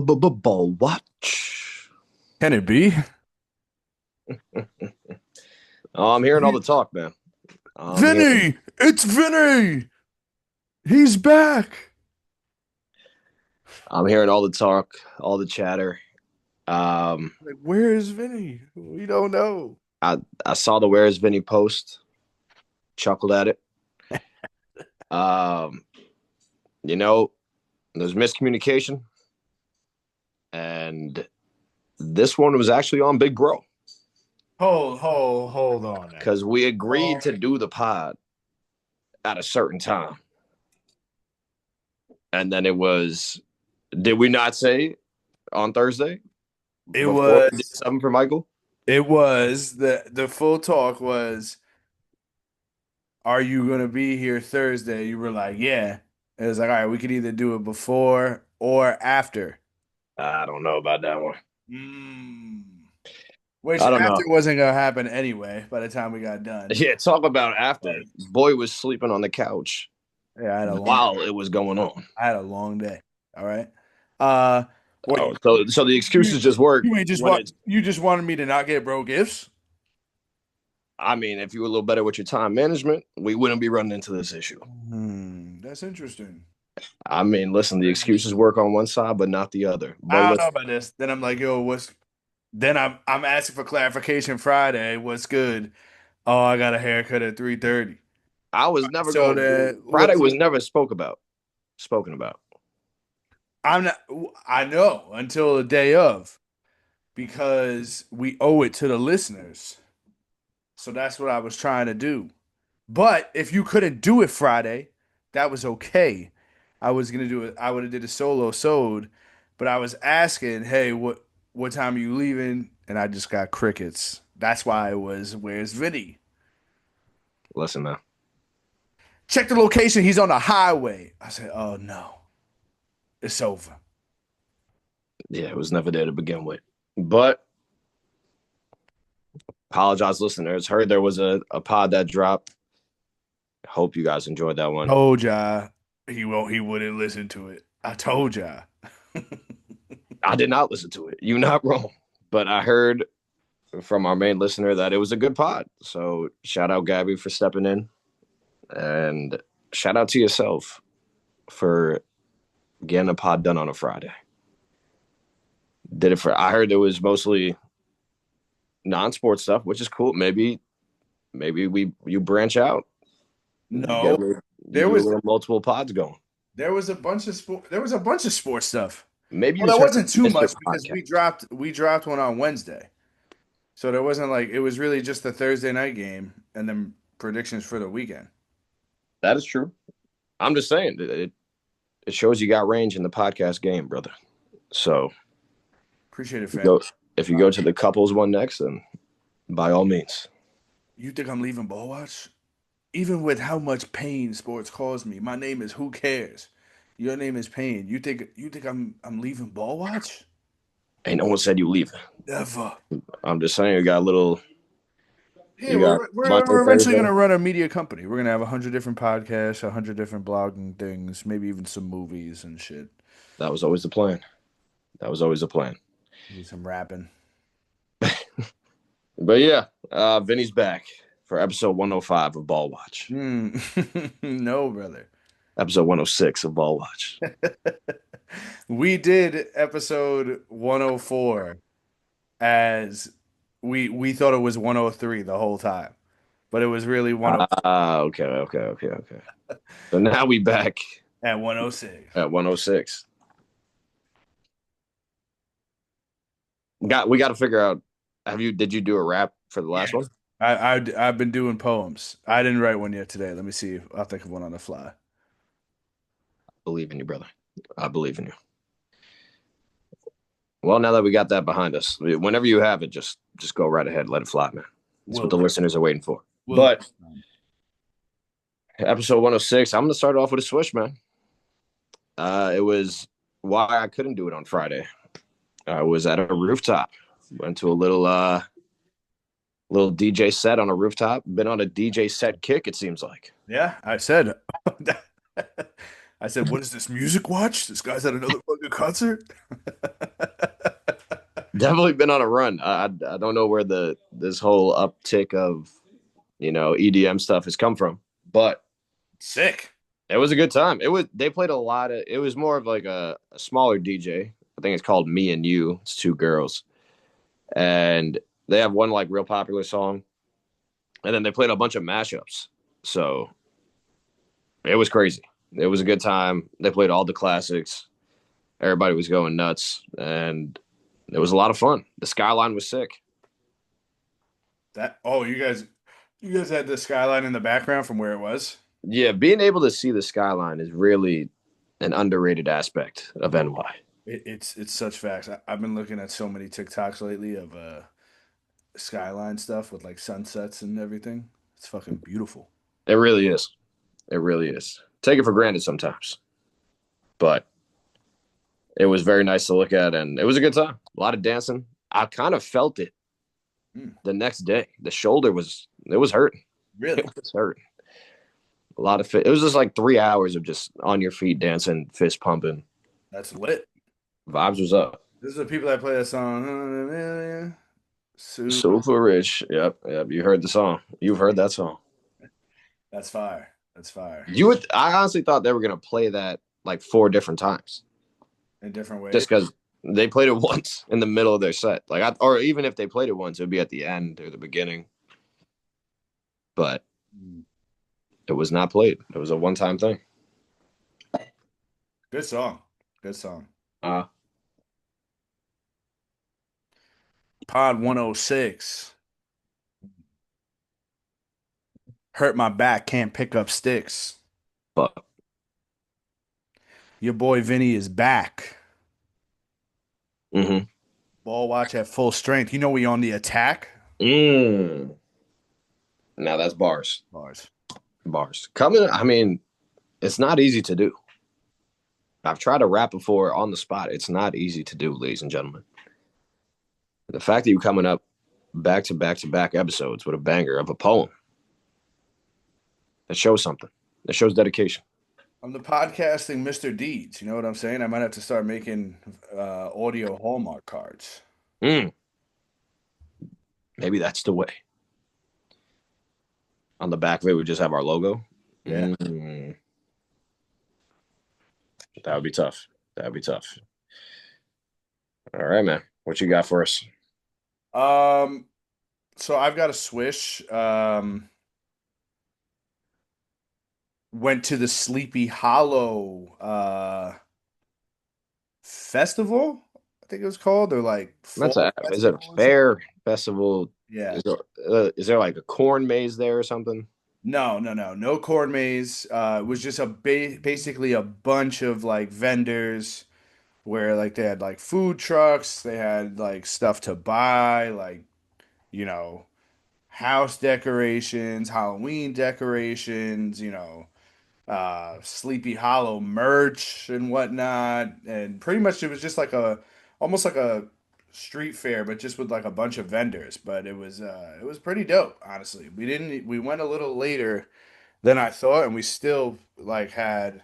Ball watch. Can it be? Oh, I'm hearing all the talk, man. I'm hearing. Vinny! It's Vinny! He's back! I'm hearing all the talk, all the chatter. Um, Like, where is Vinny? We don't know. I saw the "Where's Vinny" post, chuckled at it. Um, you know, there's miscommunication, and this one was actually on Big Bro Hold on now. because we agreed Oh, to do the pod at a certain time, and then it was. Did we not say on Thursday it before we did was something for Michael? the full talk was, are you gonna be here Thursday? You were like, yeah. It was like, all right, we could either do it before or after. I don't know about that one. Mm. Which I don't after know. wasn't gonna happen anyway by the time we got done. Yeah, talk about after. But Boy was sleeping on the couch yeah, while it was going on. I had a long day. All right. Uh, Oh, wait, so the you excuses just work you ain't just when want it's. you just wanted me to not get bro gifts? I mean, if you were a little better with your time management, we wouldn't be running into this issue. That's interesting. I mean, listen, the excuses work on one side, but not the other. But I don't know listen, about this. Then I'm like, yo, what's then I'm asking for clarification Friday. What's good? Oh, I got a haircut at 3:30. I was never So going. that Friday was was never spoken about. I'm not I know until the day of because we owe it to the listeners. So that's what I was trying to do. But if you couldn't do it Friday, that was okay. I was gonna do it. I would have did a solo sode, but I was asking, hey, what time are you leaving? And I just got crickets. That's why it was, where's Vinny? Listen, man. Check the location. He's on the highway. I said, oh no, it's over. Yeah, it was never there to begin with. But apologize, listeners. Heard there was a pod that dropped. Hope you guys enjoyed that one. Told ya he wouldn't listen to it. I told ya. I did not listen to it. You're not wrong. But I heard from our main listener that it was a good pod. So shout out Gabby for stepping in. And shout out to yourself for getting a pod done on a Friday. Did it for I heard it was mostly non-sports stuff, which is cool. Maybe we you branch out. You No, you there do a was little multiple pods going. there was a bunch of sport. There was a bunch of sports stuff. Maybe Well, you that turn wasn't too Mr. much because Podcast. we dropped one on Wednesday, so there wasn't like it was really just the Thursday night game and then predictions for the weekend. That is true. I'm just saying it shows you got range in the podcast game, brother. So Appreciate it, you fam. go if you go to the couples one next, then by all means. You think I'm leaving ball watch? Even with how much pain sports cause me, my name is Who Cares. Your name is Pain. You think I'm leaving ball watch? Ain't no one said you leaving. Never. I'm just saying you got a little Yeah, you got Monday, we're eventually Thursday. gonna run a media company. We're gonna have 100 different podcasts, 100 different blogging things, maybe even some movies and shit. That was always the plan. That was always the plan. Maybe some rapping. But yeah, Vinny's back for episode 105 of Ball Watch. No, brother. Episode 106 of Ball Watch. We did episode 104 as we thought it was 103 the whole time, but it was really 104 Okay. So now we back at 106. at 106. We got to figure out. Did you do a rap for the Yeah. last one? I've been doing poems. I didn't write one yet today. Let me see. I'll think of one on the fly. Believe in you, brother. I believe in you. Well, now that we got that behind us, whenever you have it, just go right ahead. Let it fly, man. That's what Will the do. listeners are waiting for. Will But episode 106, I'm going to start off with a swish, man. It was why I couldn't do it on Friday. I was at a rooftop. Went to a little DJ set on a rooftop. Been on a DJ set kick, it seems like. Yeah, I said I said, "What is this music watch? This guy's at another fucking concert." Definitely been on a run. I don't know where this whole uptick of EDM stuff has come from, but Sick. it was a good time. They played a lot of. It was more of like a smaller DJ. I think it's called Me and You. It's two girls, and they have one like real popular song, and then they played a bunch of mashups. So it was crazy. It was a good time. They played all the classics. Everybody was going nuts, and it was a lot of fun. The skyline was sick. That oh, you guys had the skyline in the background from where it was. Yeah, being able to see the skyline is really an underrated aspect of NY. It's such facts. I've been looking at so many TikToks lately of skyline stuff with like sunsets and everything. It's fucking beautiful. It really is. It really is. Take it for granted sometimes, but it was very nice to look at, and it was a good time. A lot of dancing. I kind of felt it Mm, the next day. The shoulder was hurting. really? It was hurting. A lot of fit. It was just like 3 hours of just on your feet dancing, fist pumping. That's lit. Vibes was up. This is the people that play that song. Super. Super rich. Yep, yep. You heard the song. You've heard that song. That's fire. That's fire. I honestly thought they were gonna play that like 4 different times, In different ways. just because they played it once in the middle of their set. Or even if they played it once, it would be at the end or the beginning. But Mm. it was not played. It was a one-time thing. Good song. Good song. Uh, Pod 106. Hurt my back, can't pick up sticks. but Your boy Vinny is back. mm-hmm. Ball watch at full strength. You know we on the attack. Mm. Now that's bars. Bars. Bars. Coming, I mean, it's not easy to do. I've tried to rap before on the spot. It's not easy to do, ladies and gentlemen. The fact that you're coming up back to back to back episodes with a banger of a poem, that shows something. That shows dedication. I'm the podcasting Mr. Deeds. You know what I'm saying? I might have to start making audio Hallmark cards. Mm. Maybe that's the way. On the back of it, we just have our logo. Yeah. Mm. That would be tough. That would be tough. All right, man. What you got for us? Um, so I've got a Swish. Went to the Sleepy Hollow festival, I think it was called, or like That's fall is it a festival or something. fair festival? Yeah. Is there like a corn maze there or something? No, no, no, no corn maze. It was just basically a bunch of like vendors where like they had like food trucks, they had like stuff to buy, like you know, house decorations, Halloween decorations, Sleepy Hollow merch and whatnot. And pretty much it was just like almost like a street fair, but just with like a bunch of vendors. But it was pretty dope, honestly. We went a little later than I thought, and we still like had,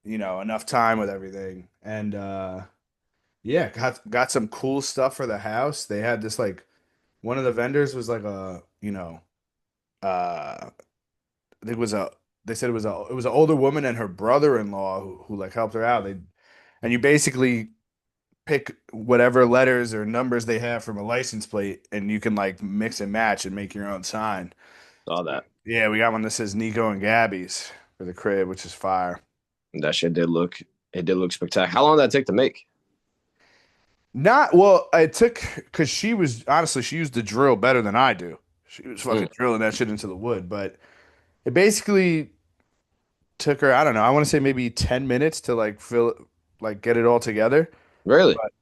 enough time with everything. And yeah, got some cool stuff for the house. They had this like one of the vendors was like uh I think it was a they said it was an older woman and her brother-in-law who like helped her out. And you basically pick whatever letters or numbers they have from a license plate and you can like mix and match and make your own sign. Saw that. Yeah, we got one that says Nico and Gabby's for the crib, which is fire. That shit did look. It did look spectacular. How long did that take to make? Not well, it took because she was honestly she used the drill better than I do. She was Mm, fucking drilling that shit into the wood, but it basically took her, I don't know, I want to say maybe 10 minutes to like like get it all together. really? But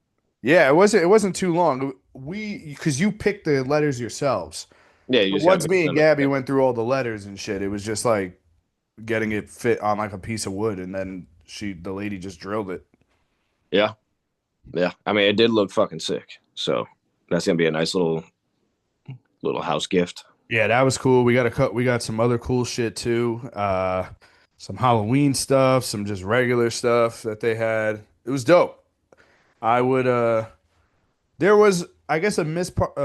yeah, it wasn't too long. Because you picked the letters yourselves. Yeah, you But just gotta once mix me and them. Gabby went through all the letters and shit, it was just like getting it fit on like a piece of wood and then the lady just drilled it. Yeah, yeah. I mean, it did look fucking sick. So that's gonna be a nice little house gift. Yeah, that was cool. We got some other cool shit too. some Halloween stuff, some just regular stuff that they had. It was dope. I would there was I guess a miss part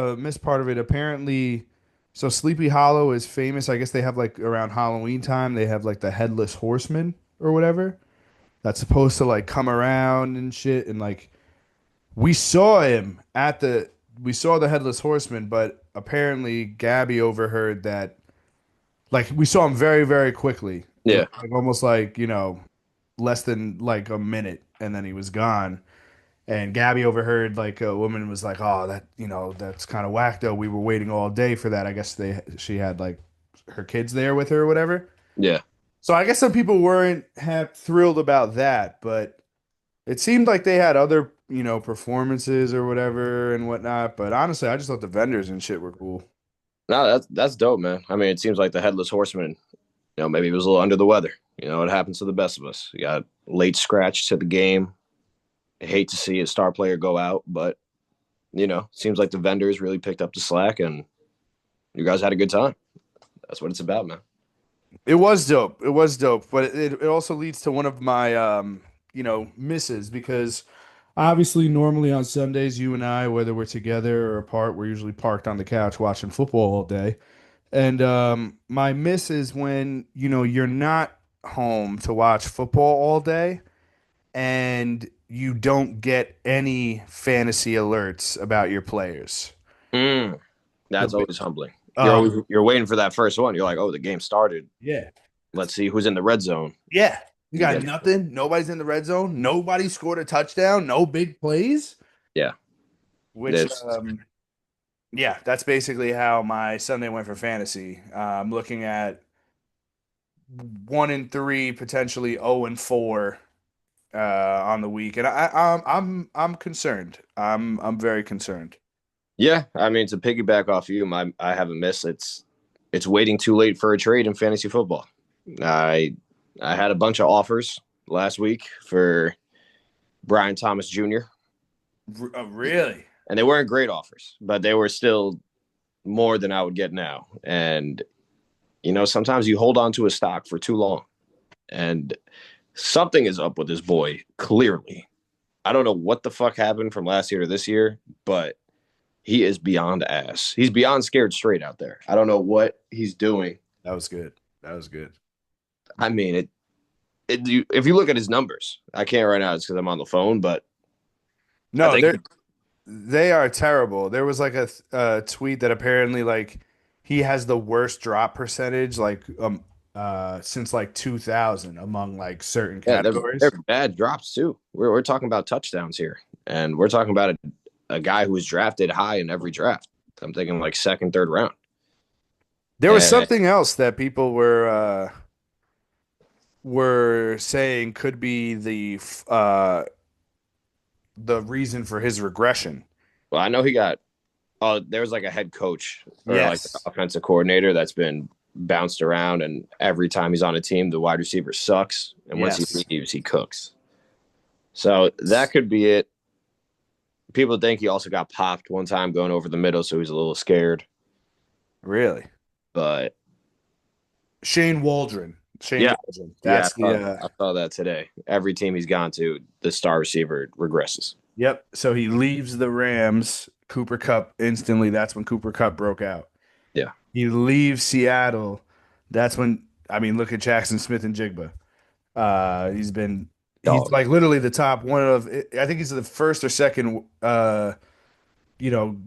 of it apparently. So Sleepy Hollow is famous. I guess they have like around Halloween time, they have like the headless horseman or whatever that's supposed to like come around and shit, and like we saw him at the we saw the headless horseman, but apparently Gabby overheard that. Like we saw him very, very quickly. It was Yeah. like almost like, less than like a minute and then he was gone. And Gabby overheard like a woman was like, "Oh, that's kind of whack though. We were waiting all day for that." I guess she had like her kids there with her or whatever. Yeah. So I guess some people weren't have thrilled about that, but it seemed like they had other, performances or whatever and whatnot. But honestly, I just thought the vendors and shit were cool. No, that's dope, man. I mean, it seems like the headless horseman, maybe he was a little under the weather. It happens to the best of us. You got late scratch to the game. I hate to see a star player go out, but seems like the vendors really picked up the slack and you guys had a good time. That's what it's about, man. It was dope. It was dope, but it also leads to one of my misses because obviously normally on Sundays you and I, whether we're together or apart, we're usually parked on the couch watching football all day. And my miss is when, you're not home to watch football all day and you don't get any fantasy alerts about your players. Mm, The that's bi- always humbling. Um, You're waiting for that first one. You're like, oh, the game started. yeah. Let's see who's in the red zone. Yeah. You You got get nothing. Nobody's in the red zone. Nobody scored a touchdown. No big plays. yeah. Which, It's yeah, that's basically how my Sunday went for fantasy. I'm looking at 1-3, potentially 0-4 on the week, and I'm concerned. I'm very concerned. yeah. I mean, to piggyback off you, I haven't missed. It's waiting too late for a trade in fantasy football. I I had a bunch of offers last week for Brian Thomas Jr. Really? and they weren't great offers, but they were still more than I would get now. And sometimes you hold on to a stock for too long, and something is up with this boy. Clearly, I don't know what the fuck happened from last year to this year, but he is beyond ass. He's beyond scared straight out there. I don't know what he's doing. That was good. That was good. I mean, if you look at his numbers, I can't right now. It's because I'm on the phone, but I No, think they are terrible. There was like a tweet that apparently like he has the worst drop percentage since like 2000 among like certain yeah, they're categories. bad drops too. We're talking about touchdowns here, and we're talking about a guy who was drafted high in every draft. I'm thinking like second, third round. There was And something else that people were saying could be the reason for his regression. well, I know he got. Oh, there was like a head coach or like an Yes. offensive coordinator that's been bounced around, and every time he's on a team, the wide receiver sucks, and once he Yes. leaves, he cooks. So that could be it. People think he also got popped one time going over the middle, so he's a little scared. Really? But Shane Waldron. Shane yeah, Waldron. yeah, That's the I saw that today. Every team he's gone to, the star receiver regresses. Yep. So he leaves the Rams, Cooper Cup instantly. That's when Cooper Cup broke out. Yeah. He leaves Seattle. That's when I mean, look at Jackson Smith and Jigba. He's Dog. like literally the top one of I think he's the first or second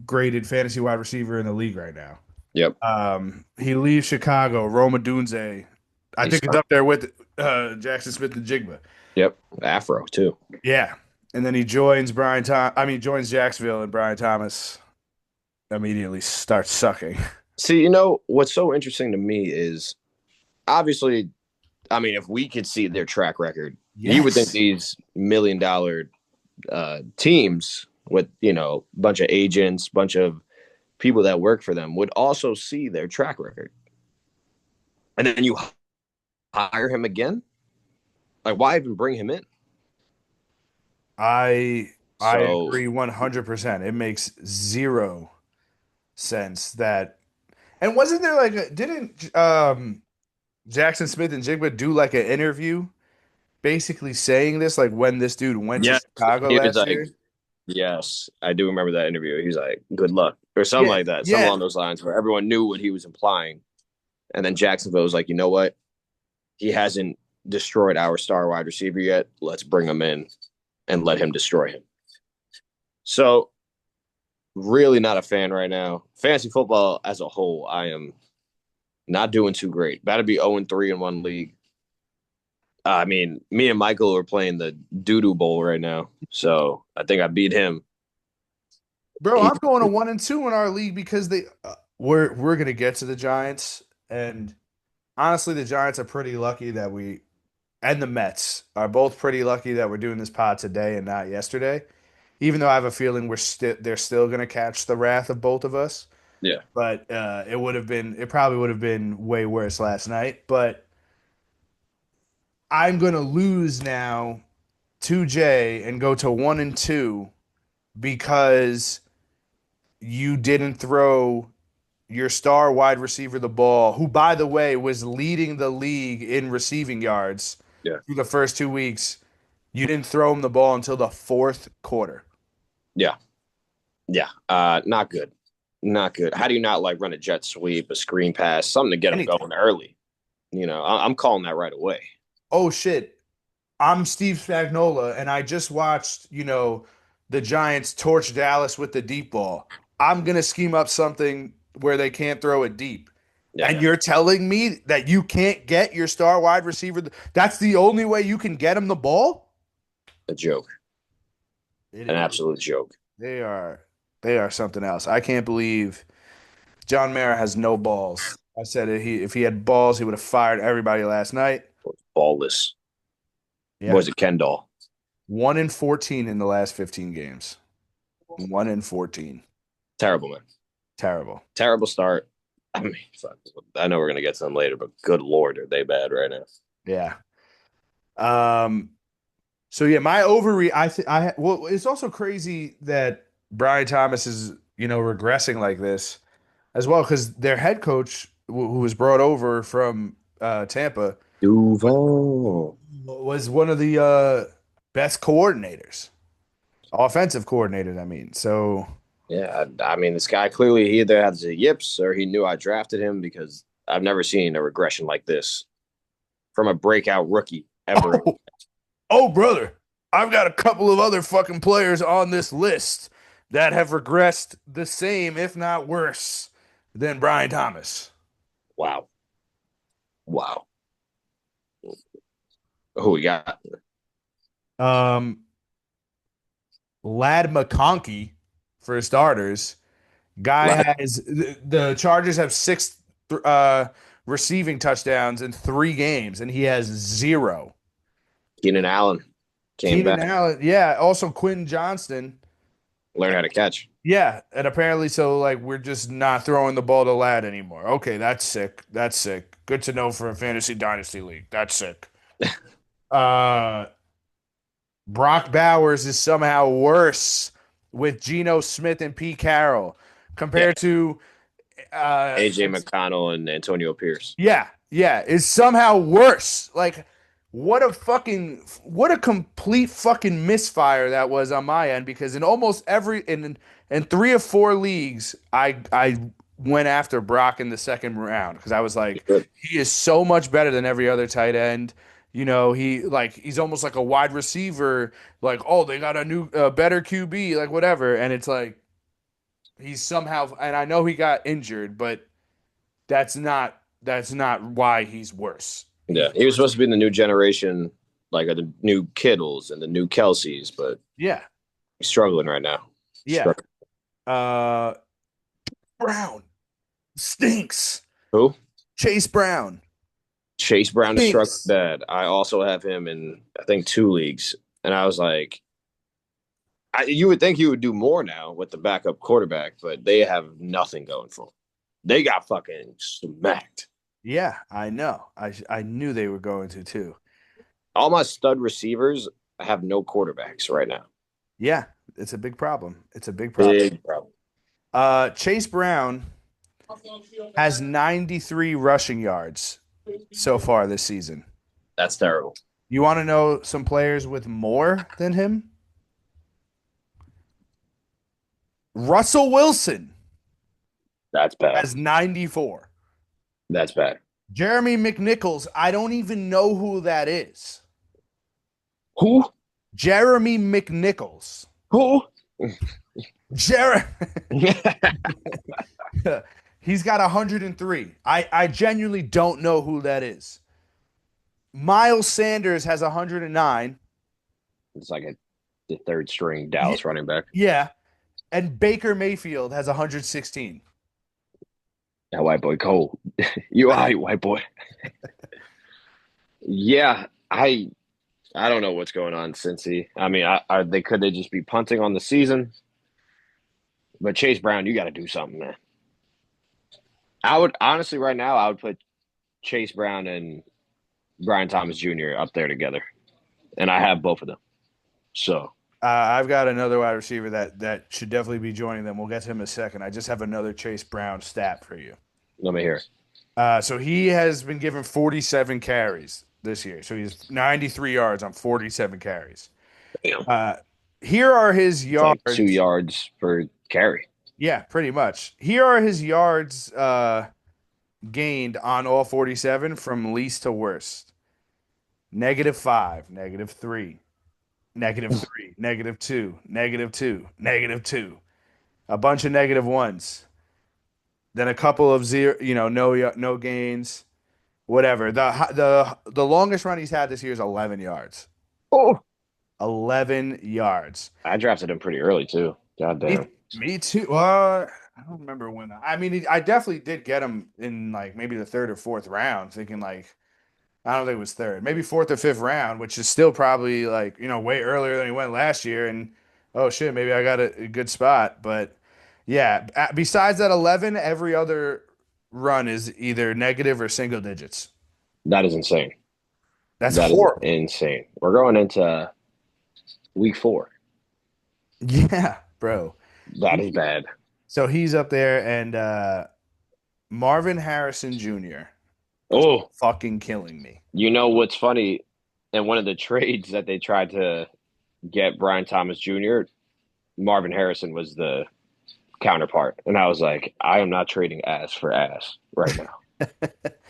graded fantasy wide receiver in the league right now. Yep. He leaves Chicago, Roma Dunze. I He's think it's up there with Jackson Smith and Jigba. yep. Afro too. Yeah. And then he joins joins Jacksonville, and Brian Thomas immediately starts sucking. See, what's so interesting to me is obviously, I mean, if we could see their track record, you would think Yes. these $1 million teams with bunch of agents, bunch of people that work for them would also see their track record, and then you hire him again. Like, why even bring him in? I So agree 100%. It makes zero sense that. And wasn't there like didn't Jackson Smith and Jigba do like an interview basically saying this, like when this dude went to Yes. Chicago He was last like, year. yes, I do remember that interview. He was like, good luck, or something Yeah, like that, something yeah. along those lines, where everyone knew what he was implying. And then Jacksonville was like, you know what? He hasn't destroyed our star wide receiver yet. Let's bring him in and let him destroy him. So, really not a fan right now. Fantasy football as a whole, I am not doing too great. About to be 0-3 in one league. I mean, me and Michael are playing the doo-doo bowl right now. So I think I beat him. Bro, He, I'm going to 1-2 in our league because we're gonna get to the Giants, and honestly, the Giants are pretty lucky that we and the Mets are both pretty lucky that we're doing this pod today and not yesterday. Even though I have a feeling they're still gonna catch the wrath of both of us. yeah, But it probably would have been way worse last night. But I'm gonna lose now to Jay and go to 1-2 because you didn't throw your star wide receiver the ball, who, by the way, was leading the league in receiving yards yeah, through the first 2 weeks. You didn't throw him the ball until the fourth quarter. yeah, yeah. Not good. Not good. How do you not like run a jet sweep, a screen pass, something to get him Anything. going early? I'm calling that right away. Oh shit. I'm Steve Spagnuolo, and I just watched, the Giants torch Dallas with the deep ball. I'm gonna scheme up something where they can't throw it deep. Yeah, And you're telling me that you can't get your star wide receiver? That's the only way you can get him the ball? a joke, It an is. absolute joke. They are they are something else. I can't believe John Mara has no balls. I said if he had balls, he would have fired everybody last night. Ballless. Yeah. Was it Ken Doll? 1-14 in the last 15 games. 1-14. Terrible, man. Terrible. Terrible start. I mean, fuck. I know we're gonna get to them later, but good lord, are they bad right now? Yeah. Um. So yeah, my overreact. Well, it's also crazy that Brian Thomas is regressing like this as well because their head coach who was brought over from Tampa Duval. was one of the best coordinators, offensive coordinators. I mean, so Yeah, I mean, this guy clearly he either has the yips or he knew I drafted him because I've never seen a regression like this from a breakout rookie ever. oh, oh brother, I've got a couple of other fucking players on this list that have regressed the same, if not worse, than Brian Thomas. Wow, wow. Who we got? Um, Lad McConkey, for starters. Guy Like has the Chargers have six uh, receiving touchdowns in 3 games, and he has zero. Keenan Allen came Keenan back, Allen, yeah. Also, Quentin Johnston, learned how to catch. yeah. And apparently, so like we're just not throwing the ball to Lad anymore. Okay, that's sick. That's sick. Good to know for a fantasy dynasty league. That's sick. Uh, Brock Bowers is somehow worse with Geno Smith and Pete Carroll Yeah, compared to AJ McConnell and Antonio Pierce. yeah, yeah, is somehow worse. Like, what a complete fucking misfire that was on my end because in almost every in 3 or 4 leagues, I went after Brock in the second round because I was like, Good. he is so much better than every other tight end. He's almost like a wide receiver. Like, oh, they got a new better QB, like whatever. And it's like he's somehow, and I know he got injured, but that's not why he's worse. Yeah, He's he was worse. supposed to be in the new generation, like the new Kittles and the new Kelseys, but Yeah, he's struggling right now. yeah. Struggling. Uh, Brown stinks. Who? Chase Brown Chase Brown is struggling stinks. bad. I also have him in I think 2 leagues, and I was like, you would think he would do more now with the backup quarterback, but they have nothing going for them. They got fucking smacked. Yeah, I know. I knew they were going to too. All my stud receivers have no quarterbacks right now. Yeah, it's a big problem. It's a big problem. Big problem. Chase Brown has 93 rushing yards so far this season. That's terrible. You want to know some players with more than him? Russell Wilson That's bad. has 94. That's bad. Jeremy McNichols, I don't even know who that is. Who? Jeremy McNichols. Who? Jeremy. He's got 103. I genuinely don't know who that is. Miles Sanders has 109. It's like the third string Dallas running back. Yeah. And Baker Mayfield has 116. That white boy cold. You all right, white boy. Yeah, I don't know what's going on, Cincy. I mean, could they just be punting on the season? But Chase Brown, you got to do something, man. I would honestly right now, I would put Chase Brown and Brian Thomas Jr. up there together, and I have both of them. So I've got another wide receiver that should definitely be joining them. We'll get to him in a second. I just have another Chase Brown stat for you. let me hear. So he has been given 47 carries this year. So he's 93 yards on 47 carries. Damn, Uh, Here are his it's like yards. 2 yards per carry. Yeah, pretty much. Here are his yards gained on all 47 from least to worst. -5, -3, -3, -2, -2, -2. A bunch of -1s. Then a couple of zero, no gains, whatever. The longest run he's had this year is 11 yards. Oh, 11 yards. I drafted him pretty early too. God Me, damn. me too. I don't remember when. I mean, I definitely did get him in like maybe the third or fourth round, thinking like I don't think it was third, maybe fourth or fifth round, which is still probably like way earlier than he went last year. And oh shit, maybe I got a good spot. But yeah, besides that 11, every other run is either negative or single digits. That is insane. That's That is horrible. insane. We're going into week 4. Yeah, bro. That is bad. So he's up there, and Marvin Harrison Jr. is Oh, fucking killing me. you know what's funny? In one of the trades that they tried to get Brian Thomas Jr., Marvin Harrison was the counterpart. And I was like, I am not trading ass for ass right now.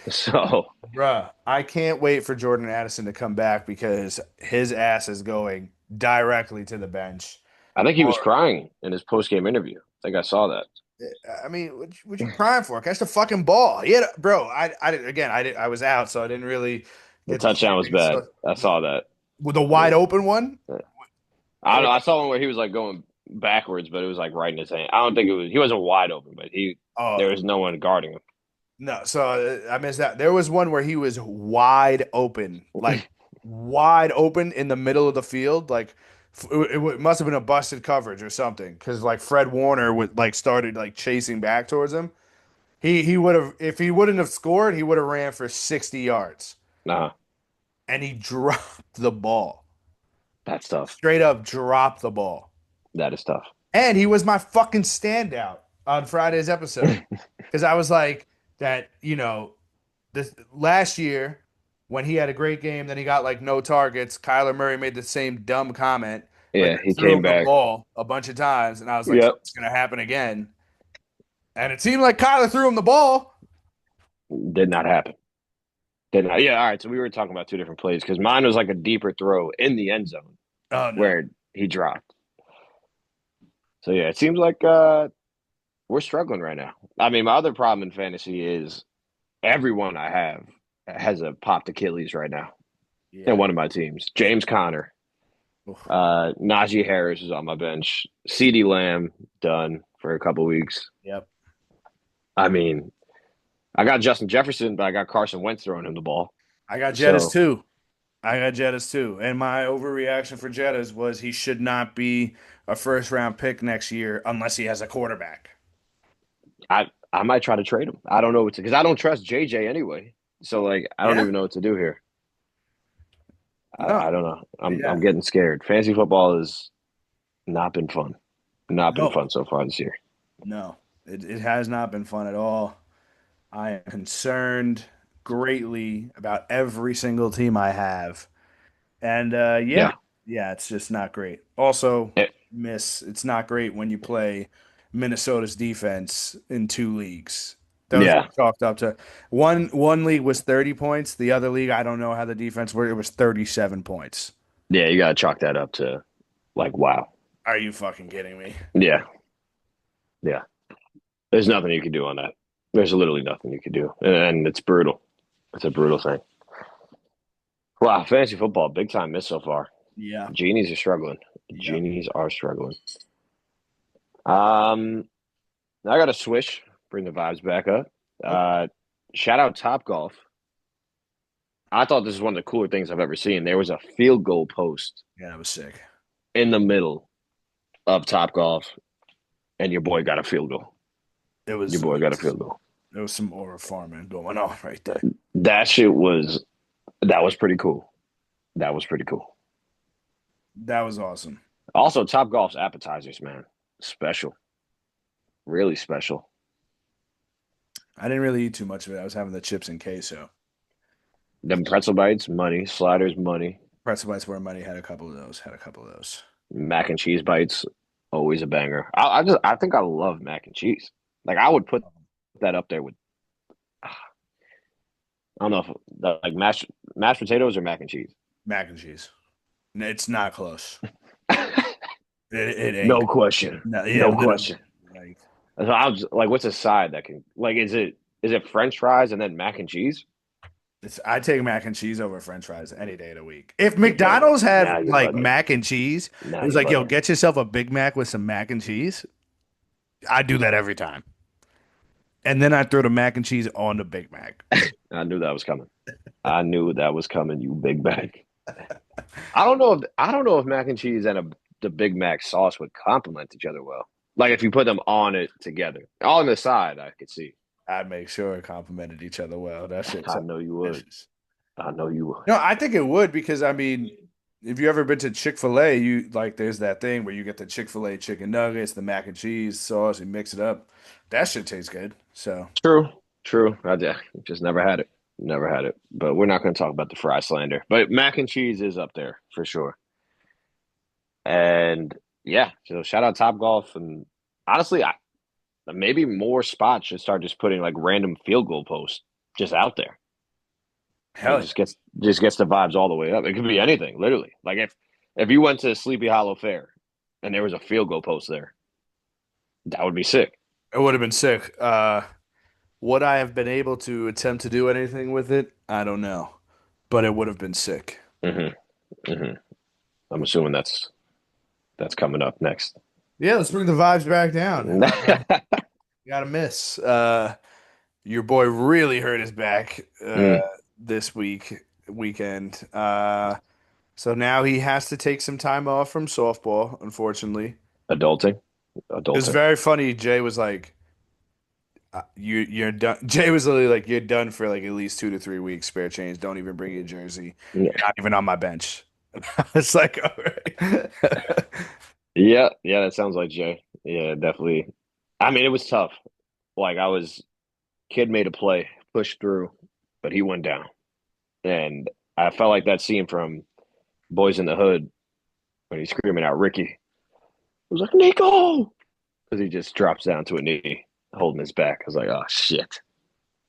So Bruh, I can't wait for Jordan Addison to come back because his ass is going directly to the bench. I think he was Or, crying in his post game interview. I think I saw that. I mean, what you crying for? Catch the fucking ball. Yeah, bro. I was out, so I didn't really The get to see touchdown was it. bad. So, I saw that. with a wide open one. I don't know. I saw one where he was like going backwards, but it was like right in his hand. I don't think it was. He wasn't wide open, but Oh there was no one guarding no, so I missed that. There was one where he was wide open, him. like wide open in the middle of the field, like it must have been a busted coverage or something, because like Fred Warner would like started like chasing back towards him. He would have if he wouldn't have scored, he would have ran for 60 yards, Nah, and he dropped the ball, that's tough. straight up dropped the ball, That is tough. and he was my fucking standout on Friday's episode because I was like that, this last year when he had a great game, then he got like no targets. Kyler Murray made the same dumb comment, but Yeah, then he threw came him the back. ball a bunch of times, and I was like, Yep. it's gonna happen again. And it seemed like Kyler threw him the ball. Did not happen. Did not. Yeah, all right. So we were talking about two different plays because mine was like a deeper throw in the end zone Oh no. where he dropped. So yeah, it seems like we're struggling right now. I mean, my other problem in fantasy is everyone I have has a popped Achilles right now in Yeah. one of my teams. James Conner, Oof. Najee Harris is on my bench. CeeDee Lamb done for a couple weeks. Yep. I mean, I got Justin Jefferson, but I got Carson Wentz throwing him the ball. I got Jettis So too. I got Jettis too. And my overreaction for Jettis was he should not be a first round pick next year unless he has a quarterback. I might try to trade him. I don't know what to because I don't trust JJ anyway. So like I don't Yeah. even know what to do here. No. I don't know. Yeah. I'm getting scared. Fantasy football has not been fun. Not been No. fun so far this year. No. It has not been fun at all. I am concerned, greatly about every single team I have. And Yeah. yeah, it's just not great. Also, Eh, it's not great when you play Minnesota's defense in two leagues. Those yeah. chalked up to one league was 30 points, the other league, I don't know how the defense worked, it was 37 points. Yeah, you gotta chalk that up to like wow. Are you fucking kidding me? Yeah. Yeah. There's nothing you can do on that. There's literally nothing you can do. And it's brutal. It's a brutal thing. Wow, fantasy football, big time miss so far. Yeah. Genies are struggling. Yep. Genies are struggling. Um, I got a swish, bring the vibes back up. Oh, Uh, shout out Top Golf. I thought this was one of the cooler things I've ever seen. There was a field goal post yeah, that was sick. in the middle of Top Golf, and your boy got a field goal. It Your was boy got a field goal. there was some aura farming going on right there. That shit was that was pretty cool. That was pretty cool. That was awesome. Also, Top Golf's appetizers, man, special, really special. I didn't really eat too much of it. I was having the chips and queso. Them pretzel bites, money. Sliders, money. Pretzel bites where money had a couple of those. Had a couple of those. Mac and cheese bites, always a banger. I think I love mac and cheese. Like I would put that up there with. I don't know if like mashed potatoes or mac and cheese. Mac and cheese. It's not close. It ain't. No question. No, yeah, No literally. question. Like, So I was like, what's a side that can like is it French fries and then mac and cheese? I take mac and cheese over French fries any day of the week. If You're bugging. McDonald's Now had you're like bugging. mac and cheese, it Now was you're like, yo, bugging. get yourself a Big Mac with some mac and cheese. I do that every time. And then I throw the mac and cheese on the Big Mac. I knew that was coming. I knew that was coming. You big bag. I don't know if mac and cheese and the Big Mac sauce would complement each other well. Like if you put them on it together, on the side, I could see. I make sure it complemented each other well. That shit's I know you would. delicious. I know you would. No, I think it would because I mean, if you ever been to Chick-fil-A, you like there's that thing where you get the Chick-fil-A chicken nuggets, the mac and cheese sauce, you mix it up. That shit tastes good. So True, true. Just never had it. Never had it. But we're not going to talk about the fry slander. But mac and cheese is up there for sure. And yeah, so shout out Top Golf. And honestly, maybe more spots should start just putting like random field goal posts just out there. And it hell yeah. just gets the vibes all the way up. It could be anything, literally. Like if you went to Sleepy Hollow Fair and there was a field goal post there, that would be sick. It would have been sick. Would I have been able to attempt to do anything with it? I don't know. But it would have been sick. Hmm. Hmm. I'm assuming that's coming up next. Yeah, let's bring the vibes back down. Gotta miss. Your boy really hurt his back Mm, this weekend. So now he has to take some time off from softball, unfortunately. adulting, It was adulting. very funny. Jay was like, you're done." Jay was literally like, "You're done for like at least 2 to 3 weeks. Spare change. Don't even bring your jersey. Yeah, You're not even on my bench." It's like, all right. yeah, that sounds like Jay. Yeah, definitely. I mean, it was tough. Like kid made a play, pushed through, but he went down, and I felt like that scene from Boys in the Hood when he's screaming out Ricky. It was like Nico, because he just drops down to a knee, holding his back. I was like, oh shit.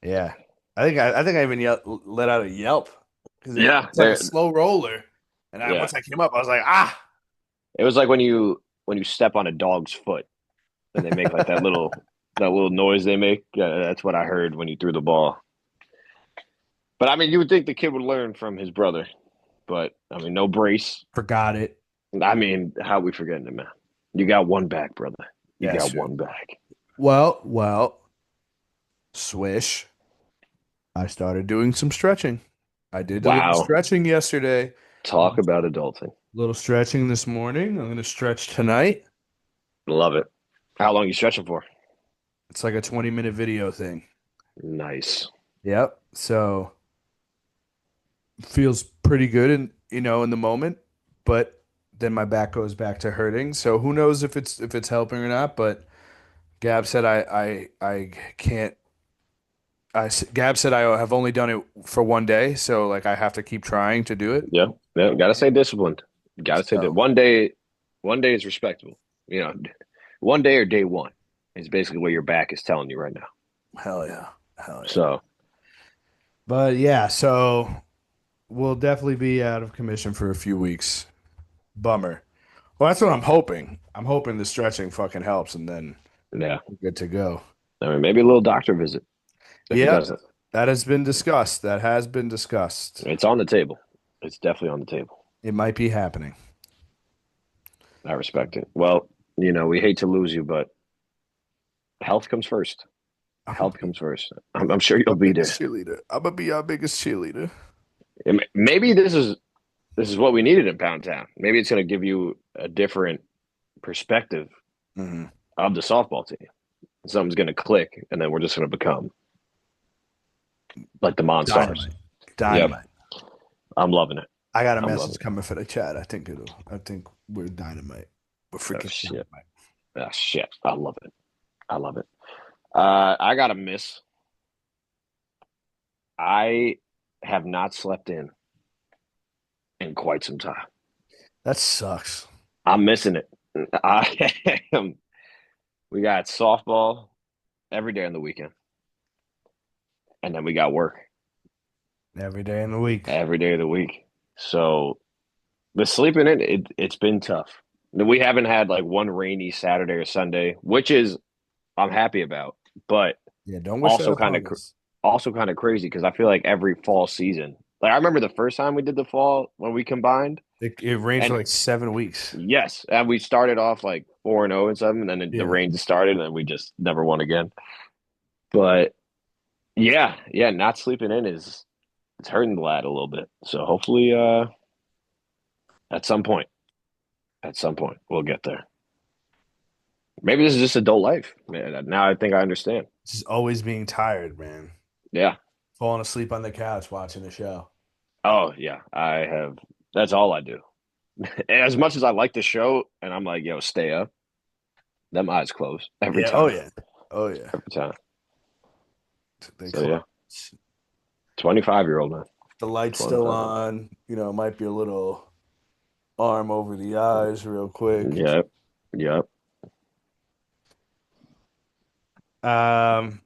Yeah, I think I even let out a yelp because Yeah, it's like a slow roller, and yeah. once I came up, I was like, ah. It was like when you step on a dog's foot and they make like that little noise they make. Yeah, that's what I heard when you threw the ball. But I mean, you would think the kid would learn from his brother, but I mean, no brace. Forgot it. I mean, how we forgetting it, man? You got one back, brother. You That's got true. one back. Well, Swish. I started doing some stretching. I did a little Wow. stretching yesterday, a Talk about adulting. little stretching this morning. I'm gonna stretch tonight. Love it. How long you stretching for? It's like a 20-minute video thing. Nice. Yep. So feels pretty good in the moment, but then my back goes back to hurting. So who knows if it's helping or not, but Gab said I can't Gab said I have only done it for one day, so like I have to keep trying to do it. Yeah, yeah. Gotta stay disciplined. Gotta stay. So One day is respectable. You know, one day or day one is basically what your back is telling you right now. hell yeah, hell yeah. So But yeah, so we'll definitely be out of commission for a few weeks. Bummer. Well, that's what I'm hoping. I'm hoping the stretching fucking helps, and then yeah, we're good to go. I mean, maybe a little doctor visit if it Yep, doesn't. that has been discussed. That has been discussed. It's on the table. It's definitely on the table. It might be happening. I respect it. Well, we hate to lose you, but health comes first. I'm gonna Health be comes first. I'm sure you'll our be biggest there. cheerleader. I'm gonna be our biggest cheerleader. Maybe this is what we needed in Pound Town. Maybe it's going to give you a different perspective Hmm. of the softball team. Something's going to click, and then we're just going to become like the Monstars. Dynamite. Yep, Dynamite. I'm loving it. I got a I'm loving message it. coming for the chat. I think we're dynamite. We're Oh freaking shit! dynamite. Oh shit! I love it. I love it. I got to miss. I have not slept in quite some time. That sucks. I'm missing it. I am. We got softball every day on the weekend, and then we got work Every day in the week. every day of the week. So the sleeping in it's been tough. We haven't had like one rainy Saturday or Sunday, which is I'm happy about, but Yeah, don't wish that also kind of upon us. crazy because I feel like every fall season, like I remember the first time we did the fall when we combined, It rained for and like 7 weeks. yes, and we started off like 4-0 and something, and then the Yeah. rain started, and we just never won again. But yeah, yeah, not sleeping in is it's hurting the lad a little bit. So hopefully, at some point, we'll get there. Maybe this is just adult life. Man, now I think I understand. Just always being tired, man. Yeah. Falling asleep on the couch watching the show. Oh yeah, I have. That's all I do. As much as I like the show, and I'm like, yo, stay up. Them eyes closed every Yeah. Oh time. yeah. Oh yeah. Every time. They So yeah, close. 25-year-old man. The light's still 25. on. Might be a little arm over the eyes real quick. Yep. Yep. Um,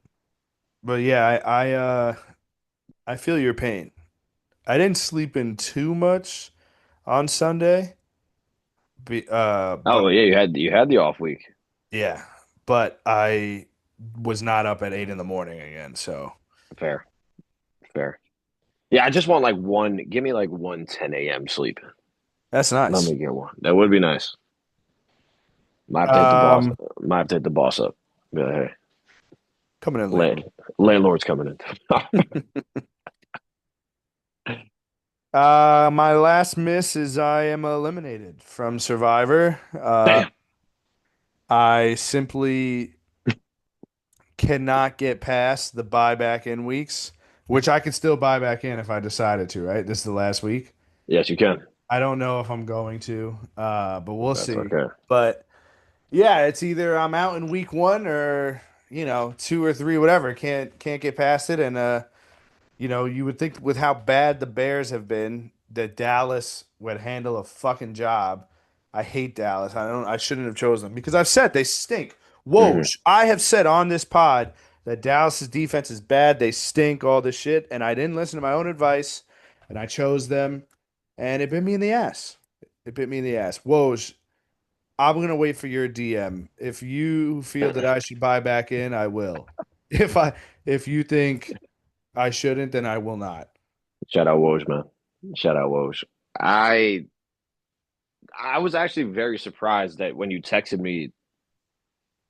but yeah, I feel your pain. I didn't sleep in too much on Sunday. But Oh yeah, you had the off week. yeah, but I was not up at 8 in the morning again. So Fair. Fair. Yeah, I just want like one. Give me like one 10 a.m. sleep. that's Let nice. me get one. That would be nice. Might have to hit the boss. Um, Might have to hit the boss up. Be like, hey, coming in late. land, landlord's coming in. My last miss is I am eliminated from Survivor. Damn. I simply cannot get past the buyback in weeks, which I could still buy back in if I decided to, right? This is the last week. Yes, you can. I don't know if I'm going to, but we'll That's see. okay. But yeah, it's either I'm out in week one or, two or three, whatever. Can't get past it. And you would think with how bad the Bears have been that Dallas would handle a fucking job. I hate Dallas. I shouldn't have chosen them because I've said they stink. Hmm. Woj, I have said on this pod that Dallas's defense is bad. They stink, all this shit, and I didn't listen to my own advice, and I chose them, and it bit me in the ass. It bit me in the ass. Woj, I'm gonna wait for your DM. If you feel that I should buy back in, I will. If I if you think I shouldn't, then I will not. Shout out Woj, man. Shout out Woj. I I was actually very surprised that when you texted me,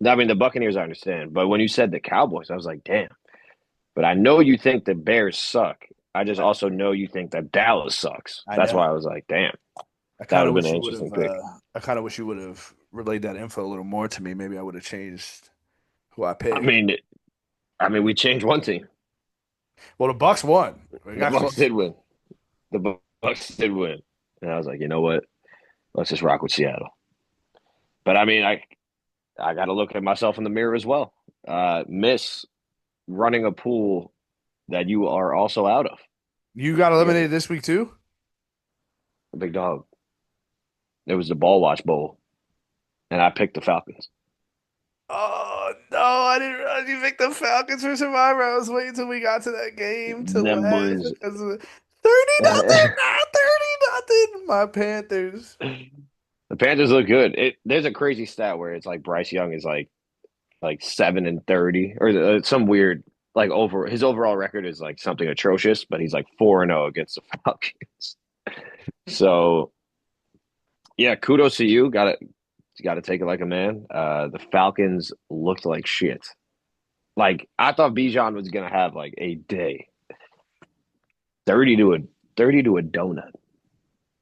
I mean the Buccaneers I understand, but when you said the Cowboys, I was like, damn. But I know you think the Bears suck. I just also know you think that Dallas sucks. I That's why know. I was like, damn, I that kind would of have been wish an you would interesting have. pick. I kind of wish you would have relayed that info a little more to me. Maybe I would have changed who I I picked. mean, we changed one team. Well, the Bucks won. We The got Bucks close. did win. The Bucks did win, and I was like, you know what? Let's just rock with Seattle. But I mean, I got to look at myself in the mirror as well. Miss running a pool that you are also out of. You got You got eliminated this week too? a big dog. It was the Ball Watch Bowl, and I picked the Falcons. Oh no, I didn't realize you picked the Falcons for Survivor. I was waiting till we got to that game to Them laugh boys. because of 30-0, not 30-0, my Panthers. The Panthers look good. There's a crazy stat where it's like Bryce Young is like 7-30 or some weird like over his overall record is like something atrocious, but he's like 4-0 against the Falcons. So yeah, kudos to you. Got to take it like a man. The Falcons looked like shit. Like I thought Bijan was gonna have like a day. 30 to a 30 to a donut.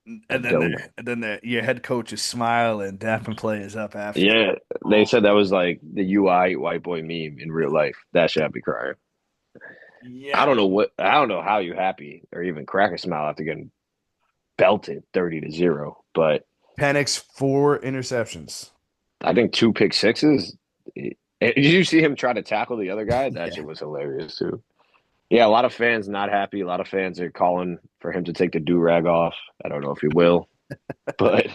A And then donut. your head coach is smiling, dapping players up after. Yeah, they Oh, said that was like the UI white boy meme in real life. That shit had me crying. yeah. I don't know how you happy or even crack a smile after getting belted 30-0. But Penix 4 interceptions. I think two pick sixes. Did you see him try to tackle the other guy? That Yeah. shit was hilarious too. Yeah, a lot of fans not happy. A lot of fans are calling for him to take the do rag off. I don't know if he will, but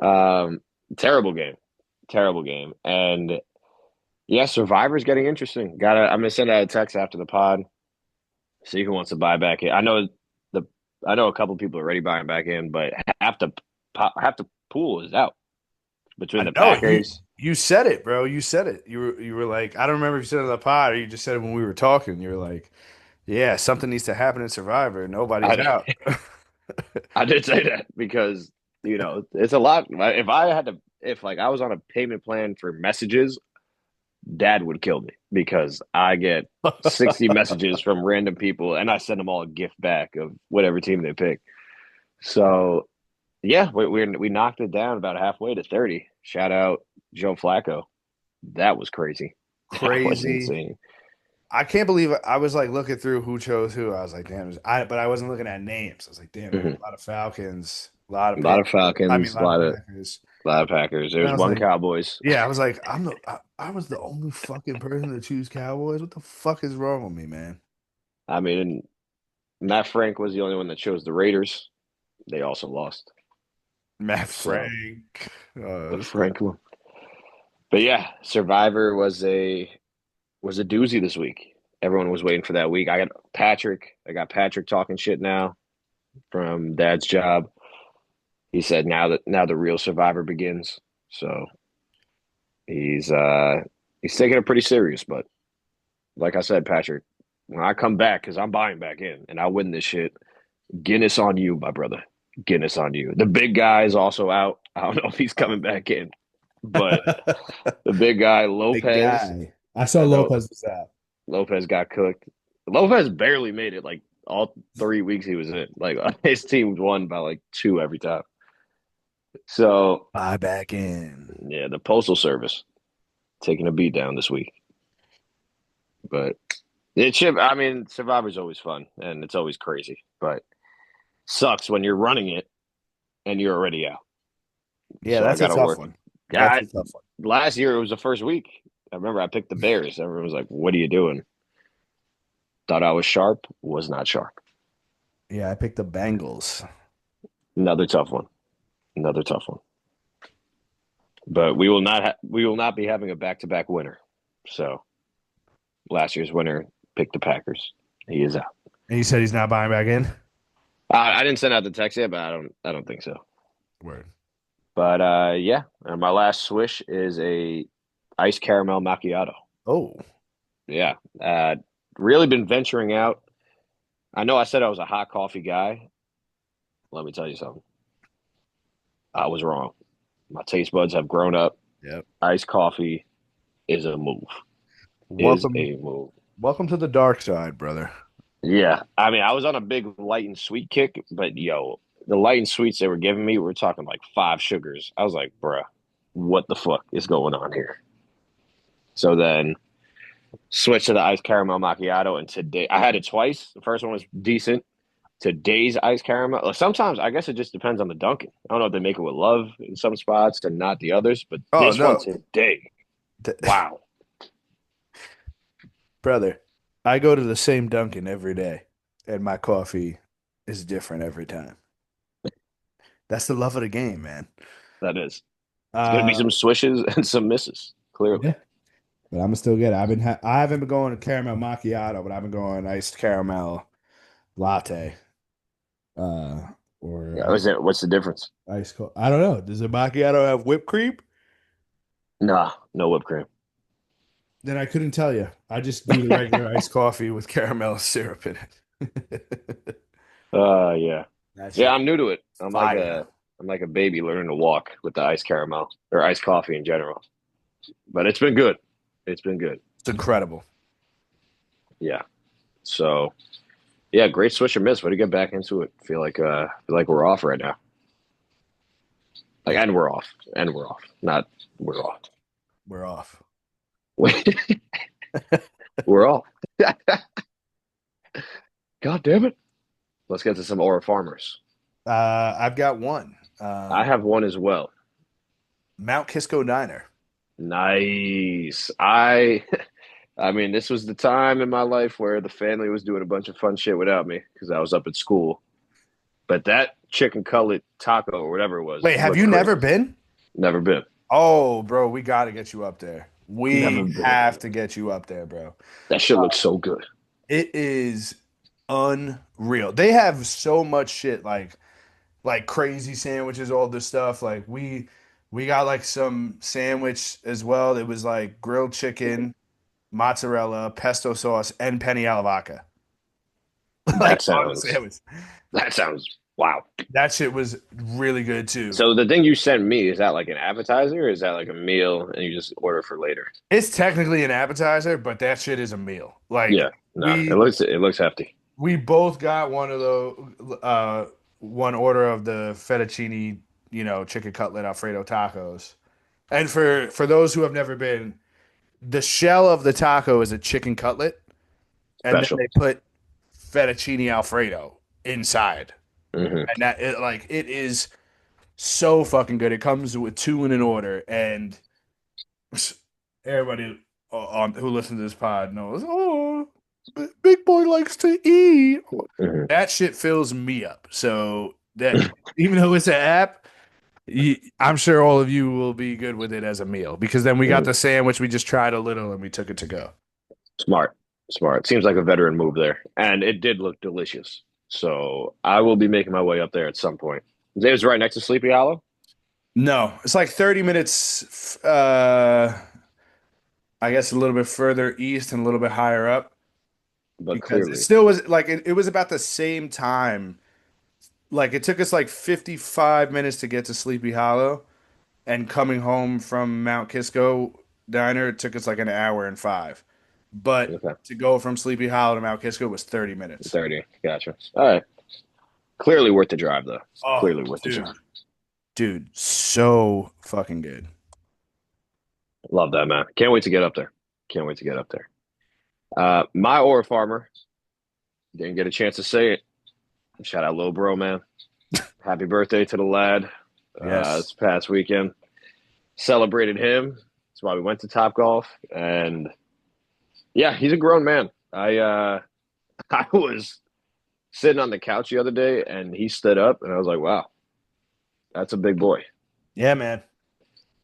um, terrible game, terrible game. And yeah, Survivor's getting interesting. I'm gonna send out a text after the pod. See who wants to buy back in. The I know a couple people are already buying back in, but half the pool is out between I the know Packers. you said it, bro. You said it. You were like, I don't remember if you said it on the pod or you just said it when we were talking. You were like, yeah, something needs to happen in Survivor. Nobody's I out. I did say that because it's a lot. If I had to, if like I was on a payment plan for messages, Dad would kill me because I get 60 messages from random people and I send them all a gift back of whatever team they pick. So yeah, we knocked it down about halfway to 30. Shout out Joe Flacco. That was crazy. That was Crazy. insane. I can't believe it. I was like looking through who chose who. I was like, damn. But I wasn't looking at names. I was like, damn, there's Hmm. a lot of Falcons, a lot of A lot pick. of I mean, Falcons, a lot of Packers. a lot of Packers. And I There's was one like, Cowboys. yeah, I was like, I was the only fucking person to choose Cowboys. What the fuck is wrong with me, man? I mean, Matt Frank was the only one that chose the Raiders. They also lost. Matt So Frank. the Frank one. But yeah, Survivor was a doozy this week. Everyone was waiting for that week. I got Patrick talking shit now from Dad's job. He said now the real Survivor begins. So he's he's taking it pretty serious. But like I said, Patrick, when I come back, because I'm buying back in and I win this shit, Guinness on you, my brother. Guinness on you. The big guy is also out. I don't know if he's coming back in, but the big guy Big Lopez. guy. I saw I know Lopez was out. Lopez got cooked. Lopez barely made it like all 3 weeks he was in. Like his team won by like two every time. So Buy back in. yeah, the postal service taking a beat down this week. But it should. I mean, Survivor's always fun and it's always crazy, but sucks when you're running it and you're already out. Yeah, So I that's a got to tough work. one. That's Yeah, a tough one. last year it was the first week. I remember I picked the Bears. Everyone was like, "What are you doing?" Thought I was sharp. Was not sharp. Yeah, I picked the Bengals. Another tough one. Another tough one. But we will not be having a back to back winner. So last year's winner picked the Packers. He is out. And you said he's not buying back in? I didn't send out the text yet, but I don't think so. Word. But yeah, and my last swish is a iced caramel macchiato. Oh, Yeah, really been venturing out. I know I said I was a hot coffee guy. Let me tell you something. I was wrong. My taste buds have grown up. yep. Iced coffee is a move. Is Welcome, a move. welcome to the dark side, brother. Yeah, I mean, I was on a big light and sweet kick, but yo, the light and sweets they were giving me were talking like five sugars. I was like, bruh, what the fuck is going on here? So then switched to the iced caramel macchiato, and today I had it twice. The first one was decent. Today's iced caramel. Sometimes I guess it just depends on the Dunkin'. I don't know if they make it with love in some spots and not the others, but Oh this one no, today, Th- wow. brother. I go to the same Dunkin' every day, and my coffee is different every time. That's the love of the game, man. That is. It's gonna be Uh, some swishes and some misses, clearly. yeah, but I'm still get it. I haven't been going to caramel macchiato, but I've been going iced caramel latte. Uh, or Yeah, what's the difference? ice cold. I don't know. Does a macchiato have whipped cream? Nah, no whipped cream. Then I couldn't tell you. I just do the regular iced coffee with caramel syrup in it. Yeah. That Yeah, shit I'm new to it. fire. I'm like a baby learning to walk with the iced caramel or iced coffee in general. But it's been good. It's been good. It's incredible. Yeah. So yeah, great switch or miss. Way to get back into it. Feel like we're off right now. Like Yeah, and we're off. And we're off. Not we're off. we're off. We're off. God damn it. Let's get to some Aura Farmers. I've got one. I have one as well. Mount Kisco Diner. Nice. I mean, this was the time in my life where the family was doing a bunch of fun shit without me because I was up at school. But that chicken cutlet taco or whatever it was Wait, have looked you never crazy. been? Never been. Oh, bro, we got to get you up there. Never We been. have to get you up there, bro. That shit looks so good. It is unreal. They have so much shit like crazy sandwiches, all this stuff. Like we got like some sandwich as well. It was like grilled chicken, mozzarella, pesto sauce, and penny alla vodka. Like That on the sounds sandwich. that sounds wow. That shit was really good too. So the thing you sent me, is that like an appetizer or is that like a meal and you just order for later? It's technically an appetizer, but that shit is a meal. Like Yeah. No, we it looks hefty. we both got one of the one order of the fettuccine, chicken cutlet Alfredo tacos. And for those who have never been, the shell of the taco is a chicken cutlet, and then Special. they put fettuccine Alfredo inside. Hmm. And it is so fucking good. It comes with two in an order, and everybody on who listens to this pod knows. Oh, big boy likes to eat. Hmm. That shit fills me up. So that even though it's an app, I'm sure all of you will be good with it as a meal because then we got the sandwich. We just tried a little and we took it to go. Smart. Smart. Seems like a veteran move there. And it did look delicious. So I will be making my way up there at some point. It was right next to Sleepy Hollow, No, it's like 30 minutes. I guess a little bit further east and a little bit higher up but because it clearly still was like it was about the same time. Like it took us like 55 minutes to get to Sleepy Hollow, and coming home from Mount Kisco Diner, it took us like an hour and five. But okay. to go from Sleepy Hollow to Mount Kisco was 30 minutes. 30. Gotcha. All right. Clearly worth the drive though. Oh, Clearly worth the dude. drive. Dude, so fucking good. Love that, man. Can't wait to get up there. Can't wait to get up there. My Aura Farmer didn't get a chance to say it. Shout out Lil Bro, man. Happy birthday to the lad. Yes. This past weekend. Celebrated him. That's why we went to Top Golf. And yeah, he's a grown man. I was sitting on the couch the other day and he stood up and I was like, wow, that's a big boy. Yeah, man.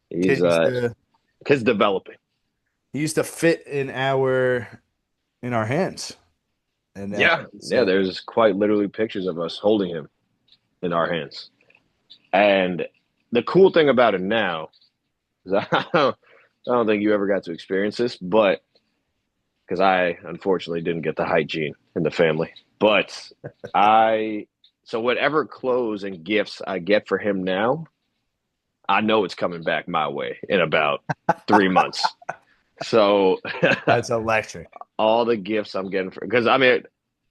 He's Kid used to Kid's developing. he used to fit in our hands. And that Yeah. was Yeah, there's quite literally pictures of us holding him in our hands. And the cool thing about it now is I don't think you ever got to experience this, but because I unfortunately didn't get the hygiene in the family. But so whatever clothes and gifts I get for him now, I know it's coming back my way in about 3 months. So that's electric. all the gifts I'm getting because I mean,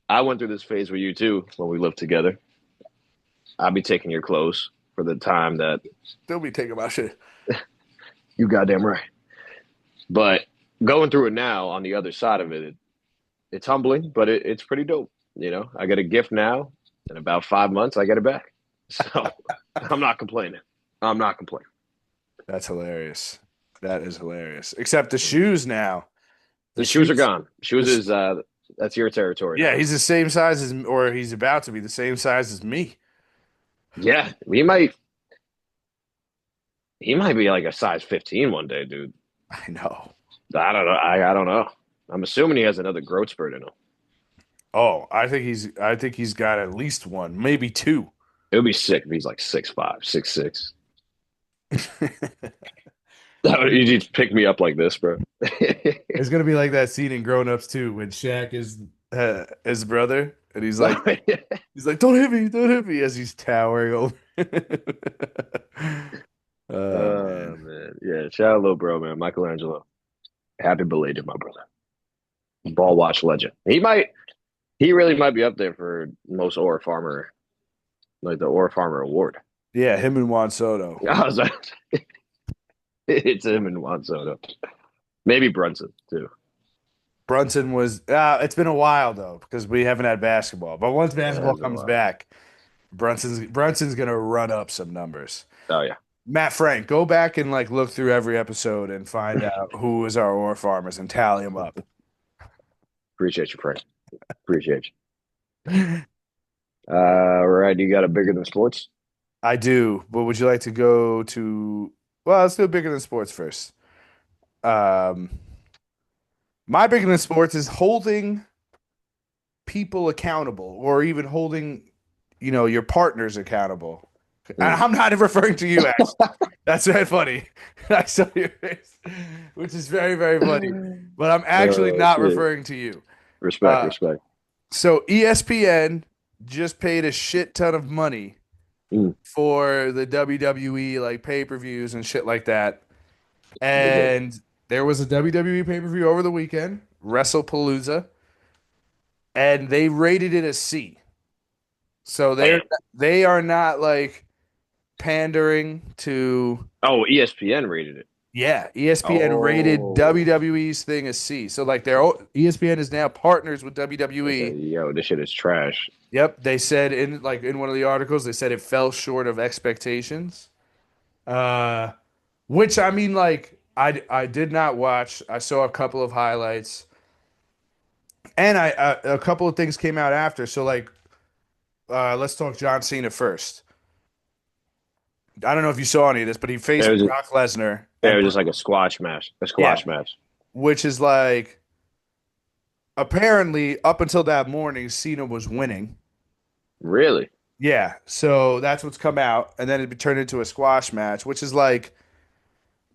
I went through this phase with you too when we lived together. I'll be taking your clothes for the time that Still be taking my shit. you goddamn right. But going through it now on the other side of it's humbling, but it's pretty dope. You know, I get a gift now. In about 5 months, I get it back. So I'm not complaining. I'm not complaining. That's hilarious. That is hilarious. Except the shoes now. The The shoes are shoes. gone. Shoes The, is That's your territory Yeah, now. he's the same size as, or he's about to be the same size as me. Yeah, he might be like a size 15 one day, dude. I know. I don't know. I don't know. I'm assuming he has another growth spurt in him. Oh, I think he's got at least one, maybe two. It would be sick if he's like 6'5", 6'6". It's You just pick me up like this, bro. gonna be like that scene in Grown Ups too when Shaq is his brother, and Oh, yeah. he's like, don't hit me, as he's towering over. Oh Oh man, man, yeah. Shout out, little bro, man. Michelangelo. Happy belated, my brother. Ball watch legend. He really might be up there for most Ora Farmer, like the Ora Farmer Award. yeah, him and Juan Soto. I was like, it's him and Juan Soto. Maybe Brunson too. Brunson was. It's been a while though because we haven't had basketball. But once Yeah, basketball it's been a comes while. back, Brunson's gonna run up some numbers. Oh yeah. Matt Frank, go back and like look through every episode and find out who is our ore farmers and tally them up. Appreciate you, Frank. Appreciate you. All right, you got a bigger than sports? I do, but would you like to go to? Well, let's do bigger than sports first. Um, my bigger than sports is holding people accountable, or even holding, your partners accountable. And Mm. I'm not referring to you, actually. That's very funny. I saw your face, which is very, very funny. But I'm actually not Shit. referring to you. Respect, Uh, respect. so ESPN just paid a shit ton of money Mm. for the WWE like pay-per-views and shit like that. They did. And there was a WWE pay-per-view over the weekend, WrestlePalooza, and they rated it a C. So Damn. they are not like pandering to. Oh, ESPN rated it. Yeah, ESPN rated Oh, WWE's thing a C. So like ESPN is now partners with they said, WWE. yo, this shit is trash. Yep, they said in one of the articles they said it fell short of expectations. Uh which I mean like I did not watch. I saw a couple of highlights and a couple of things came out after. So like let's talk John Cena first. I don't know if you saw any of this, but he It faced was, Brock Lesnar it and was just like a squash match. A yeah, squash match. which is like apparently up until that morning Cena was winning. Really? Yeah, so that's what's come out, and then it turned into a squash match, which is like,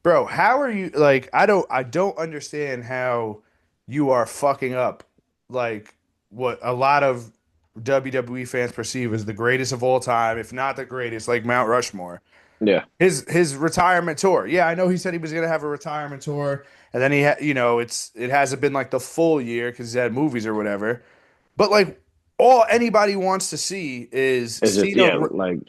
bro, how are you like? I don't understand how you are fucking up like what a lot of WWE fans perceive as the greatest of all time, if not the greatest, like Mount Rushmore. Yeah. His retirement tour. Yeah, I know he said he was gonna have a retirement tour, and then it hasn't been like the full year because he's had movies or whatever. But like all anybody wants to see is It's just Cena. yeah, like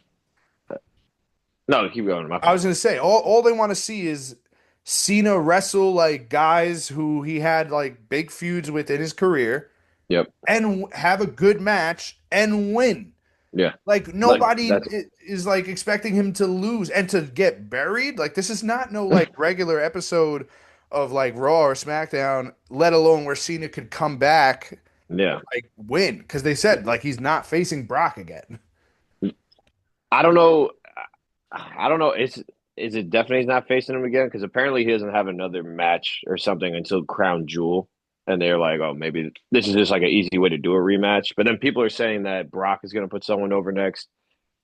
no, keep going. My I fault. was gonna say all they want to see is Cena wrestle like guys who he had like big feuds with in his career Yep. and have a good match and win. Yeah. Like Like nobody that's is like expecting him to lose and to get buried. Like this is not no like regular episode of like Raw or SmackDown, let alone where Cena could come back yeah. like win because they said like he's not facing Brock again. I don't know. I don't know. Is it definitely he's not facing him again? Because apparently he doesn't have another match or something until Crown Jewel. And they're like, oh, maybe this is just like an easy way to do a rematch. But then people are saying that Brock is going to put someone over next.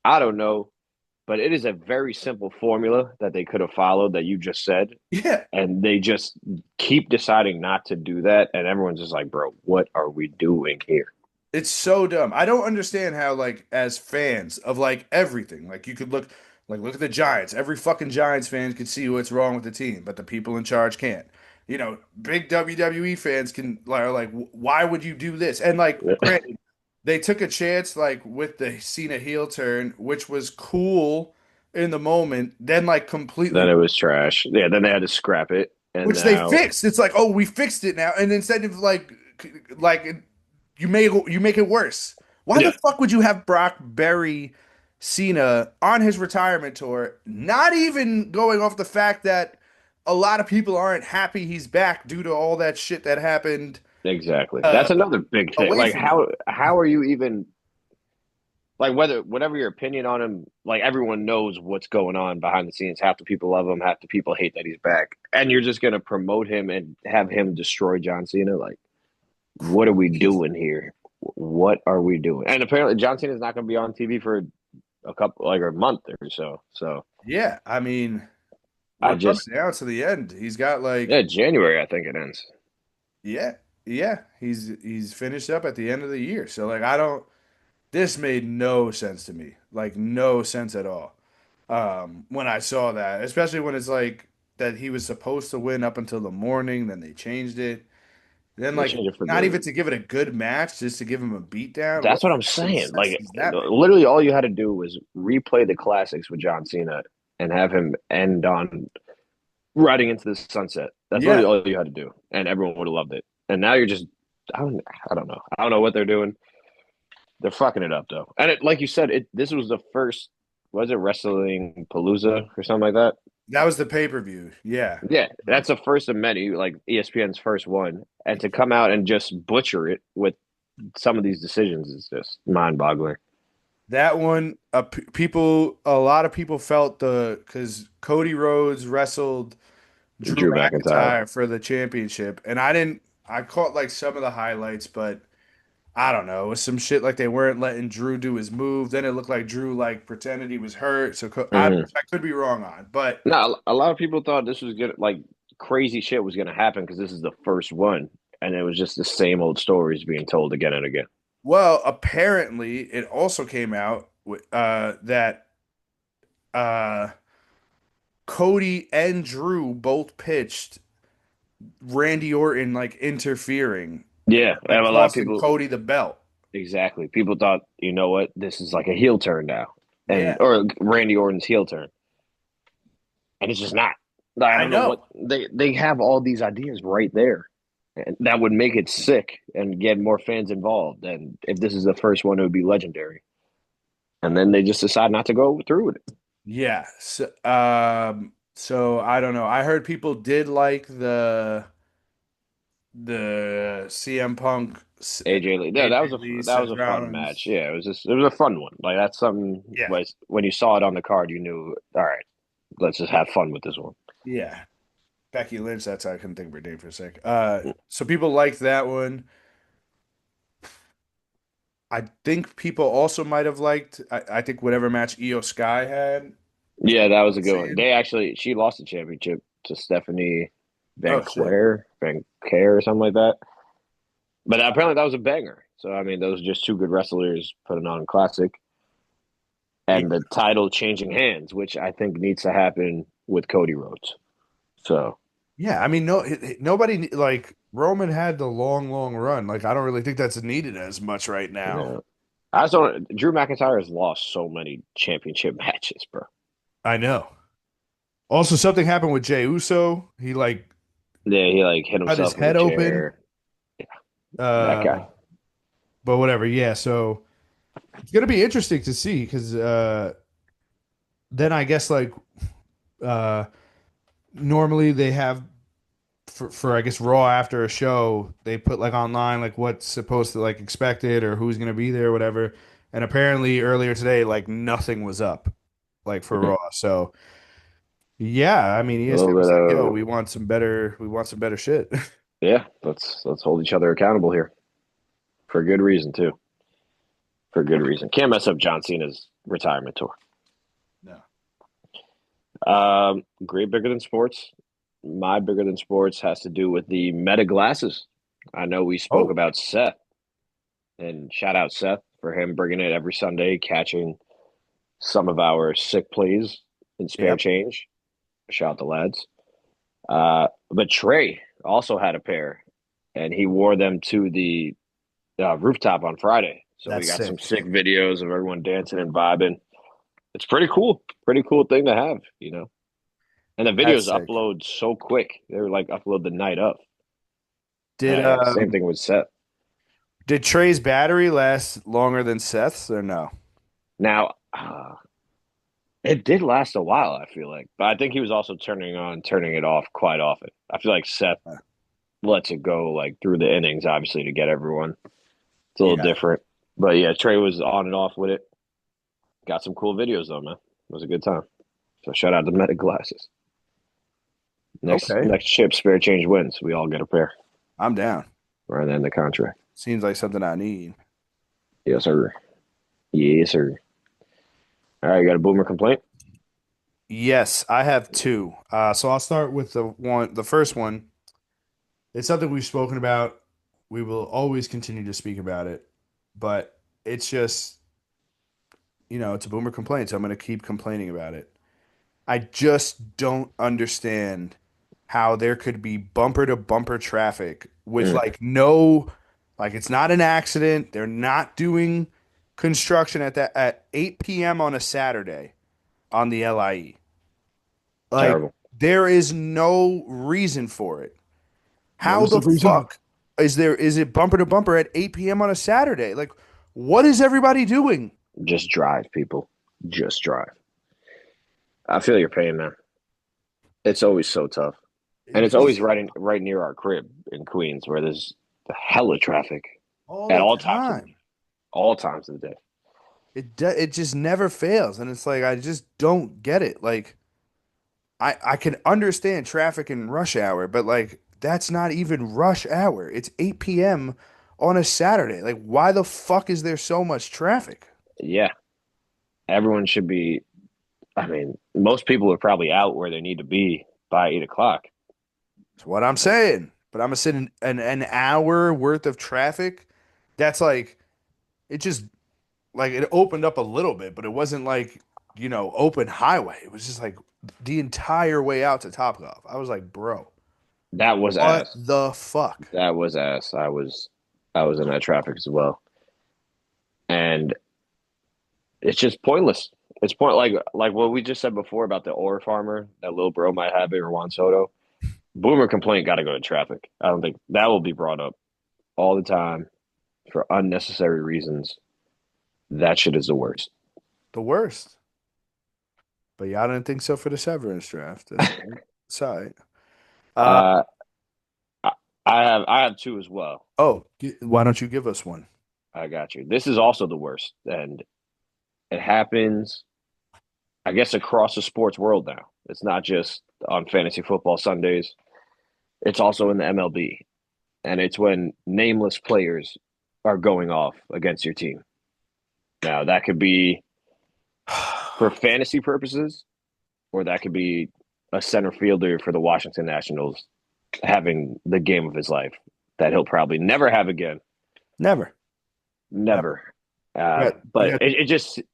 I don't know. But it is a very simple formula that they could have followed that you just said. Yeah, And they just keep deciding not to do that. And everyone's just like, bro, what are we doing here? it's so dumb. I don't understand how, like, as fans of like everything, like you could look at the Giants. Every fucking Giants fan can see what's wrong with the team, but the people in charge can't. Big WWE fans can are like, why would you do this? And like, granted, they took a chance like with the Cena heel turn, which was cool in the moment. Then like Then completely, it was trash. Yeah, then they had to scrap it. And which they now, fixed. It's like, oh, we fixed it now, and instead of like you make it worse. Why the yeah, fuck would you have Brock bury Cena on his retirement tour? Not even going off the fact that a lot of people aren't happy he's back due to all that shit that happened. Exactly. uh, That's another big thing. away Like from him. how are you even like whatever your opinion on him, like everyone knows what's going on behind the scenes. Half the people love him, half the people hate that he's back. And you're just gonna promote him and have him destroy John Cena? Like, what are we Crazy. doing here? What are we doing? And apparently John Cena's not gonna be on TV for a couple like a month or so. So Yeah, I mean, I we're coming just down to the end. He's got like, yeah, January I think it ends. yeah, yeah, he's finished up at the end of the year. So like, I don't. This made no sense to me, like no sense at all. When I saw that, especially when it's like that he was supposed to win up until the morning, then they changed it. Then They like changed it for not good. even to give it a good match, just to give him a beatdown. What That's what I'm fucking saying. sense Like does that make? literally all you had to do was replay the classics with John Cena and have him end on riding into the sunset. That's literally Yeah, all you had to do, and everyone would have loved it. And now you're just, I don't know, I don't know what they're doing. They're fucking it up though. And like you said, this was the first, was it Wrestling Palooza or something like that? that was the pay-per-view. Yeah. Yeah, that's the first of many, like ESPN's first one, and to come out and just butcher it with some of these decisions is just mind-boggling. That one, a lot of people felt because Cody Rhodes wrestled Drew Drew McIntyre. McIntyre for the championship, and I didn't. I caught like some of the highlights, but I don't know. It was some shit like they weren't letting Drew do his move. Then it looked like Drew like pretended he was hurt. So Mm-hmm. I could be wrong on, but No, a lot of people thought this was gonna like crazy shit was gonna happen because this is the first one, and it was just the same old stories being told again and again. well, apparently it also came out that uh, Cody and Drew both pitched Randy Orton like interfering, Yeah, like and a lot of costing people Cody the belt. exactly. People thought, you know what, this is like a heel turn now, and Yeah, or Randy Orton's heel turn, and it's just not. Like, I I don't know what know. they have all these ideas right there, and that would make it sick and get more fans involved. And if this is the first one, it would be legendary. And then they just decide not to go through with it. Yeah. So I don't know. I heard people did like the CM Punk AJ Lee, yeah, AJ Lee that was Seth a fun match. Rollins. Yeah, it was a fun one. Like that's something Yeah. like when you saw it on the card, you knew, all right, let's just have fun with this one. Yeah. Becky Lynch, that's I couldn't think of her name for a sec. So people liked that one. I think people also might have liked I think whatever match Io Sky had. From Yeah, that what was I'm a good one. seeing. They actually she lost the championship to Stephanie Oh shit. Van Claire or something like that. But apparently that was a banger. So I mean, those are just two good wrestlers putting on a classic, Yeah. and the title changing hands, which I think needs to happen with Cody Rhodes. So Yeah, I mean, nobody like Roman had the long run. Like, I don't really think that's needed as much right now. yeah, I just don't. Drew McIntyre has lost so many championship matches, bro. I know. Also, something happened with Jey Uso. He like Yeah, he like hit cut his himself with a head open. chair. That Uh, guy. but whatever. Yeah, so it's gonna be interesting to see because then I guess like uh, normally they have for I guess Raw after a show they put like online like what's supposed to like expected or who's gonna be there or whatever. And apparently earlier today like nothing was up like for A Raw. So yeah, I mean little ESPN bit was like, "Yo, of we want some better shit." yeah. Let's hold each other accountable here for good reason too. For good reason. Can't mess up John Cena's retirement tour. No. Great bigger than sports. My bigger than sports has to do with the Meta glasses. I know we spoke Oh, about Seth, and shout out Seth for him bringing it every Sunday, catching some of our sick plays in spare yep. change. Shout out the lads. But Trey also had a pair, and he wore them to the rooftop on Friday. So we That's got some sick. sick videos of everyone dancing and vibing. It's pretty cool. Pretty cool thing to have, you know. And the That's videos sick. upload so quick. They were like upload the night of. Did Same thing with Seth. did Trey's battery last longer than Seth's or no? Now, it did last a while, I feel like. But I think he was also turning on, turning it off quite often. I feel like Seth lets it go like through the innings, obviously, to get everyone. It's a little Yeah. different. But yeah, Trey was on and off with it. Got some cool videos though, man. It was a good time. So shout out to Meta Glasses. Next Okay. next chip, spare change wins. We all get a pair I'm down. right in the contract. Seems like something I need. Yes, sir. Yes, sir. All right, you got a boomer complaint? Yes, I have two. So I'll start with the first one. It's something we've spoken about. We will always continue to speak about it, but it's just, it's a boomer complaint, so I'm going to keep complaining about it. I just don't understand how there could be bumper to bumper traffic with Mm, like it's not an accident. They're not doing construction at 8 p.m. on a Saturday on the LIE. Like terrible. there is no reason for it. What How was the the reason? fuck is it bumper to bumper at 8 p.m. on a Saturday? Like what is everybody doing? Just drive, people. Just drive. I feel your pain, man. It's always so tough. And It it's always just right near our crib in Queens where there's the hella traffic all at the all time. times of the day. It just never fails, and it's like I just don't get it. Like I can understand traffic in rush hour, but like that's not even rush hour. It's 8 p.m. on a Saturday. Like why the fuck is there so much traffic? Yeah. Everyone should be, I mean, most people are probably out where they need to be by 8 o'clock. That's what I'm saying. But I'm gonna sit in an hour worth of traffic. That's like it just like it opened up a little bit, but it wasn't like, open highway. It was just like the entire way out to Topgolf. I was like, bro, That was what ass. the fuck? That was ass. I was in that traffic as well. And it's just pointless. It's like what we just said before about the ore farmer, that little bro might have it, or Juan Soto. Boomer complaint got to go to traffic. I don't think that will be brought up all the time for unnecessary reasons. That shit is the worst. The worst. But y'all didn't think so for the severance draft. That's side. Uh Uh, I, I have two as well. why don't you give us one? I got you. This is also the worst, and it happens, I guess, across the sports world now. It's not just on fantasy football Sundays. It's also in the MLB, and it's when nameless players are going off against your team. Now that could be for fantasy purposes, or that could be a center fielder for the Washington Nationals having the game of his life that he'll probably never have again. Never. Never. Never. Yeah, you But got it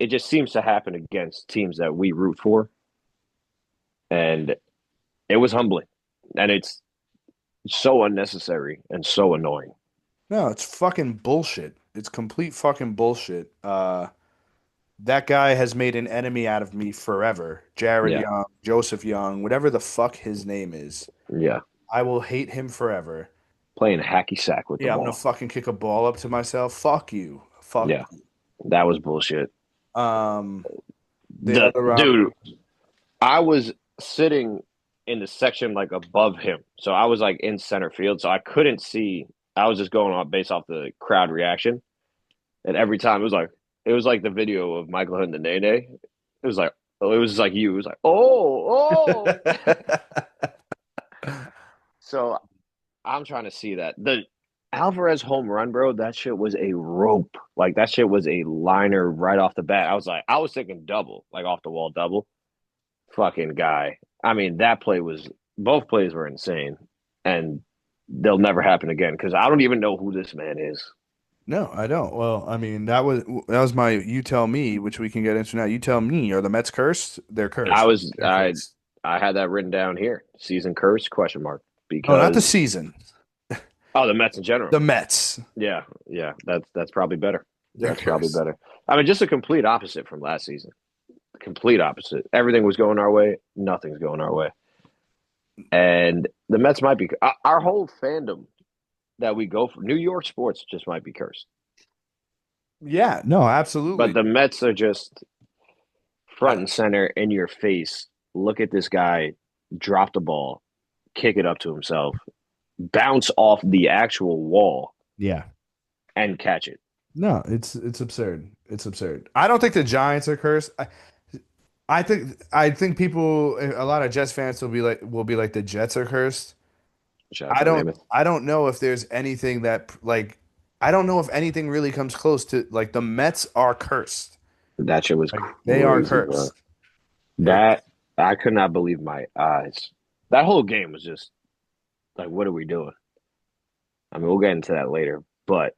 just seems to happen against teams that we root for, and it was humbling, and it's so unnecessary and so annoying. no, it's fucking bullshit. It's complete fucking bullshit. That guy has made an enemy out of me forever. Jared Yeah, Young, Joseph Young, whatever the fuck his name is. yeah. I will hate him forever. Playing hacky sack with the Yeah, I'm gonna ball. fucking kick a ball up to myself. Fuck you. Fuck Yeah, that was bullshit. you. The The other dude, I was sitting in the section like above him, so I was like in center field, so I couldn't see. I was just going on based off the crowd reaction, and every time it was like the video of Michael and the Nene. It was like it was like you. It was like oh. So I'm trying to see that the Alvarez home run, bro. That shit was a rope. Like that shit was a liner right off the bat. I was thinking double, like off the wall double. Fucking guy. I mean, that play was both plays were insane, and they'll never happen again because I don't even know who this man is. No, I don't. Well, I mean, that was my you tell me, which we can get into now. You tell me, are the Mets cursed? They're I cursed. was They're I cursed. I had that written down here. Season curse question mark No, not the because season. the Mets in general. The Mets. Yeah, yeah, that's probably better. They're That's probably cursed. better. I mean, just a complete opposite from last season. Complete opposite. Everything was going our way. Nothing's going our way. And the Mets might be our whole fandom that we go for. New York sports just might be cursed. Yeah, no, But absolutely. the Mets are just I, front and center in your face. Look at this guy drop the ball, kick it up to himself, bounce off the actual wall Yeah. and catch it. No, it's absurd. It's absurd. I don't think the Giants are cursed. I think people, a lot of Jets fans will be like the Jets are cursed. Shout out I to don't Mammoth. I don't know if there's anything that like I don't know if anything really comes close to like the Mets are cursed. That shit was Like they are crazy, bro. cursed. They're That I could not believe my eyes. That whole game was just like, what are we doing? I mean, we'll get into that later, but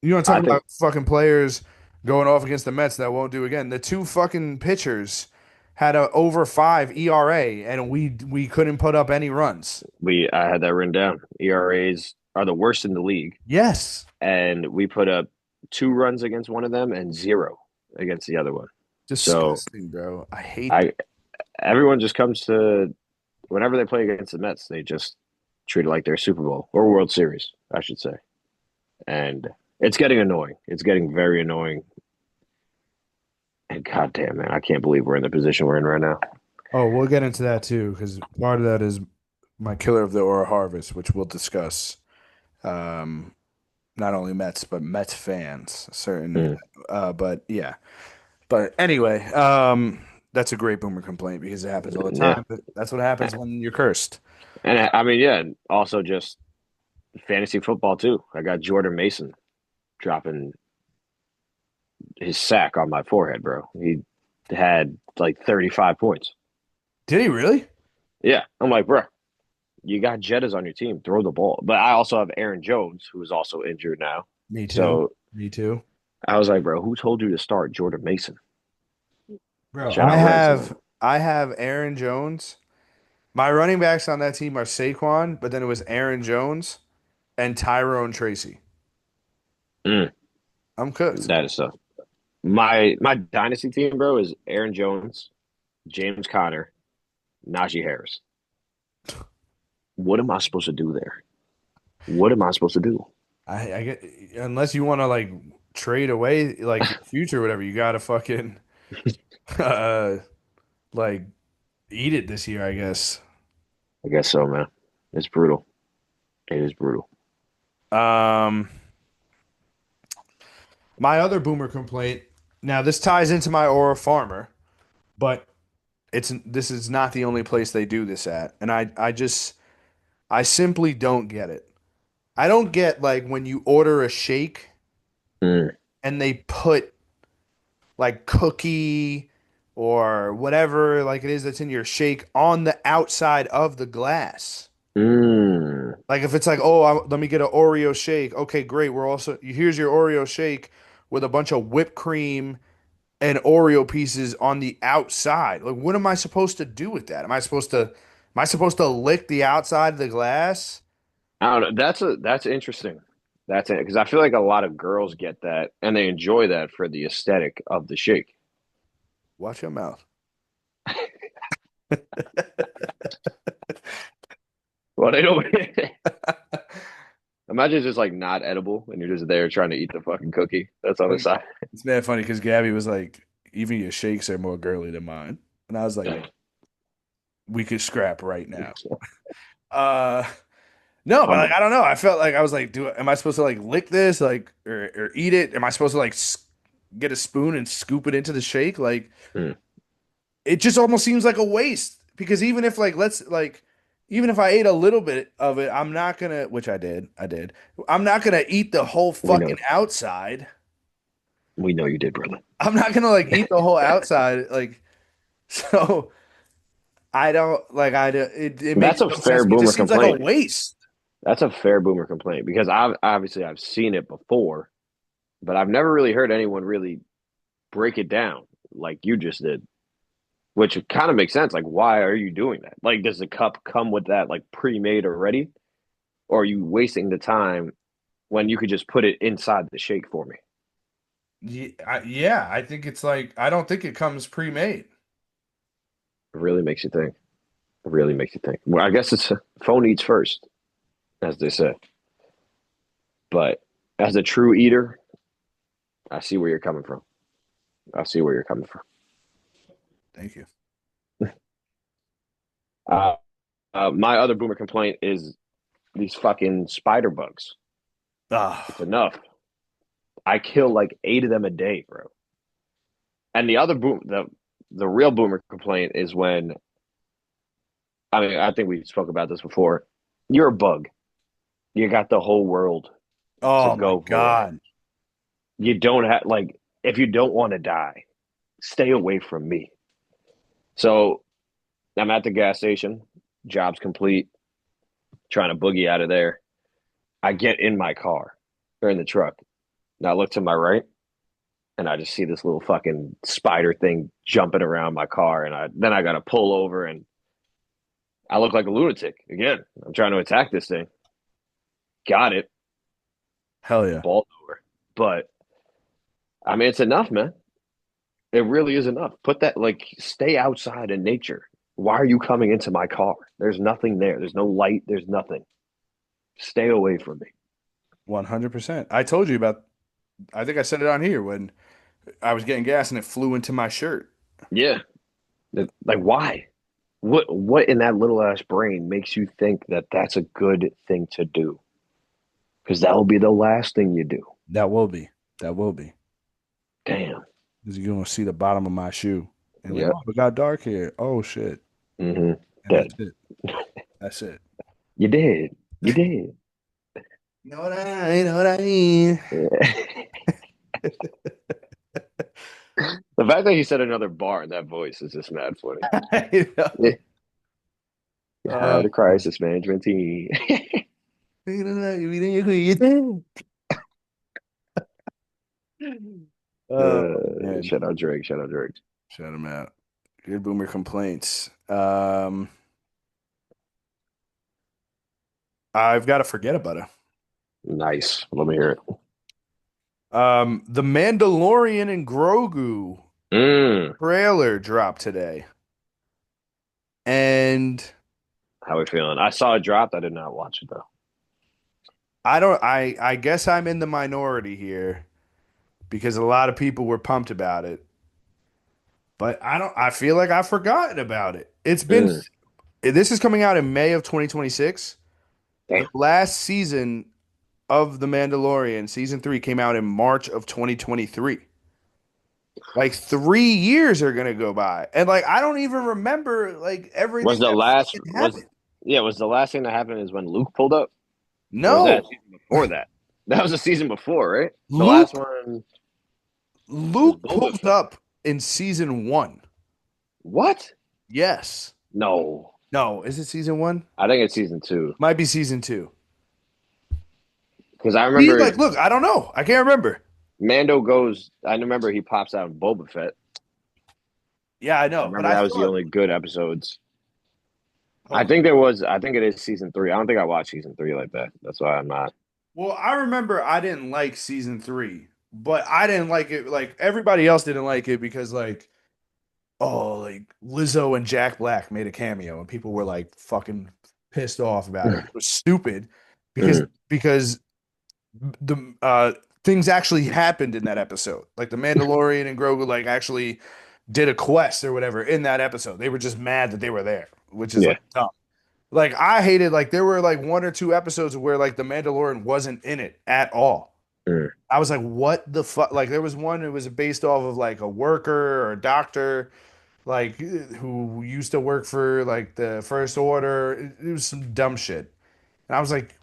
You want to talk I think about fucking players going off against the Mets that won't do again? The two fucking pitchers had a over 5 ERA and we couldn't put up any runs. I had that written down. ERAs are the worst in the league, Yes. and we put up 2 runs against one of them and 0 against the other one. So Disgusting, bro. I hate that. I everyone just comes to whenever they play against the Mets, they just treat it like their Super Bowl or World Series, I should say. And it's getting annoying. It's getting very annoying. And goddamn, man, I can't believe we're in the position we're in right now. Oh, we'll get into that too, because part of that is my killer of the Aura Harvest, which we'll discuss. Um, Not only Mets, but Mets fans, certain. Mm, But yeah. But anyway, that's a great boomer complaint because it happens all the yeah, time. But that's what happens when you're cursed. and I mean, yeah, also just fantasy football too. I got Jordan Mason dropping his sack on my forehead, bro. He had like 35 points. Did he really? Yeah, I'm like, bro, you got Jettas on your team. Throw the ball. But I also have Aaron Jones, who is also injured now. Me too. So Me too. I was like, bro, who told you to start Jordan Mason? Bro, Shout I out Reds, man. have I have Aaron Jones. My running backs on that team are Saquon, but then it was Aaron Jones and Tyrone Tracy. Mm, I'm cooked. that is tough. My dynasty team, bro, is Aaron Jones, James Conner, Najee Harris. What am I supposed to do there? What am I supposed to do? I get unless you want to like trade away like your future or whatever, you gotta fucking uh like eat it this year, I guess. I guess so, man. It's brutal. It is brutal. Um my other boomer complaint. Now this ties into my Aura Farmer, but this is not the only place they do this at. And I simply don't get it. I don't get like when you order a shake Mm, and they put like cookie or whatever like it is that's in your shake on the outside of the glass. mm. Like if it's like, oh, let me get an Oreo shake. Okay, great. We're also here's your Oreo shake with a bunch of whipped cream and Oreo pieces on the outside. Like, what am I supposed to do with that? Am I supposed to lick the outside of the glass? I don't know. That's interesting. That's it because I feel like a lot of girls get that and they enjoy that for the aesthetic of the shake. Watch your mouth. Well, they don't. Imagine it's just like not edible and you're just there trying to eat the fucking cookie that's on the side. It's mad funny because Gabby was like, even your shakes are more girly than mine. And I was like, we could scrap right now. Uh no, but like Humble. I don't know. I felt like I was like, am I supposed to like lick this like or eat it? Am I supposed to like get a spoon and scoop it into the shake? Like Mm. it just almost seems like a waste because even if like even if I ate a little bit of it, I'm not gonna, which I did. I'm not gonna eat the whole We know. fucking outside. We know you did, brother. I'm not gonna like eat the whole outside. Like so I don't like I do, it That's makes a no sense. fair It just boomer seems like a complaint. waste. That's a fair boomer complaint because I've seen it before, but I've never really heard anyone really break it down like you just did, which kind of makes sense. Like, why are you doing that? Like, does the cup come with that like pre-made already, or are you wasting the time when you could just put it inside the shake for me? Yeah, I think it's like I don't think it comes pre-made. It really makes you think. It really makes you think. Well, I guess it's phone eats first, as they say. But as a true eater, I see where you're coming from. I see where you're coming from. Thank you. My other boomer complaint is these fucking spider bugs. It's Ah, enough. I kill like 8 of them a day, bro. And the other the real boomer complaint is when I mean I think we spoke about this before. You're a bug. You got the whole world to oh my go for. God. You don't have like if you don't want to die, stay away from me. So I'm at the gas station, job's complete, trying to boogie out of there. I get in my car or in the truck. And I look to my right and I just see this little fucking spider thing jumping around my car. And I gotta pull over and I look like a lunatic. Again, I'm trying to attack this thing. Got it, Hell yeah. balled over. But I mean it's enough, man. It really is enough. Put that like stay outside in nature. Why are you coming into my car? There's nothing there. There's no light. There's nothing. Stay away from me. 100%. I told you about, I think I said it on here when I was getting gas and it flew into my shirt. Yeah. Like why? What in that little ass brain makes you think that that's a good thing to do? Because that will be the last thing you do. That will be. That will be. Damn. Because you're going to see the bottom of my shoe. And like, Yep. oh, it got dark here. Oh, shit. Mm-hmm. And that's Dead. it. That's it. You did. You did. You know what I mean? Yeah. The fact that he said another bar in that voice is just mad funny. I know. Yeah. How the crisis management team. Oh, man. Shout out Drake. Shout out Drake. Shout him out. Good boomer complaints. I've got to forget about it. Nice. Let me hear it. The Mandalorian and Grogu Mm. trailer dropped today. And How we feeling? I saw it dropped. I did not watch it though. I guess I'm in the minority here because a lot of people were pumped about it. But I feel like I've forgotten about it. Mm. This is coming out in May of 2026. The Damn. last season of The Mandalorian, season 3, came out in March of 2023. Like 3 years are gonna go by. And like I don't even remember like Was everything the that last fucking was happened. yeah, was the last thing that happened is when Luke pulled up? Or was that a No. season before that? That was a season before, right? The last Luke one was Luke Boba pulls Fett. up in season 1. What? Yes. No. No, is it season 1? I think it's season 2. Might be season 2. Because I See, remember like, look, I don't know. I can't remember. Mando goes I remember he pops out in Boba Fett. Yeah, I I know, but remember I that was the thought, only good episodes. hold on. I think it is season 3. I don't think I watched season 3 like that. That's why I'm not. Well, I remember I didn't like season 3, but I didn't like it like everybody else didn't like it because like oh, like Lizzo and Jack Black made a cameo and people were like fucking pissed off about it. It was stupid because Mm. because the things actually happened in that episode. Like the Mandalorian and Grogu like actually did a quest or whatever in that episode. They were just mad that they were there, which is Yeah. like dumb. Like I hated like there were like 1 or 2 episodes where like the Mandalorian wasn't in it at all. Mm. I was like, what the fuck? Like there was one that was based off of like a worker or a doctor like who used to work for like the First Order. It was some dumb shit. And I was like,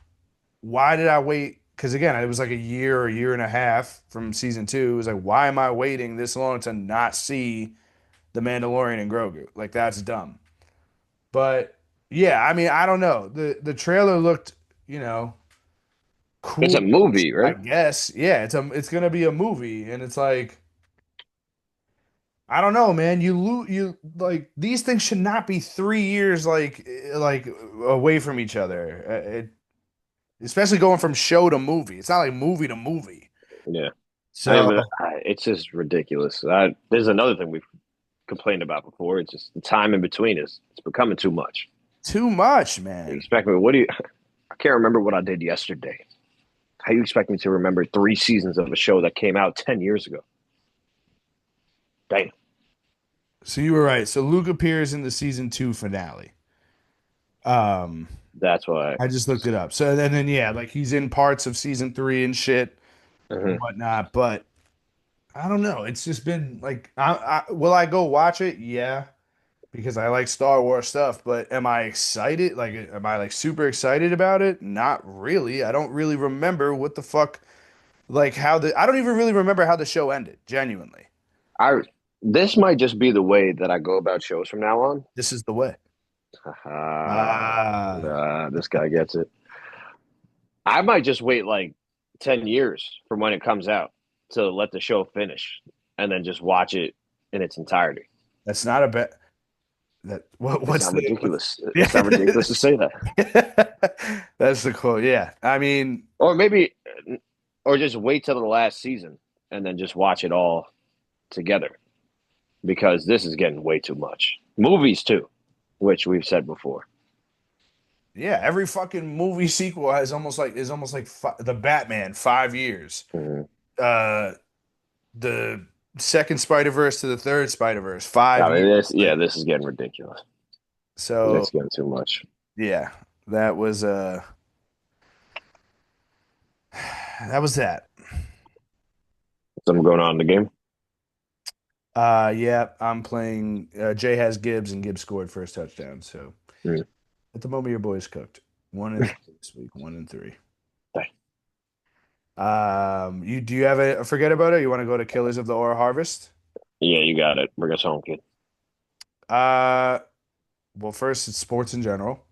why did I wait? Because again, it was like a year and a half from season 2. It was like, why am I waiting this long to not see the Mandalorian and Grogu? Like that's dumb. But yeah, I mean, I don't know. The trailer looked, you know, It's cool. a movie, I right? guess. Yeah, it's gonna be a movie, and it's like I don't know, man. You like these things should not be 3 years like away from each other. Especially going from show to movie. It's not like movie to movie. Yeah. I So mean, but it's just ridiculous. There's another thing we've complained about before. It's just the time in between is it's becoming too much. too much, You man. expect me? What do you? I can't remember what I did yesterday. How you expect me to remember 3 seasons of a show that came out 10 years ago? Damn. So you were right. So Luke appears in the season 2 finale. Um, That's why. I just looked it up. So then yeah, like he's in parts of season 3 and shit and Mhm. whatnot. But I don't know. It's just been like, will I go watch it? Yeah, because I like Star Wars stuff. But am I excited? Like, am I like super excited about it? Not really. I don't really remember what the fuck, like how the. I don't even really remember how the show ended. Genuinely, I this might just be the way that I go about shows from now on. this is the way. Ah, Ah, this guy gets it. I might just wait like 10 years from when it comes out to let the show finish and then just watch it in its entirety. that's not a bad. That It's what's not the ridiculous. yeah. It's not ridiculous to say that. That's the quote. Yeah, I mean, Or maybe, or just wait till the last season and then just watch it all together because this is getting way too much. Movies, too, which we've said before. yeah. Every fucking movie sequel has almost like is almost like the Batman 5 years. Mhm. Uh, the second Spider-Verse to the third Spider-Verse I 5 years. mean, Like, this is getting ridiculous. so It's getting too much. yeah, that was that was that. Something going on in the game? Yeah, I'm playing. Jay has Gibbs, and Gibbs scored first touchdown. So Mm. at the moment, your boy's cooked. 1-3 this week. 1-3. You do you have a forget about it? You want to go to Killers of the Aura Harvest? Yeah, you got it. Bring us home, kid. Uh, well, first it's sports in general,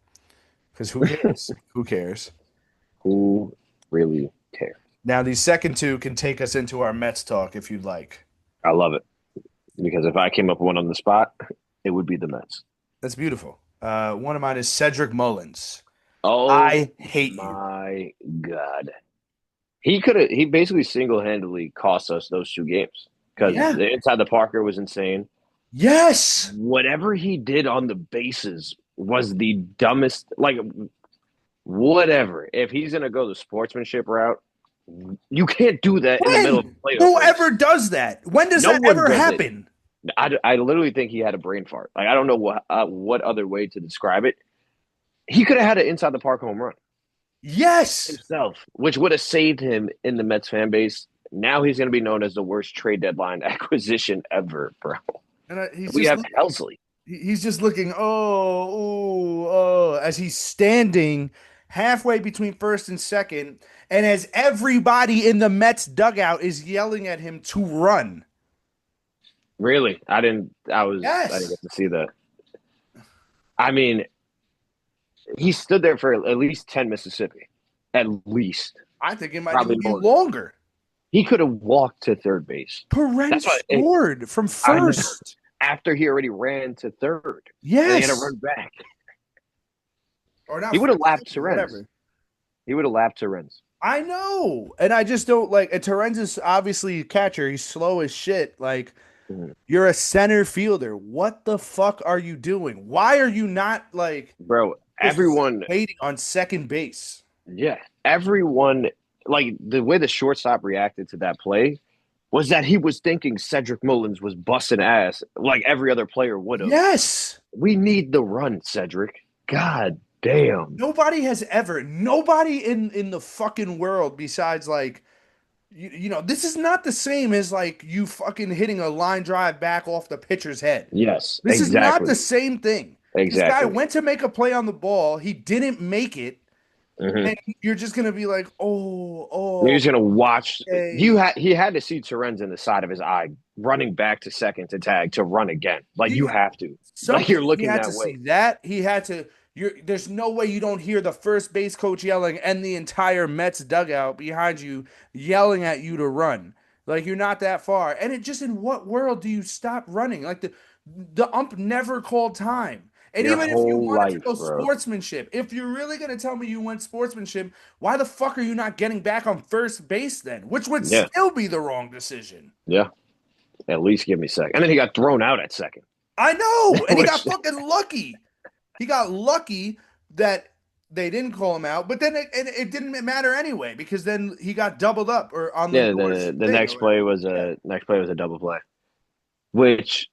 because who cares? Who cares? Who really cares? Now these second two can take us into our Mets talk if you'd like. I love it because if I came up with one on the spot, it would be the Mets. That's beautiful. One of mine is Cedric Mullins. Oh I hate you. my God. He could have, he basically single handedly cost us those two games because Yeah. the inside the Parker was insane. Yes. Whatever he did on the bases was the dumbest, like, whatever. If he's going to go the sportsmanship route, you can't do that in the middle of When? a playoff race. Whoever does that? When does No that one ever does it. happen? I literally think he had a brain fart. Like, I don't know what other way to describe it. He could have had an inside the park home run Yes. himself, which would have saved him in the Mets fan base. Now he's going to be known as the worst trade deadline acquisition ever, bro. And he's We just have Helsley. he's just looking, as he's standing halfway between first and second, and as everybody in the Mets dugout is yelling at him to run. Really, I didn't Yes. get to see that. I mean, he stood there for at least 10 Mississippi, at least, I think it might probably even be more. longer. He could have walked to third base. Perez That's why scored from I know. first. After he already ran to third, and he had to Yes. run back. Or not He would have first, lapped second, Soren's. whatever. He would have lapped Soren's. I know. And I just don't like and Terens is obviously a catcher. He's slow as shit. Like Mhm. you're a center fielder. What the fuck are you doing? Why are you not like Bro, just everyone, waiting on second base? yeah, everyone, like the way the shortstop reacted to that play was that he was thinking Cedric Mullins was busting ass like every other player would have. Yes. We need the run, Cedric. God damn. Nobody in the fucking world besides like this is not the same as like you fucking hitting a line drive back off the pitcher's head. Yes, This is not exactly. the same thing. This guy Exactly. went to make a play on the ball. He didn't make it. Hmm. And you're just gonna be like, You're just gonna watch. okay. He had to see Soren's in the side of his eye, running back to second to tag to run again. Like you He have to. Like something you're he looking had to that see way. that. He had to there's no way you don't hear the first base coach yelling and the entire Mets dugout behind you yelling at you to run. Like you're not that far. And it just in what world do you stop running? Like the ump never called time. And Your even if you whole wanted to life, go bro. sportsmanship, if you're really going to tell me you went sportsmanship, why the fuck are you not getting back on first base then? Which would Yeah, still be the wrong decision. yeah. At least give me second. And then he got thrown out at second. I know. And he got Which fucking lucky. He got lucky that they didn't call him out, but then it didn't matter anyway because then he got doubled up or on yeah, Lindor's the thing or whatever. Yeah. next play was a double play. Which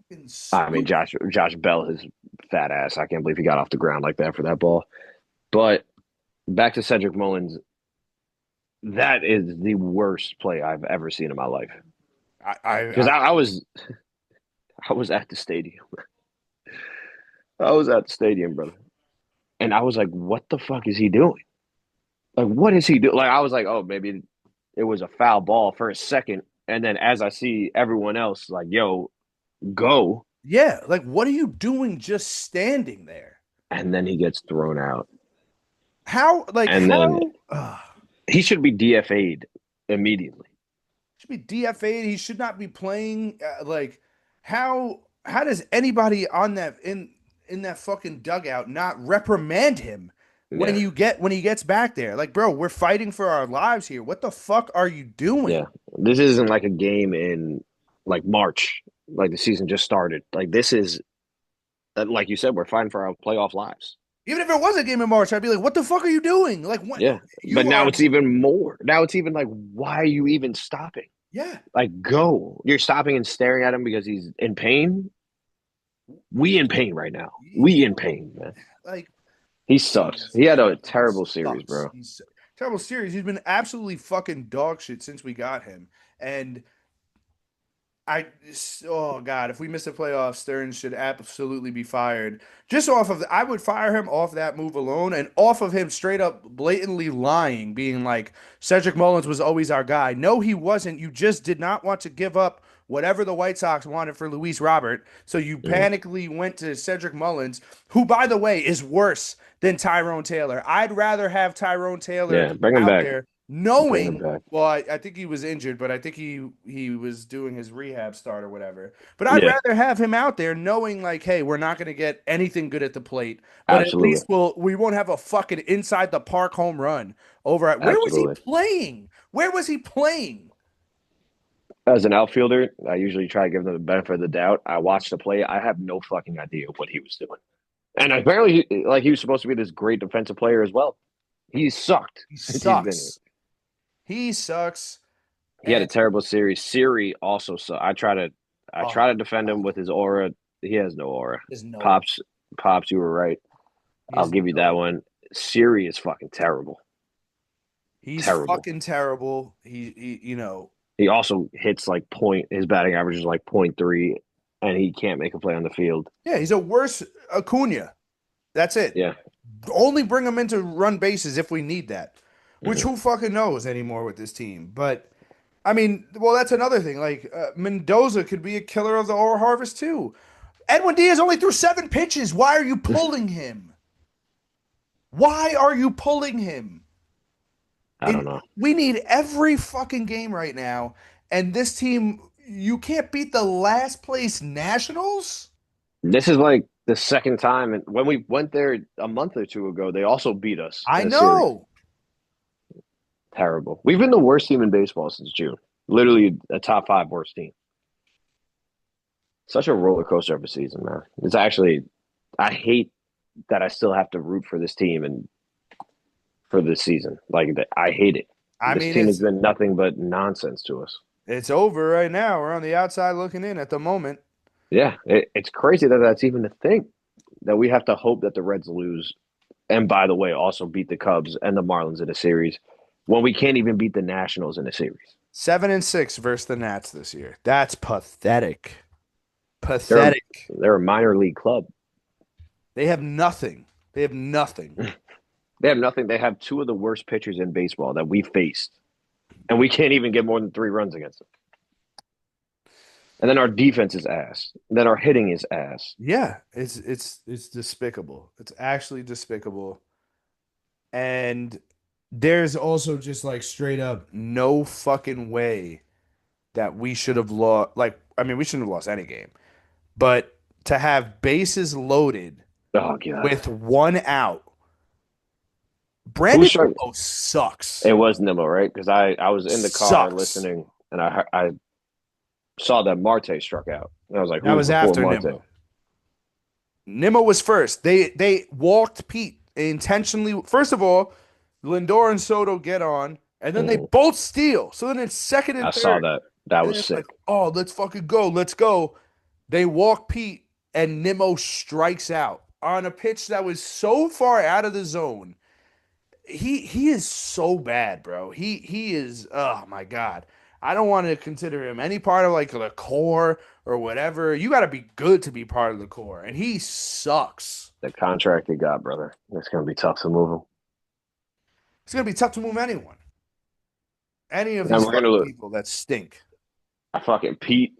Fucking I mean stupid. Josh Bell his fat ass. I can't believe he got off the ground like that for that ball. But back to Cedric Mullins, that is the worst play I've ever seen in my life. Because I I was at the stadium. I was at the stadium, brother. And I was like, what the fuck is he doing? Like, what is he doing? Like, I was like, oh, maybe it was a foul ball for a second. And then as I see everyone else, like, yo, go. yeah, like what are you doing just standing there? And then he gets thrown out. How like And then how he should be DFA'd immediately. should be DFA'd. He should not be playing. Like how does anybody on that in that fucking dugout not reprimand him Yeah. when he gets back there? Like, bro, we're fighting for our lives here. What the fuck are you Yeah. doing? This isn't like a game in like March, like the season just started. Like, this is, like you said, we're fighting for our playoff lives. Even if it was a game in March, I'd be like, what the fuck are you doing? Like, what Yeah. But you now are? it's even more. Now it's even like, why are you even stopping? Yeah, Like, go. You're stopping and staring at him because he's in pain. We in pain right now. We in pain, man. like He sucks. He had a terrible series, sucks. bro. He's terrible series. He's been absolutely fucking dog shit since we got him. And I, oh God, if we miss the playoffs, Stearns should absolutely be fired. Just off of, I would fire him off that move alone and off of him straight up blatantly lying, being like, Cedric Mullins was always our guy. No, he wasn't. You just did not want to give up whatever the White Sox wanted for Luis Robert. So you Mm. panically went to Cedric Mullins, who, by the way, is worse than Tyrone Taylor. I'd rather have Tyrone Taylor Yeah, bring him out back. there Bring him knowing, back. well, I think he was injured, but I think he was doing his rehab start or whatever. But I'd Yeah, rather have him out there knowing like, hey, we're not going to get anything good at the plate, but at absolutely. least we won't have a fucking inside the park home run over at where was he Absolutely. playing? Where was he playing? As an outfielder, I usually try to give them the benefit of the doubt. I watched the play. I have no fucking idea what he was doing. And apparently, like, he was supposed to be this great defensive player as well. He sucked He since he's been here. sucks. He sucks. He had a And terrible series. Siri also sucked. I oh, try to defend him with his aura. He has no aura. there's no Pops, Pops, you were right. I'll he's give you that no one. Siri is fucking terrible. he's Terrible. fucking terrible. He you know, He also hits like point. His batting average is like .3, and he can't make a play on the field. yeah, he's a worse Acuna. That's it. Yeah. Only bring him in to run bases if we need that. Which Mhm. who fucking knows anymore with this team? But I mean, well, that's another thing. Like Mendoza could be a killer of the Oro Harvest too. Edwin Diaz only threw 7 pitches. Why are you pulling him? Why are you pulling him? I don't know. We need every fucking game right now, and this team, you can't beat the last place Nationals. This is like the second time, and when we went there a month or two ago, they also beat us I in a series. know. Terrible. We've been the worst team in baseball since June. Literally a top five worst team. Such a roller coaster of a season, man. It's actually, I hate that I still have to root for this team and for this season. Like, I hate it. I This mean, team has been nothing but nonsense to us. it's over right now. We're on the outside looking in at the moment. Yeah, it's crazy that that's even a thing. That we have to hope that the Reds lose, and by the way, also beat the Cubs and the Marlins in a series when we can't even beat the Nationals in a series. 7-6 versus the Nats this year. That's pathetic. They're Pathetic. they're a minor league club. They have nothing. They have nothing. They have nothing. They have two of the worst pitchers in baseball that we faced, and we can't even get more than 3 runs against them. And then our defense is ass. Then our hitting is ass. Yeah, it's despicable. It's actually despicable. And there's also just like straight up no fucking way that we should have lost. Like, I mean, we shouldn't have lost any game, but to have bases loaded Oh god, with 1 out, who's Brandon trying? Nimmo sucks. It was Nimmo, right? Because I was in the car Sucks. listening, and I saw that Marte struck out, and I was like, That who was was before after Marte? Nimmo. Nimmo was first. They walked Pete intentionally. First of all, Lindor and Soto get on, and then they Mhm. both steal. So then it's second I and saw third. that. That And was then it's like, sick. oh, let's fucking go. Let's go. They walk Pete, and Nimmo strikes out. on a pitch that was so far out of the zone. He is so bad, bro. He is. Oh my God. I don't want to consider him any part of like the core or whatever. You got to be good to be part of the core, and he sucks. The contract he got, brother. It's gonna be tough to move him. It's gonna be tough to move anyone, any of And these we're gonna fucking look. people that stink. I fucking Pete.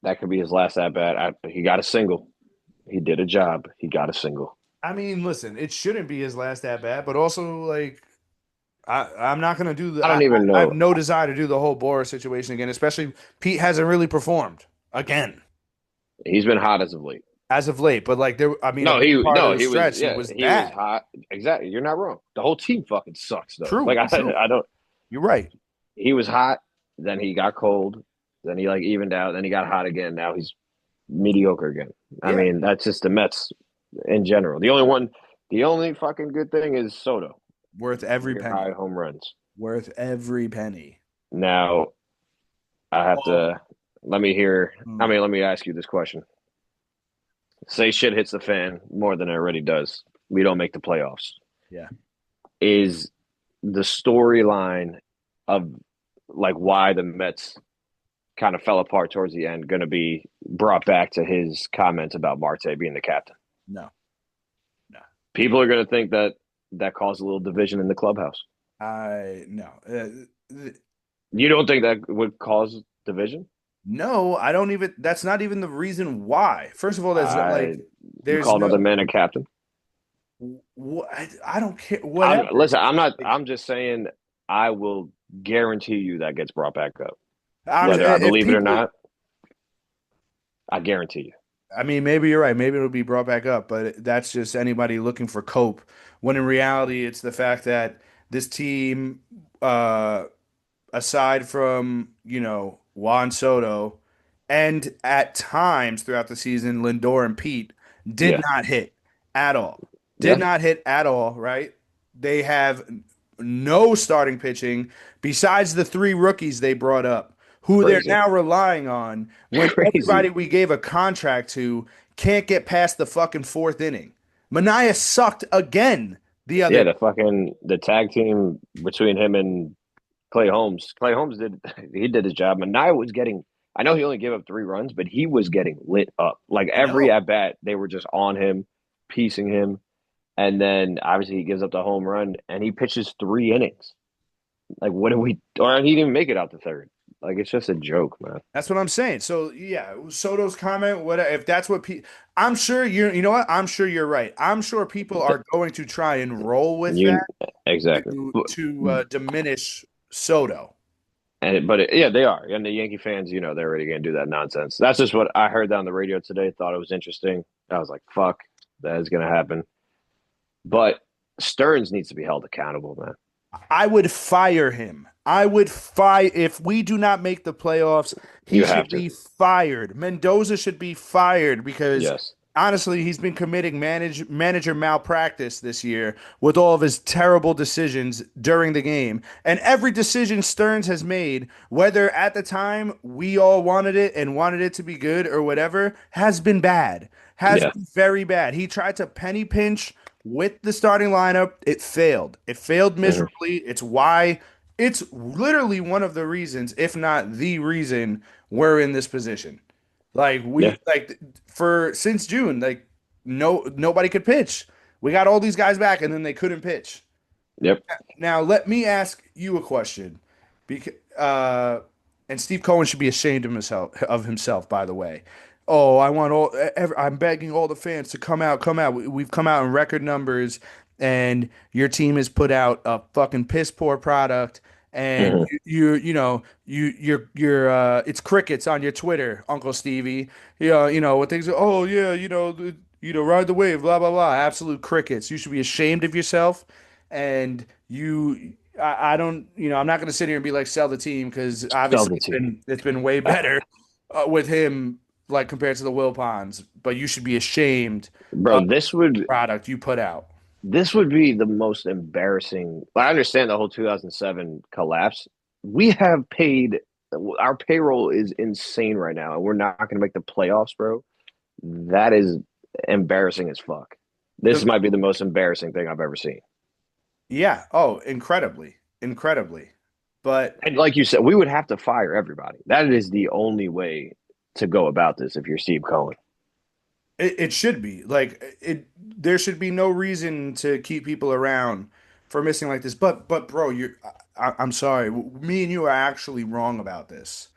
That could be his last at bat. He got a single. He did a job. He got a single. I mean, listen, it shouldn't be his last at bat, but also like I'm not gonna do the. I don't even I have know. no desire to do the whole Boris situation again, especially Pete hasn't really performed again He's been hot as of late. as of late. But like there, I mean, a No, big part of the he was stretch he was he was bad. hot. Exactly. You're not wrong. The whole team fucking sucks though. True, Like true. I don't You're right. he was hot, then he got cold, then he like evened out, then he got hot again. Now he's mediocre again. I Yeah, mean, that's just the Mets in general. The only fucking good thing is Soto. worth every Career high penny. home runs. Worth every penny. Now I have Oh, to let me hear. I hmm, mean, let me ask you this question. Say shit hits the fan more than it already does. We don't make the playoffs. yeah. Is the storyline of like why the Mets kind of fell apart towards the end going to be brought back to his comments about Marte being the captain? No, no. People are going to think that that caused a little division in the clubhouse. I no. You don't think that would cause division? No, I don't even. That's not even the reason why. First of all, that's not like You there's call no. another man a captain? I don't care. Whatever. Listen. I'm not. Like, I'm just saying. I will guarantee you that gets brought back up, whether I if believe it or people, not. I guarantee you. I mean, maybe you're right. Maybe it'll be brought back up, but that's just anybody looking for cope. When in reality, it's the fact that this team, uh, aside from, Juan Soto, and at times throughout the season, Lindor and Pete did Yeah. not hit at all. Did Yeah. not hit at all, right? They have no starting pitching besides the three rookies they brought up, who they're Crazy. now relying on when everybody Crazy. we gave a contract to can't get past the fucking fourth inning. Mania sucked again the other Yeah. day. The tag team between him and Clay Holmes. Clay Holmes did his job. Mania was getting. I know he only gave up 3 runs, but he was getting lit up. Like I every know. at bat, they were just on him, piecing him, and then obviously he gives up the home run, and he pitches 3 innings. Like what do we? Or he didn't even make it out the third. Like it's just a joke, man. That's what I'm saying. So yeah, Soto's comment, what if that's what I'm sure you know what? I'm sure you're right. I'm sure people are going to try and roll with that You exactly. to diminish Soto. Yeah, they are, and the Yankee fans, they're already gonna do that nonsense. That's just what I heard on the radio today. Thought it was interesting. I was like, "Fuck, that is gonna happen." But Stearns needs to be held accountable, man. I would fire him. I would fire if we do not make the playoffs. He You have should to. be fired. Mendoza should be fired because Yes. honestly, he's been committing manager malpractice this year with all of his terrible decisions during the game. And every decision Stearns has made, whether at the time we all wanted it and wanted it to be good or whatever, has been bad. Has Yeah. been very bad. He tried to penny pinch with the starting lineup. It failed. It failed Hmm. miserably. It's literally one of the reasons, if not the reason, we're in this position. Like Yeah. for since June, like nobody could pitch. We got all these guys back, and then they couldn't pitch. Yep. Now let me ask you a question, because and Steve Cohen should be ashamed of himself. By the way, oh, I'm begging all the fans to come out, come out. We've come out in record numbers, and your team has put out a fucking piss poor product. And Hmm. you're it's crickets on your Twitter, Uncle Stevie. What things? Oh yeah, ride the wave, blah blah blah. Absolute crickets. You should be ashamed of yourself. And I don't, I'm not going to sit here and be like sell the team because Sell obviously the team, it's been way better with him like compared to the Wilpons. But you should be ashamed of bro. the product you put out. This would be the most embarrassing. I understand the whole 2007 collapse. We have paid. Our payroll is insane right now, and we're not going to make the playoffs, bro. That is embarrassing as fuck. The This might be the most embarrassing thing I've ever seen. Yeah, oh, incredibly, incredibly. But And like you said, we would have to fire everybody. That is the only way to go about this if you're Steve Cohen. it should be like it. There should be no reason to keep people around for missing like this. But bro, I'm sorry. Me and you are actually wrong about this.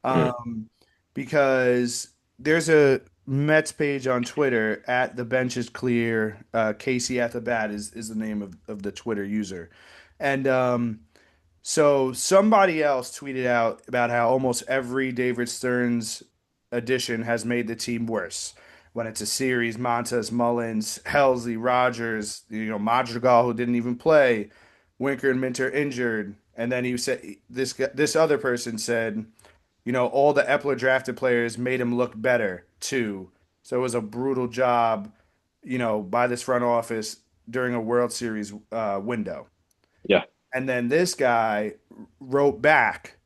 Mm, Um, because there's a Mets page on Twitter at the bench is clear. Casey at the bat is the name of the Twitter user, and so somebody else tweeted out about how almost every David Stearns addition has made the team worse. When it's a series, Montes, Mullins, Helsley, Rogers, Madrigal who didn't even play, Winker and Minter injured, and then he said this other person said, all the Epler drafted players made him look better too. So it was a brutal job, by this front office during a World Series window. yeah, And then this guy wrote back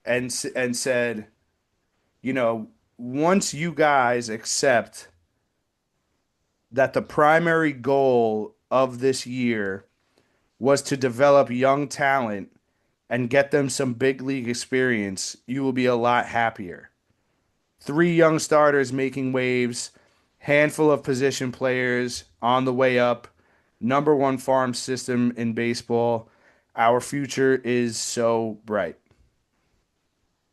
and said, once you guys accept that the primary goal of this year was to develop young talent and get them some big league experience, you will be a lot happier. Three young starters making waves, handful of position players on the way up, number one farm system in baseball. Our future is so bright.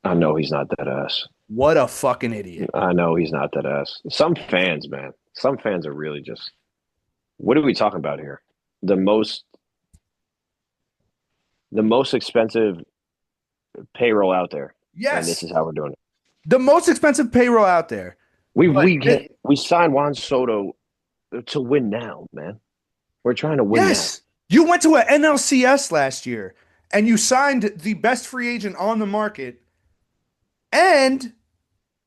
I know he's not that ass. What a fucking idiot. I know he's not that ass. Some fans, man, some fans are really just. What are we talking about here? The most, the most expensive payroll out there, and this Yes, is how we're doing it. the most expensive payroll out there. We But we get we signed Juan Soto to win now, man. We're trying to win now. yes, you went to an NLCS last year and you signed the best free agent on the market, and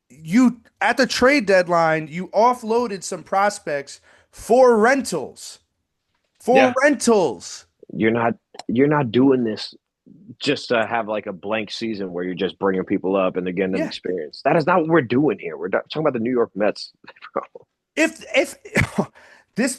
you at the trade deadline you offloaded some prospects for rentals. For Yeah, rentals. you're not you're not doing this just to have like a blank season where you're just bringing people up and they're getting them Yeah. experience. That is not what we're doing here. We're talking about the New York Mets, bro. If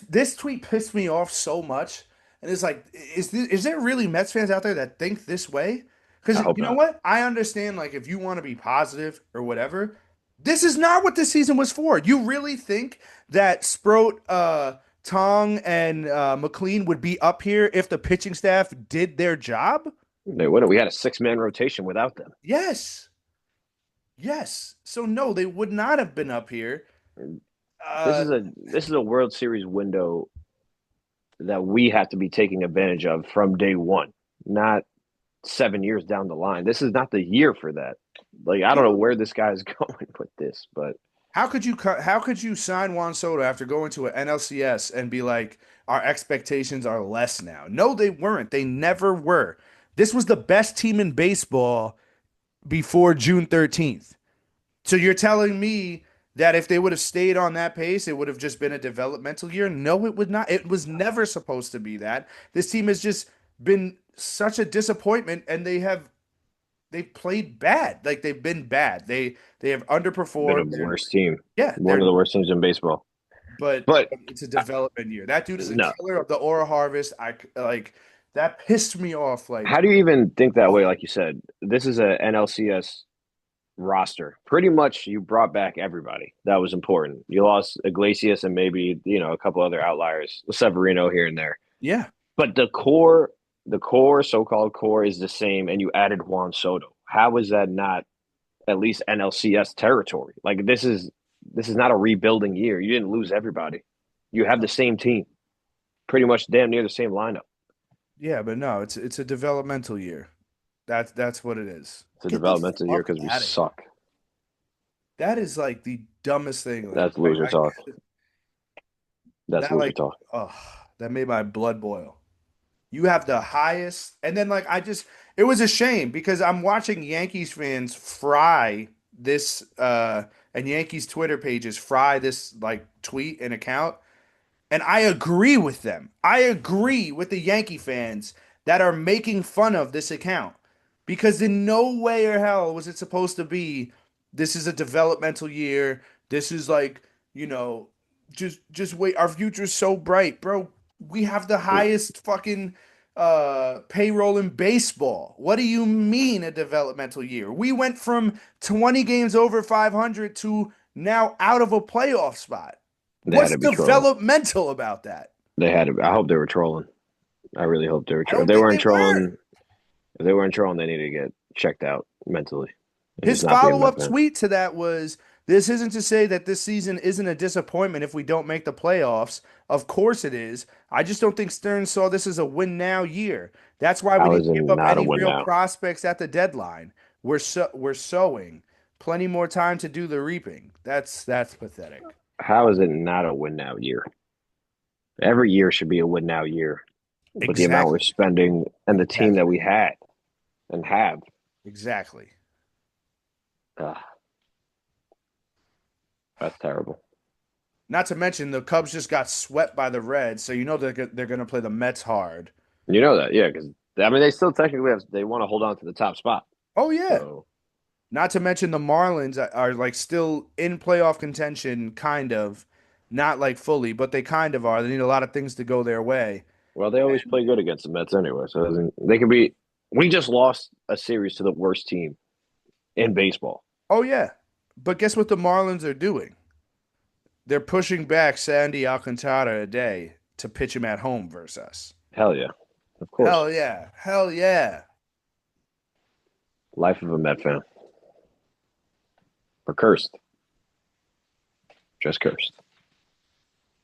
this tweet pissed me off so much, and it's like, is there really Mets fans out there that think this way? I Because hope you know not. what? I understand, like, if you want to be positive or whatever, this is not what this season was for. You really think that Sproat, Tong, and McLean would be up here if the pitching staff did their job? We had a 6-man rotation without them. Yes. Yes. So no, they would not have been up here. This Uh, is a World Series window that we have to be taking advantage of from day one, not 7 years down the line. This is not the year for that. Like I don't know where this guy's going with this, but how could you sign Juan Soto after going to an NLCS and be like, our expectations are less now? No, they weren't. They never were. This was the best team in baseball before June 13th. So you're telling me that if they would have stayed on that pace, it would have just been a developmental year? No, it would not. It was never supposed to be that. This team has just been such a disappointment, and they've played bad. Like they've been bad. They have been a underperformed. worse team, Yeah, one of the worst teams in baseball. but But it's a development year. That dude is a no, killer of the aura harvest. I like that pissed me off. Like, how do you even think that oh, way? Like you said, this is a NLCS roster. Pretty much, you brought back everybody that was important. You lost Iglesias and maybe a couple other outliers, Severino here and there. yeah, But the core, so-called core, is the same, and you added Juan Soto. How is that not at least NLCS territory? Like this is not a rebuilding year. You didn't lose everybody. You have the same team, pretty much damn near the same lineup. yeah, but no, it's a developmental year. That's what it is. It's a Get the developmental year fuck because we out of here. suck. That is like the dumbest thing. Like That's loser talk. That's that loser like talk. oh that made my blood boil. You have the highest, and then like it was a shame because I'm watching Yankees fans fry this and Yankees Twitter pages fry this like tweet and account, and I agree with them. I agree with the Yankee fans that are making fun of this account because in no way or hell was it supposed to be this is a developmental year. This is like, you know, just wait. Our future's so bright, bro. We have the highest fucking payroll in baseball. What do you mean a developmental year? We went from 20 games over 500 to now out of a playoff spot. They had What's to be trolling. developmental about that? They had to. I hope they were trolling. I really hope they were I trolling. If don't they think weren't they were. trolling, if they weren't trolling, they need to get checked out mentally and His just not be a Met follow-up fan. tweet to that was, "This isn't to say that this season isn't a disappointment if we don't make the playoffs. Of course it is. I just don't think Stern saw this as a win now year. That's why we How is didn't it give up not a any win real now? prospects at the deadline. We're sowing. Plenty more time to do the reaping." That's pathetic. How is it not a win now year? Every year should be a win now year with the amount we're Exactly. spending and the team that Exactly. we had and have. Exactly. Ugh, that's terrible. Not to mention the Cubs just got swept by the Reds, so you know they're going to play the Mets hard. You know that, yeah, because I mean they still technically have they want to hold on to the top spot. Oh yeah. So Not to mention the Marlins are like still in playoff contention, kind of, not like fully, but they kind of are. They need a lot of things to go their way. well, they always play good against the Mets anyway. So they can be. We just lost a series to the worst team in baseball. Oh yeah, but guess what the Marlins are doing? They're pushing back Sandy Alcantara a day to pitch him at home versus us. Hell yeah, of course. Hell yeah, hell yeah. Life of a Met fan. We're cursed. Just cursed.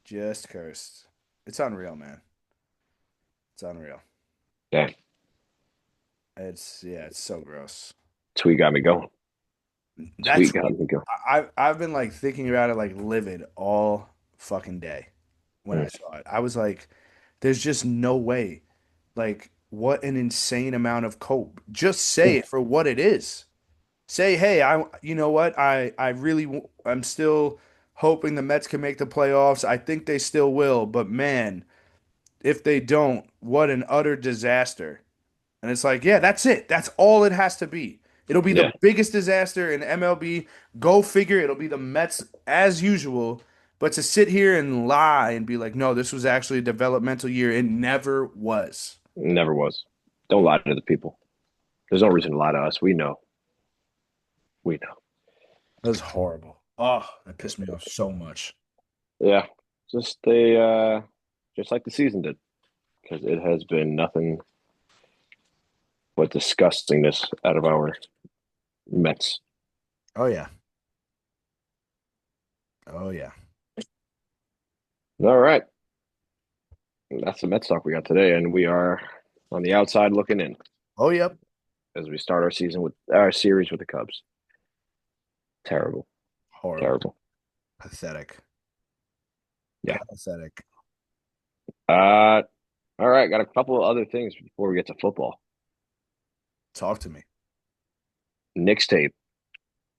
Just cursed. It's unreal, man. It's unreal. Damn. It's yeah, it's so gross. Tweet got me going. That Tweet got tweet, me going. I've been like thinking about it like livid all fucking day when I Mm, saw it. I was like, there's just no way. Like, what an insane amount of cope. Just say mm. it for what it is. Say, hey, you know what? I'm still hoping the Mets can make the playoffs. I think they still will, but man, if they don't, what an utter disaster. And it's like, yeah, that's it. That's all it has to be. It'll be the Yeah, biggest disaster in MLB. Go figure. It'll be the Mets as usual. But to sit here and lie and be like, no, this was actually a developmental year, it never was. never was. Don't lie to the people. There's no reason to lie to us. We know. We know. That was horrible. Oh, that pissed me off so much. Yeah, just like the season did, because it has been nothing but disgustingness out of our Mets. Oh yeah. Oh yeah. All right, that's the Mets talk we got today, and we are on the outside looking in Oh yep. as we start our season with our series with the Cubs. Terrible, Horrible. terrible. Pathetic. Yeah. Pathetic. Uh, all right, got a couple of other things before we get to football. Talk to me. Knicks tape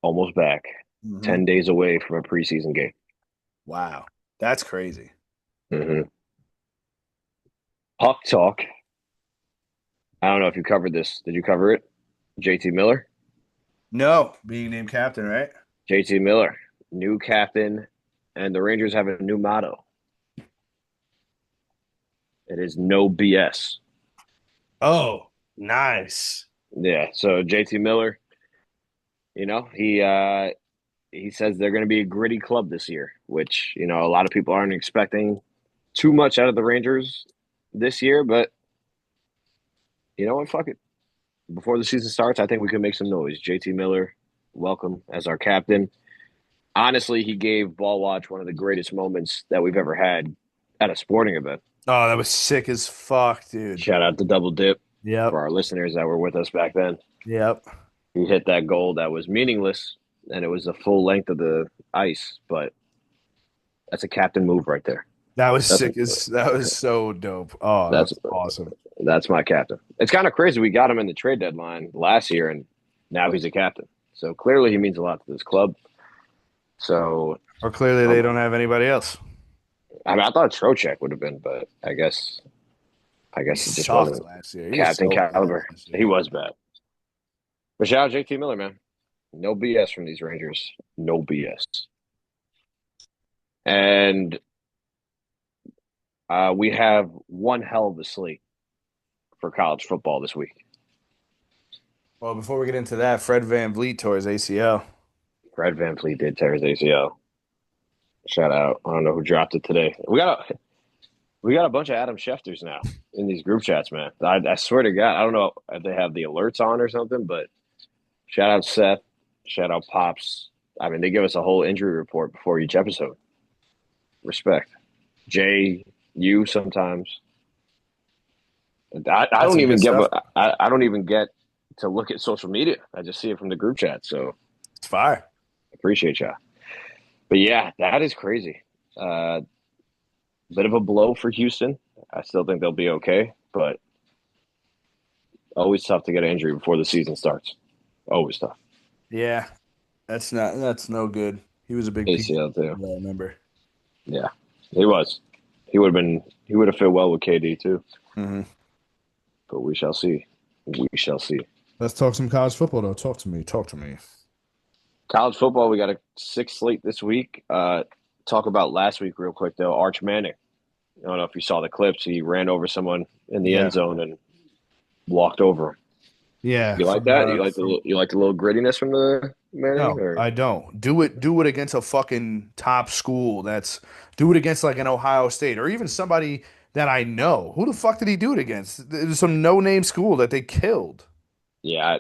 almost back, Hmm. 10 days away from a preseason game. Wow. That's crazy. Mm-hmm. Puck talk. I don't know if you covered this. Did you cover it? JT Miller. No, being named captain, right? JT Miller, new captain, and the Rangers have a new motto. It is no BS. Oh, nice. Yeah. So JT Miller, he says they're going to be a gritty club this year, which a lot of people aren't expecting too much out of the Rangers this year. But you know what? Fuck it. Before the season starts, I think we can make some noise. JT Miller, welcome as our captain. Honestly, he gave Ball Watch one of the greatest moments that we've ever had at a sporting event. Oh, that was sick as fuck, dude. Shout out to Double Dip Yep. for our listeners that were with us back then. Yep. He hit that goal that was meaningless, and it was the full length of the ice, but that's a captain move right there. That was That's sick as that was so dope. Oh, that's that's awesome. that's my captain. It's kind of crazy. We got him in the trade deadline last year, and now he's a captain. So clearly, he means a lot to this club. So Or clearly they um, don't have anybody else. I mean, I thought Trocheck would have been, but I He guess it just sucked wasn't last year. He was captain so bad caliber. last He year. was bad. But shout out JT Miller, man. No BS from these Rangers. No BS. And we have one hell of a slate for college football this week. Well, before we get into that, Fred VanVleet tore his ACL. Fred VanVleet did tear his ACL. Shout out. I don't know who dropped it today. We got a bunch of Adam Schefters now in these group chats, man. I swear to God, I don't know if they have the alerts on or something, but shout out Seth, shout out Pops. I mean, they give us a whole injury report before each episode. Respect. Jay, you sometimes. I That's don't some even good get stuff. I don't even get to look at social media. I just see it from the group chat. So It's fire. appreciate y'all. But yeah, that is crazy. Uh, Bit of a blow for Houston. I still think they'll be okay, but always tough to get an injury before the season starts. Always tough. Yeah, that's no good. He was a big piece ACL too. of I remember. Yeah, he was. He would have fit well with KD too. Hmm. But we shall see. We shall see. Let's talk some college football, though. Talk to me. Talk to me. College football, we got a six slate this week. Talk about last week real quick though. Arch Manning. I don't know if you saw the clips. He ran over someone in the Yeah, end zone and walked over him. yeah. You like From that? You like from the little grittiness from the Manning, no, or I don't. Do it against a fucking top school. Do it against like an Ohio State or even somebody that I know. Who the fuck did he do it against? There's some no-name school that they killed. yeah,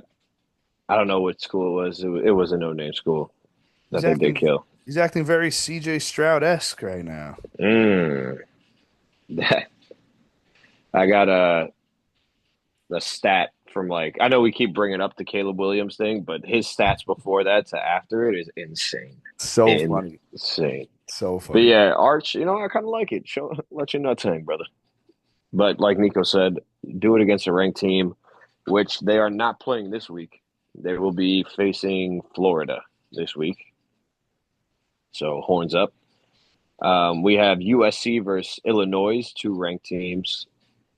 I don't know what school it was. It was a no name school He's that they did acting kill. he's acting very CJ Stroud-esque right now. Mm. I got a stat from like I know we keep bringing up the Caleb Williams thing, but his stats before that to after it is insane, So funny. insane. So But funny. yeah, Arch, I kind of like it. Show let your nuts hang, brother. But like Nico said, do it against a ranked team, which they are not playing this week. They will be facing Florida this week. So horns up. We have USC versus Illinois, two ranked teams.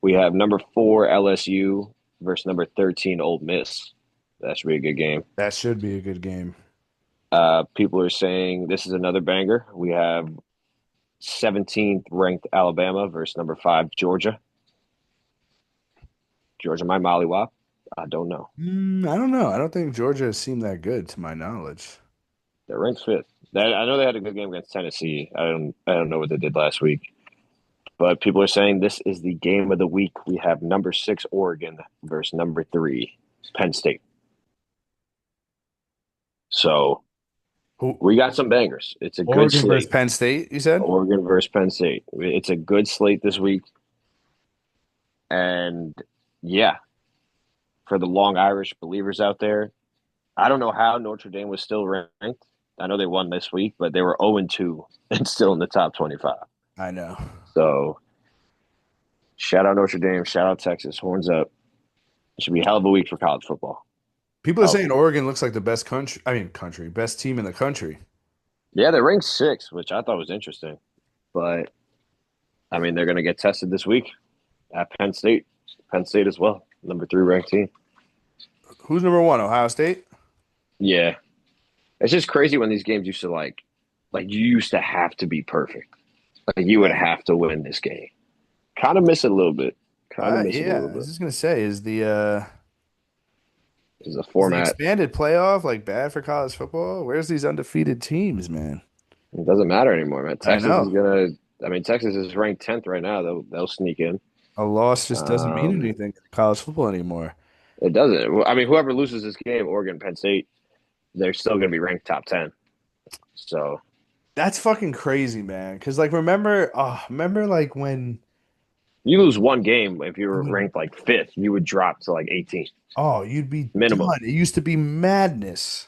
We have number 4 LSU versus number 13 Ole Miss. That should be a good game. That should be a good game. People are saying this is another banger. We have 17th ranked Alabama versus number 5 Georgia. Georgia might mollywop. I don't know. I don't know. I don't think Georgia has seemed that good to my knowledge. They're ranked fifth. I know they had a good game against Tennessee. I don't know what they did last week. But people are saying this is the game of the week. We have number 6 Oregon versus number 3 Penn State. So Who we got some bangers. It's a good Oregon versus slate. Penn State, you said? Oregon versus Penn State. It's a good slate this week. And yeah, for the long Irish believers out there, I don't know how Notre Dame was still ranked. I know they won this week, but they were 0-2 and still in the top 25. I know. So shout out Notre Dame, shout out Texas, horns up. It should be a hell of a week for college football. People are Hell of a saying week. Oregon looks like the best best team in the country. Yeah, they're ranked 6, which I thought was interesting. But I mean, they're going to get tested this week at Penn State. Penn State as well, number 3 ranked team. Who's number one? Ohio State? Yeah, it's just crazy when these games used to like you used to have to be perfect. Like you would Right. have to win this game. Kind of miss it a little bit. Kind of miss it a Yeah. little I was bit. just gonna say, Is a is the format. expanded playoff like bad for college football? Where's these undefeated teams, man? It doesn't matter anymore, man. I Texas is know. gonna. I mean, Texas is ranked 10th right now. They'll sneak in. A loss just doesn't mean Um, anything in college football anymore. it doesn't. Well, I mean, whoever loses this game, Oregon, Penn State, they're still gonna be ranked top 10. So That's fucking crazy, man. Because like remember like when you lose one game if you you were would ranked like fifth, you would drop to like 18 you'd be minimum. done. It used to be madness.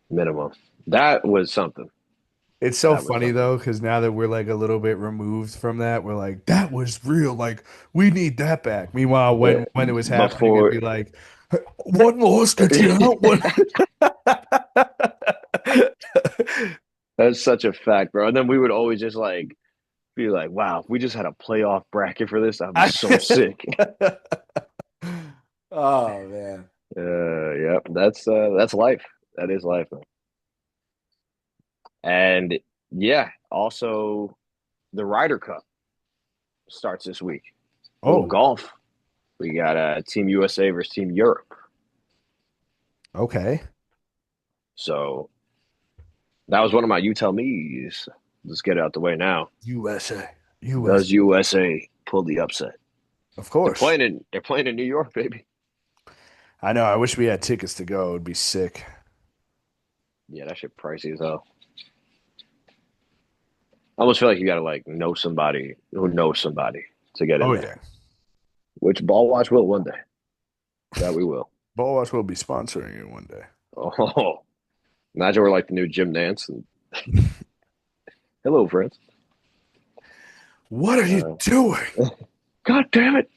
Minimum. That was something. It's so That was funny something. though, because now that we're like a little bit removed from that, we're like, that was real. Like, we need that back. Meanwhile, Yeah. when it was happening, it'd Before be like, one loss gets you out. One. that's such a fact, bro. And then we would always just like be like, wow, if we just had a playoff bracket for this, I'd be so sick. Oh man. Yep, that's life. That is life, man. And Yeah. Also, the Ryder Cup starts this week. A little Oh, golf. We got Team USA versus Team Europe. okay. So that was one of my you tell me's. Let's get it out the way now. USA. Does USA. USA pull the upset? Of course. They're playing in New York, baby. I know. I wish we had tickets to go. It would be sick. Yeah, that shit pricey as hell. I almost feel like you gotta like know somebody who knows somebody to get in Oh, there. yeah. Which Ball Watch will one day. That we will. Ball Watch will be sponsoring it one day. Oh, imagine we're like the new Jim Nance. And hello, friends. What are you Uh, doing? God damn it,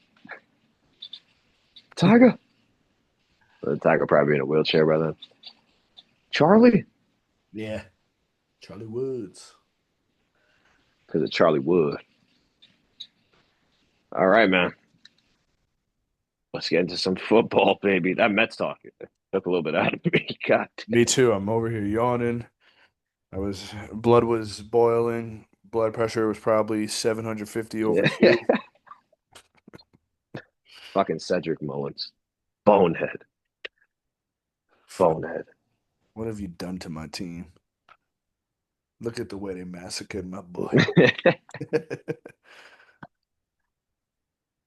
Tiger. The Tiger probably in a wheelchair by then. Charlie, Yeah. Charlie Woods. because it's Charlie Wood. All right, man. Let's get into some football, baby. That Mets talk took a little bit out of me. God Me too. I'm over here yawning. Blood was boiling. Blood pressure was probably 750 over damn. two. Fucking Cedric Mullins. Bonehead. Fuck. Bonehead. What have you done to my team? Look at the way they massacred my boy.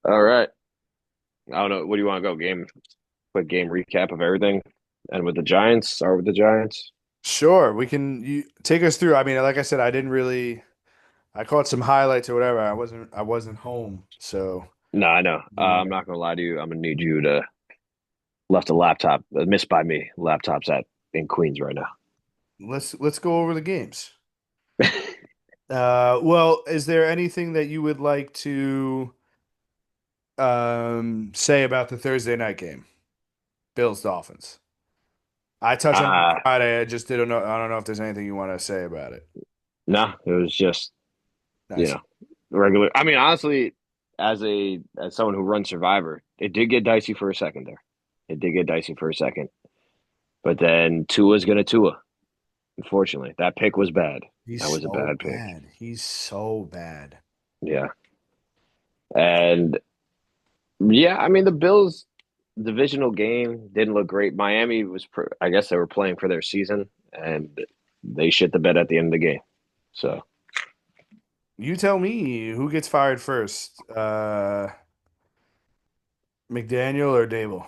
All right. I don't know. What do you want to go? Quick game recap of everything. And with the Giants, start with the Giants. Sure, we can you take us through. I mean, like I said, I caught some highlights or whatever. I wasn't home. So, No, I know. I'm not gonna lie to you. I'm gonna need you to left a laptop missed by me. Laptop's at in Queens right now. let's go over the games. Well, is there anything that you would like to say about the Thursday night game? Bills Dolphins. I touched on it uh Friday. I just didn't know. I don't know if there's anything you want to say about it. no, it was just, you Nice. know, regular. I mean, honestly, as someone who runs Survivor, it did get dicey for a second there. It did get dicey for a second. But then Tua's gonna Tua. Unfortunately, that pick was bad. He's That was a so bad pick. bad. He's so bad. Yeah. And yeah, I mean the Bills divisional game didn't look great. Miami I guess they were playing for their season and they shit the bed at the end of the game. So You tell me who gets fired first, McDaniel or Dable?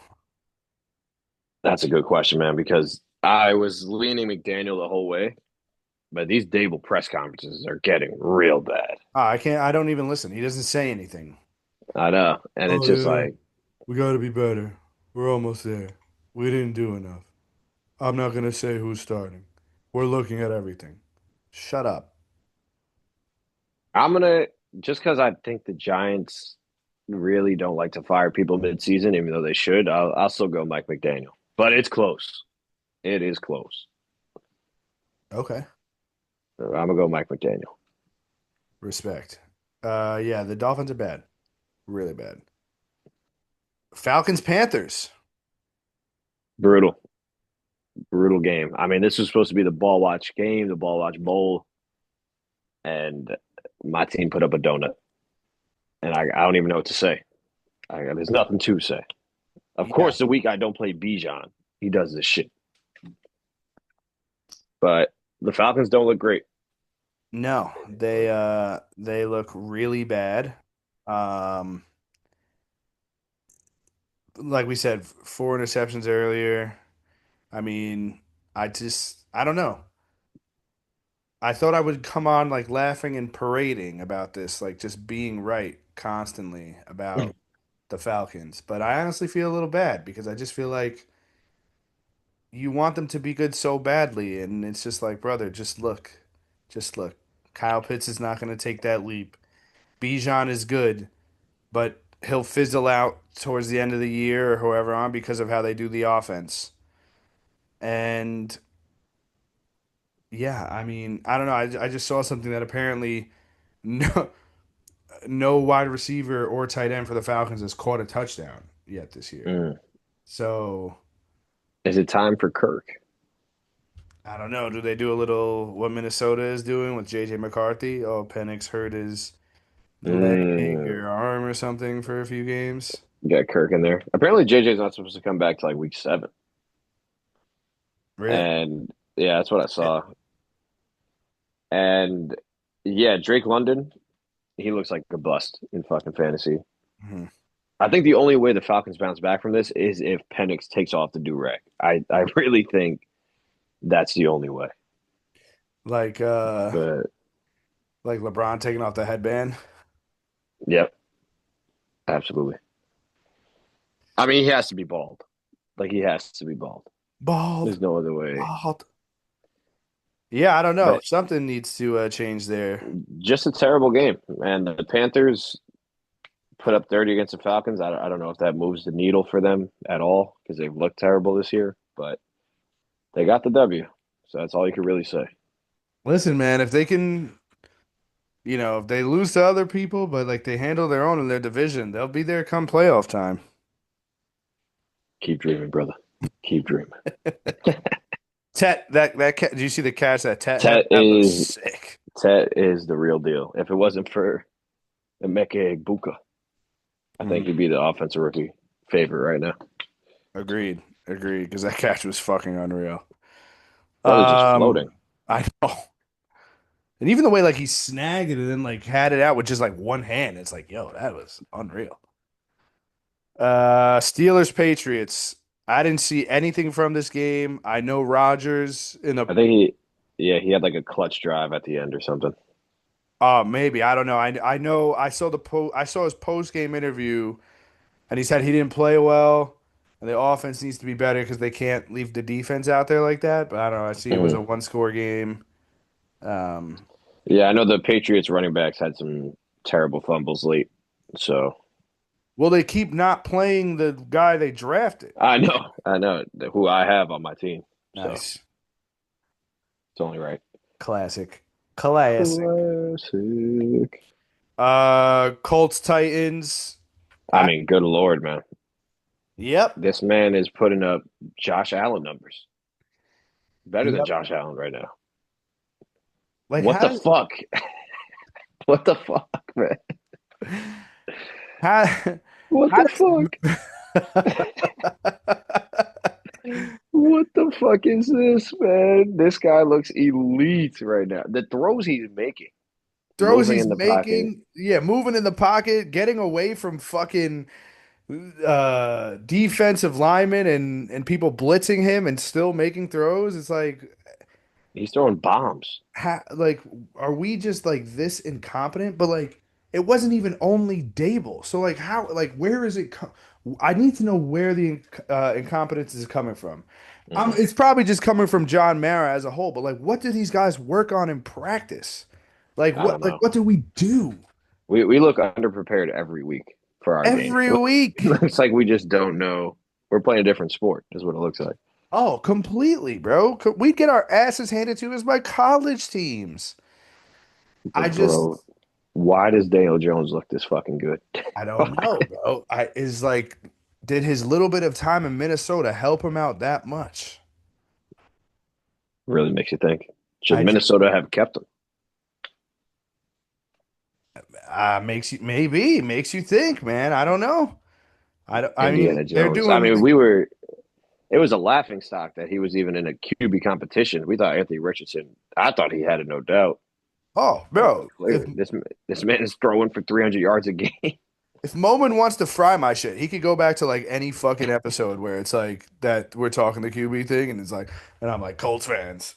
that's a good question, man, because I was leaning McDaniel the whole way, but these Dable press conferences are getting real bad. I can't. I don't even listen. He doesn't say anything. I know. And it's Oh just yeah, like, we got to be better. We're almost there. We didn't do enough. I'm not gonna say who's starting. We're looking at everything. Shut up. I'm gonna just because I think the Giants really don't like to fire people mid-season, even though they should. I'll still go Mike McDaniel, but it's close. It is close. Okay. I'm gonna go Mike McDaniel. Respect. Yeah, the Dolphins are bad. Really bad. Falcons Panthers. Brutal, brutal game. I mean, this was supposed to be the ball watch game, the ball watch bowl, and my team put up a donut, and I don't even know what to say. There's nothing to say. Of Yeah. course, the week I don't play Bijan, he does this shit. But the Falcons don't look great. No, they look really bad. Um like we said, four interceptions earlier. I mean, I don't know. I thought I would come on like laughing and parading about this, like just being right constantly about the Falcons. But I honestly feel a little bad because I just feel like you want them to be good so badly, and it's just like, brother, just look. Just look. Kyle Pitts is not going to take that leap. Bijan is good, but he'll fizzle out towards the end of the year or whoever on because of how they do the offense. And yeah, I mean, I don't know. I just saw something that apparently no no wide receiver or tight end for the Falcons has caught a touchdown yet this year. Mm. So Is it time for Kirk? I don't know. Do they do a little what Minnesota is doing with JJ McCarthy? Oh, Penix hurt his leg Mm, or arm or something for a few games. you got Kirk in there. Apparently, JJ's not supposed to come back to like week 7. Really? And yeah, that's what I Eh, saw. And yeah, Drake London, he looks like a bust in fucking fantasy. mhm. I think the only way the Falcons bounce back from this is if Penix takes off the do-rag. I really think that's the only way. Like But like LeBron taking off the headband. yep, absolutely. I mean, he has to be bald. Like he has to be bald. Bald, There's no other way. bald. Yeah, I don't know. But Something needs to change there. just a terrible game. And the Panthers put up 30 against the Falcons. I don't know if that moves the needle for them at all because they've looked terrible this year, but they got the W. So that's all you can really say. Listen, man, if they can, if they lose to other people, but like they handle their own in their division, they'll be there come playoff time. Keep dreaming, brother. Keep dreaming. Tet, that cat, did you see the catch that Tet had? Tet That was is sick. Tet is the real deal. If it wasn't for Emeka Buka, I think he'd Mhm. be the offensive rookie favorite right now. Agreed. Agreed. Because that catch was fucking unreal. Brother just floating. I know. And even the way like he snagged it and then like had it out with just like one hand, it's like, yo, that was unreal. Steelers Patriots. I didn't see anything from this game. I know Rodgers in the I think yeah, he had like a clutch drive at the end or something. maybe I don't know. I know I saw his post game interview and he said he didn't play well and the offense needs to be better because they can't leave the defense out there like that. But I don't know. I see it was a Mhm. one score game. Um, Yeah, I know the Patriots running backs had some terrible fumbles late. So well, they keep not playing the guy they drafted. I know who I have on my team. So Nice. it's only right. Classic. Classic. Classic. Colts Titans. I I mean, good Lord, man. Yep. This man is putting up Josh Allen numbers. Better than Yep. Josh Allen right now. Like What the fuck? What the fuck, man? how What how the fuck? What the fuck is this, man? This guy looks elite right now. The throws he's making, throws moving he's in the pocket. making, yeah, moving in the pocket, getting away from fucking defensive linemen and people blitzing him and still making throws. It's like He's throwing bombs. like are we just like this incompetent? But like it wasn't even only Dable. So like how like where is it I need to know where the incompetence is coming from. Hmm. It's probably just coming from John Mara as a whole, but like what do these guys work on in practice? I don't know. What do we do We look underprepared every week for our games. every week? It's like we just don't know. We're playing a different sport, is what it looks like. Oh, completely, bro. We get our asses handed to us by college teams. I But just bro, why does Daniel Jones look this fucking good? I don't know, bro. I is like, did his little bit of time in Minnesota help him out that much? Really makes you think. Should I just Minnesota have kept him? makes you maybe makes you think, man. I don't know. I don't, I mean, Indiana they're Jones. I doing mean, it was a laughing stock that he was even in a QB competition. We thought Anthony Richardson, I thought he had it, no doubt. oh, But bro. clearly, this man is throwing for 300 yards a game. If Moman wants to fry my shit, he could go back to like any fucking episode where it's like that we're talking the QB thing, and it's like, and I'm like, Colts fans,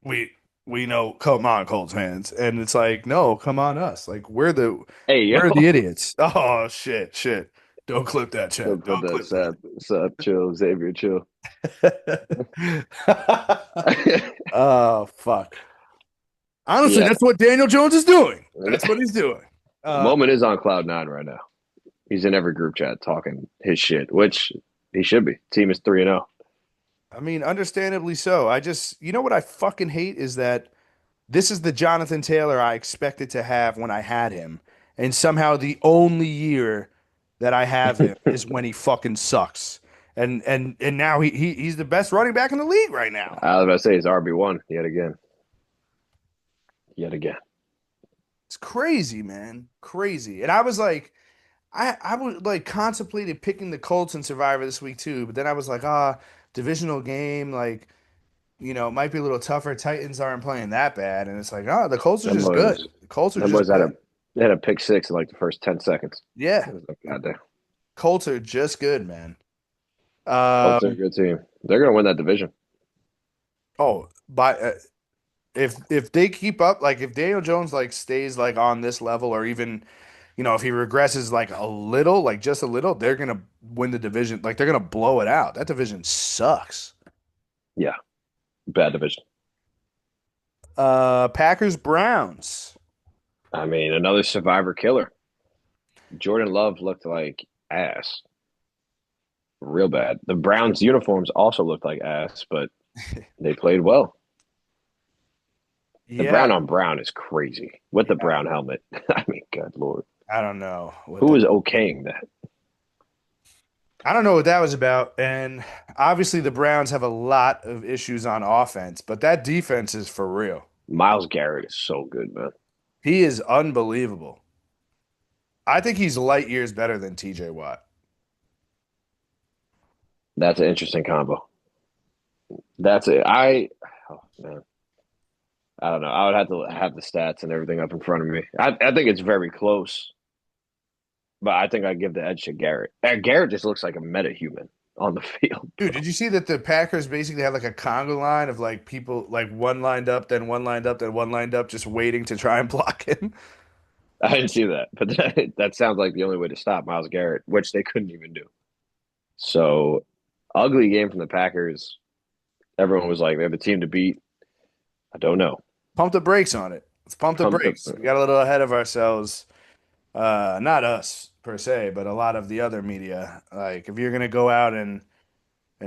we we know, come on, Colts fans, and it's like, no, come on us, like Hey, yo. we're the idiots. Oh shit, shit, don't clip that chat, Look for don't the clip sup, chill, Xavier, chill. that. Oh fuck. Honestly, Yeah, that's what Daniel Jones is doing. That's what he's doing. Uh, Moment is on cloud nine right now. He's in every group chat talking his shit, which he should be. Team is 3-0. I mean, understandably so. I just, you know what I fucking hate is that this is the Jonathan Taylor I expected to have when I had him. And somehow the only year that I have him is when he fucking sucks. And now he's the best running back in the league right now. I was about to say he's RB1 yet again. Yet again. It's crazy, man. Crazy. And I was like, I would like contemplated picking the Colts in Survivor this week too, but then I was like, divisional game, like, it might be a little tougher. Titans aren't playing that bad. And it's like, the Colts are Them just good. boys, The Colts are them just boys good. they had a pick six in like the first 10 seconds. Yeah. It was like, goddamn. Colts are just good, man. Colts are a Um, good team. They're gonna win that division. oh, but if they keep up, like if Daniel Jones like stays like on this level, or even, if he regresses like a little, like just a little, they're gonna win the division. Like they're gonna blow it out. That division sucks. Yeah, bad division. Packers Browns. I mean, another survivor killer. Jordan Love looked like ass, real bad. The Browns uniforms also looked like ass, but they played well. The Yeah, brown on brown is crazy with the brown helmet. I mean, good lord, I don't know who is okaying that? I don't know what that was about. And obviously the Browns have a lot of issues on offense, but that defense is for real. Miles Garrett is so good, man. He is unbelievable. I think he's light years better than TJ Watt. That's an interesting combo. That's it. Oh man, I don't know. I would have to have the stats and everything up in front of me. I think it's very close, but I think I'd give the edge to Garrett. Garrett just looks like a meta human on the field, Dude, bro. did you see that the Packers basically have like a Congo line of like people like one lined up, then one lined up, then one lined up, just waiting to try and block him? I didn't see that, but that sounds like the only way to stop Miles Garrett, which they couldn't even do. So, ugly game from the Packers. Everyone was like, they're the team to beat. I don't know. Pump the brakes on it. Let's pump the Pumped up. brakes. We got a little ahead of ourselves. Not us per se, but a lot of the other media. Like if you're gonna go out and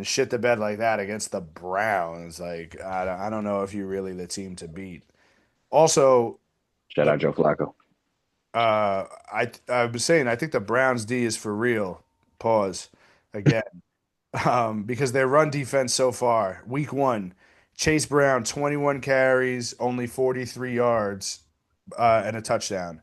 shit the bed like that against the Browns, like I don't know if you're really the team to beat. Also, Shout the out Joe Flacco. I was saying I think the Browns D is for real. Pause again. Because their run defense so far, week one, Chase Brown, 21 carries, only 43 yards, and a touchdown.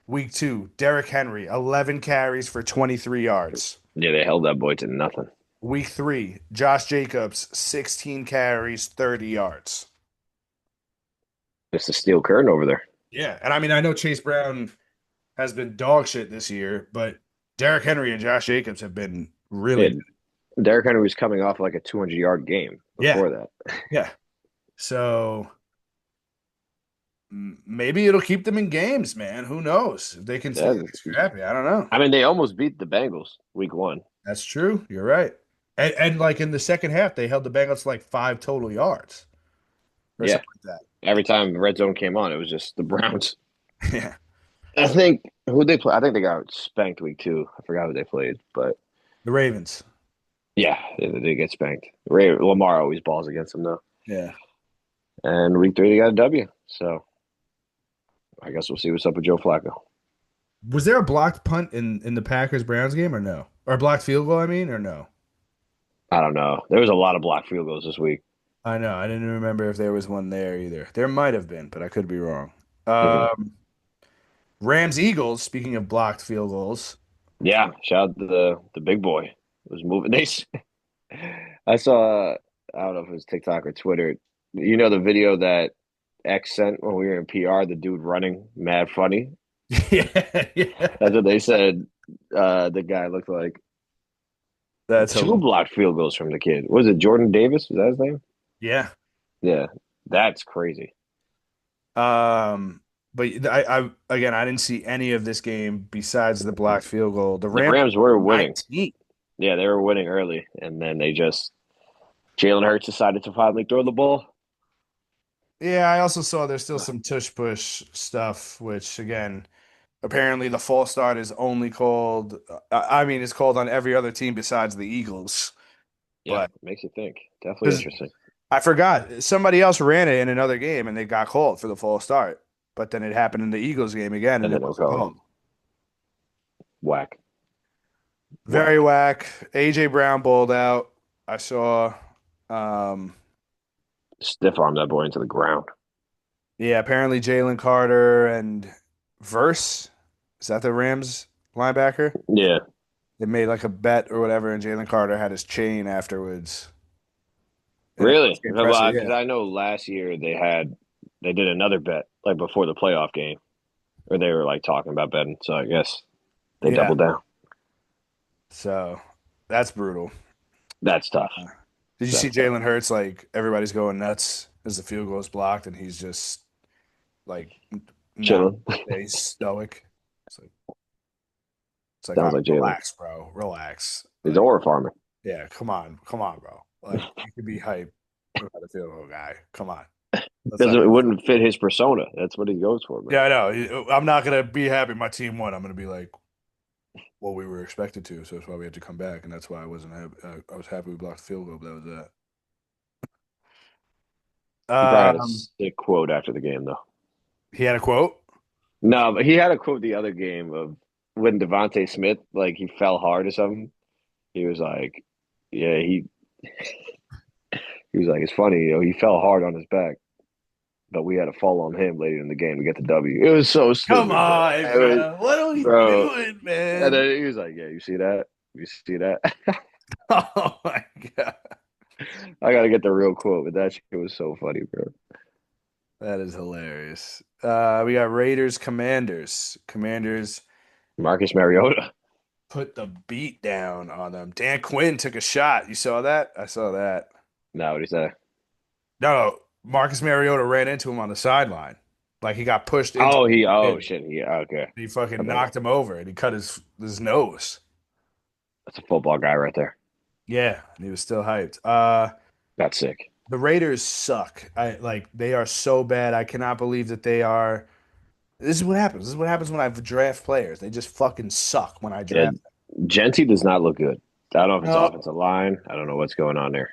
Week two, Derrick Henry, 11 carries for 23 yards. Yeah, they held that boy to nothing. Week three, Josh Jacobs, 16 carries, 30 yards. Just a steel curtain over there. Yeah, and I mean, I know Chase Brown has been dog shit this year, but Derrick Henry and Josh Jacobs have been really Yeah, good. Derrick Henry was coming off like a 200-yard game Yeah, before that. yeah. So maybe it'll keep them in games, man. Who knows? If they can stay Yeah, scrappy, I don't know. I mean, they almost beat the Bengals week one. That's true. You're right. And like in the second half, they held the Bengals to like 5 total yards or Yeah, something like every time the red zone came on, it was just the Browns. that. Yeah. I think who they play. I think they got spanked week two. I forgot who they played, but The Ravens. yeah, they did get spanked. Lamar always balls against them though. Yeah. And week three, they got a W. So I guess we'll see what's up with Joe Flacco. Was there a blocked punt in the Packers Browns game or no? Or a blocked field goal, I mean, or no? I don't know. There was a lot of blocked field goals this week. I know. I didn't remember if there was one there either. There might have been, but I could be wrong. Mhm. Um, Rams Eagles, speaking of blocked field goals. Yeah, shout out to the big boy. It was moving. I saw. I don't know if it was TikTok or Twitter. You know the video that X sent when we were in PR. The dude running, mad funny. Yeah, yeah. That's what they said. The guy looked like That's two hilarious. blocked field goals from the kid. Was it Jordan Davis? Was that his name? Yeah. Yeah, that's crazy. Um, but I again I didn't see any of this game besides the blocked field goal. The The Rams Rams were winning. 19. Yeah, they were winning early, and then they just Jalen Hurts decided to finally throw the ball. Yeah, I also saw there's still some tush push stuff, which again, apparently the false start is only called. I mean, it's called on every other team besides the Eagles. Yeah, But makes you think. Definitely because interesting. I forgot somebody else ran it in another game and they got called for the false start, but then it happened in the Eagles game again and And it then they'll wasn't call it called. whack. Whack. Very whack. AJ Brown bowled out. I saw. Um, Stiff arm that boy into the ground. yeah, apparently Jalen Carter and Verse, is that the Rams linebacker? Yeah. They made like a bet or whatever, and Jalen Carter had his chain afterwards in a Really? post-game presser. Well, because Yeah, I know last year they did another bet like before the playoff game, or they were like talking about betting. So I guess they yeah. doubled down. So that's brutal. That's tough. Did you see That's tough. Jalen Hurts? Like everybody's going nuts as the field goal is blocked, and he's just like, nah, Chilling. yeah, he's stoic. It's like, all Sounds right, like Jalen. relax, bro, relax. He's Like, aura farming. yeah, come on, bro. Like you could be hype about the field goal guy. Come on, let's Because not it do that. wouldn't fit his persona. That's what he goes for, man. Yeah, I know. I'm not gonna be happy my team won. I'm gonna be like, well, we were expected to, so that's why we had to come back, and that's why I wasn't happy. I was happy we blocked the field goal, but that was He probably had that. a sick quote after the game, though. He had a quote. No, but he had a quote the other game of when Devontae Smith, like, he fell hard or something. He was like, yeah, he was like, it's funny, he fell hard on his back, but we had a fall on him later in the game to get the W. It was so Come stupid, bro. on, bro. What are we Bro. doing, And man? then he was like, yeah, you see that? You see that? Oh my God. I gotta get the real quote, but that shit was so funny, bro. That is hilarious. We got Raiders, Commanders. Commanders Marcus Mariota. put the beat down on them. Dan Quinn took a shot. You saw that? I saw that. Now what he say? No, Marcus Mariota ran into him on the sideline. Like he got pushed into Oh him. shit, yeah, okay. He I fucking bet knocked him over and he cut his nose. that's a football guy right there. Yeah, and he was still hyped. That's sick. The Raiders suck. I like they are so bad. I cannot believe that they are. This is what happens. This is what happens when I draft players. They just fucking suck when I Yeah, draft Genty does not look good. I don't know if them. it's No, offensive line. I don't know what's going on there.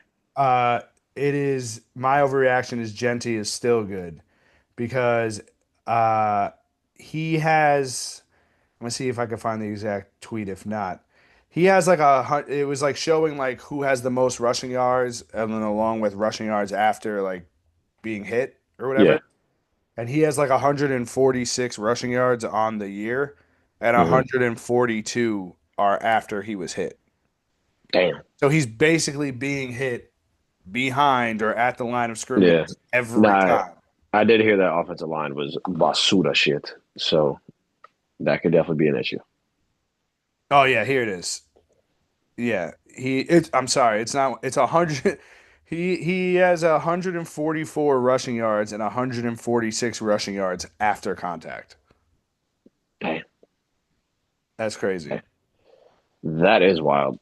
it is my overreaction is Genty is still good because uh he has. Let me see if I can find the exact tweet. If not, he has like it was like showing like who has the most rushing yards and then along with rushing yards after like being hit or whatever. Yeah. And he has like 146 rushing yards on the year, and Hmm. 142 are after he was hit. Damn. So he's basically being hit behind or at the line of scrimmage Yeah. every Nah, time. I did hear that offensive line was basura shit. So that could definitely be an issue. Oh yeah, here it is. Yeah, it's I'm sorry, it's not it's 100 he has 144 rushing yards and 146 rushing yards after contact. Damn. That's crazy. That is wild.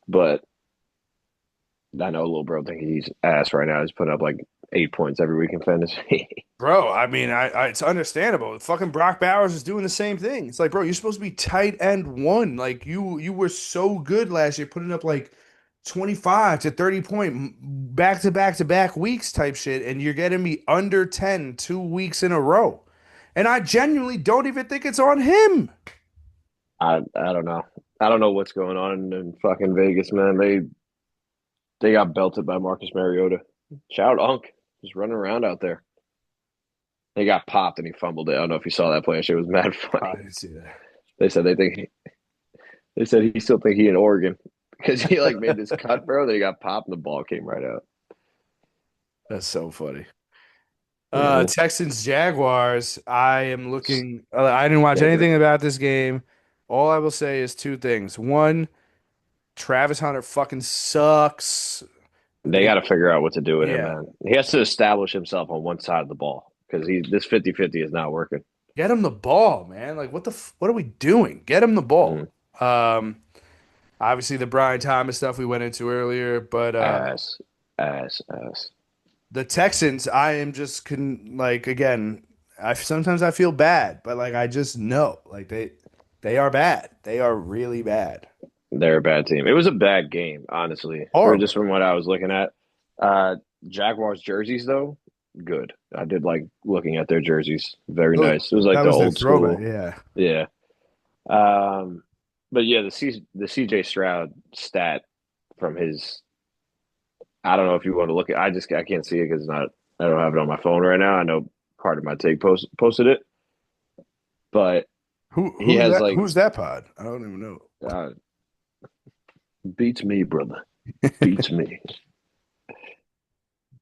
But I know little bro think he's ass right now. He's putting up like 8 points every week in fantasy. Bro, I mean, it's understandable. Fucking Brock Bowers is doing the same thing. It's like, bro, you're supposed to be tight end one. Like you were so good last year, putting up like 25 to 30 point back to back weeks type shit, and you're getting me under 10 2 weeks in a row. And I genuinely don't even think it's on him. I don't know. I don't know what's going on in fucking Vegas, man. They got belted by Marcus Mariota. Shout out Unk, just running around out there. He got popped and he fumbled it. I don't know if you saw that play. It was mad I funny. didn't see They said they said he still think he in Oregon because he like made this cut, bro. Then he got popped and the ball came right out. That's so funny. Mm-hmm. Texans Jaguars. I am looking. I didn't watch Stinker. anything about this game. All I will say is two things. One, Travis Hunter fucking sucks. They got to figure out what to do with him, Yeah. man. He has to establish himself on one side of the ball because this 50-50 is not working. Get him the ball, man. Like what are we doing? Get him the ball. Mm. Um, obviously the Brian Thomas stuff we went into earlier, but Ass, ass. the Texans, I am just can like again, I sometimes I feel bad, but like I just know like they are bad. They are really bad. They're a bad team. It was a bad game, honestly, for Horrible. just from what I was looking at. Jaguars jerseys, though, good. I did like looking at their jerseys. Very Really? nice. It was like That the was their old throwback, school. yeah. Yeah. Um, But yeah, the CJ Stroud stat from his. I don't know if you want to look at. I can't see it because not. I don't have it on my phone right now. I know part of my take posted it, but he has like Who's that pod? I don't even know. uh, beats me, brother, beats me.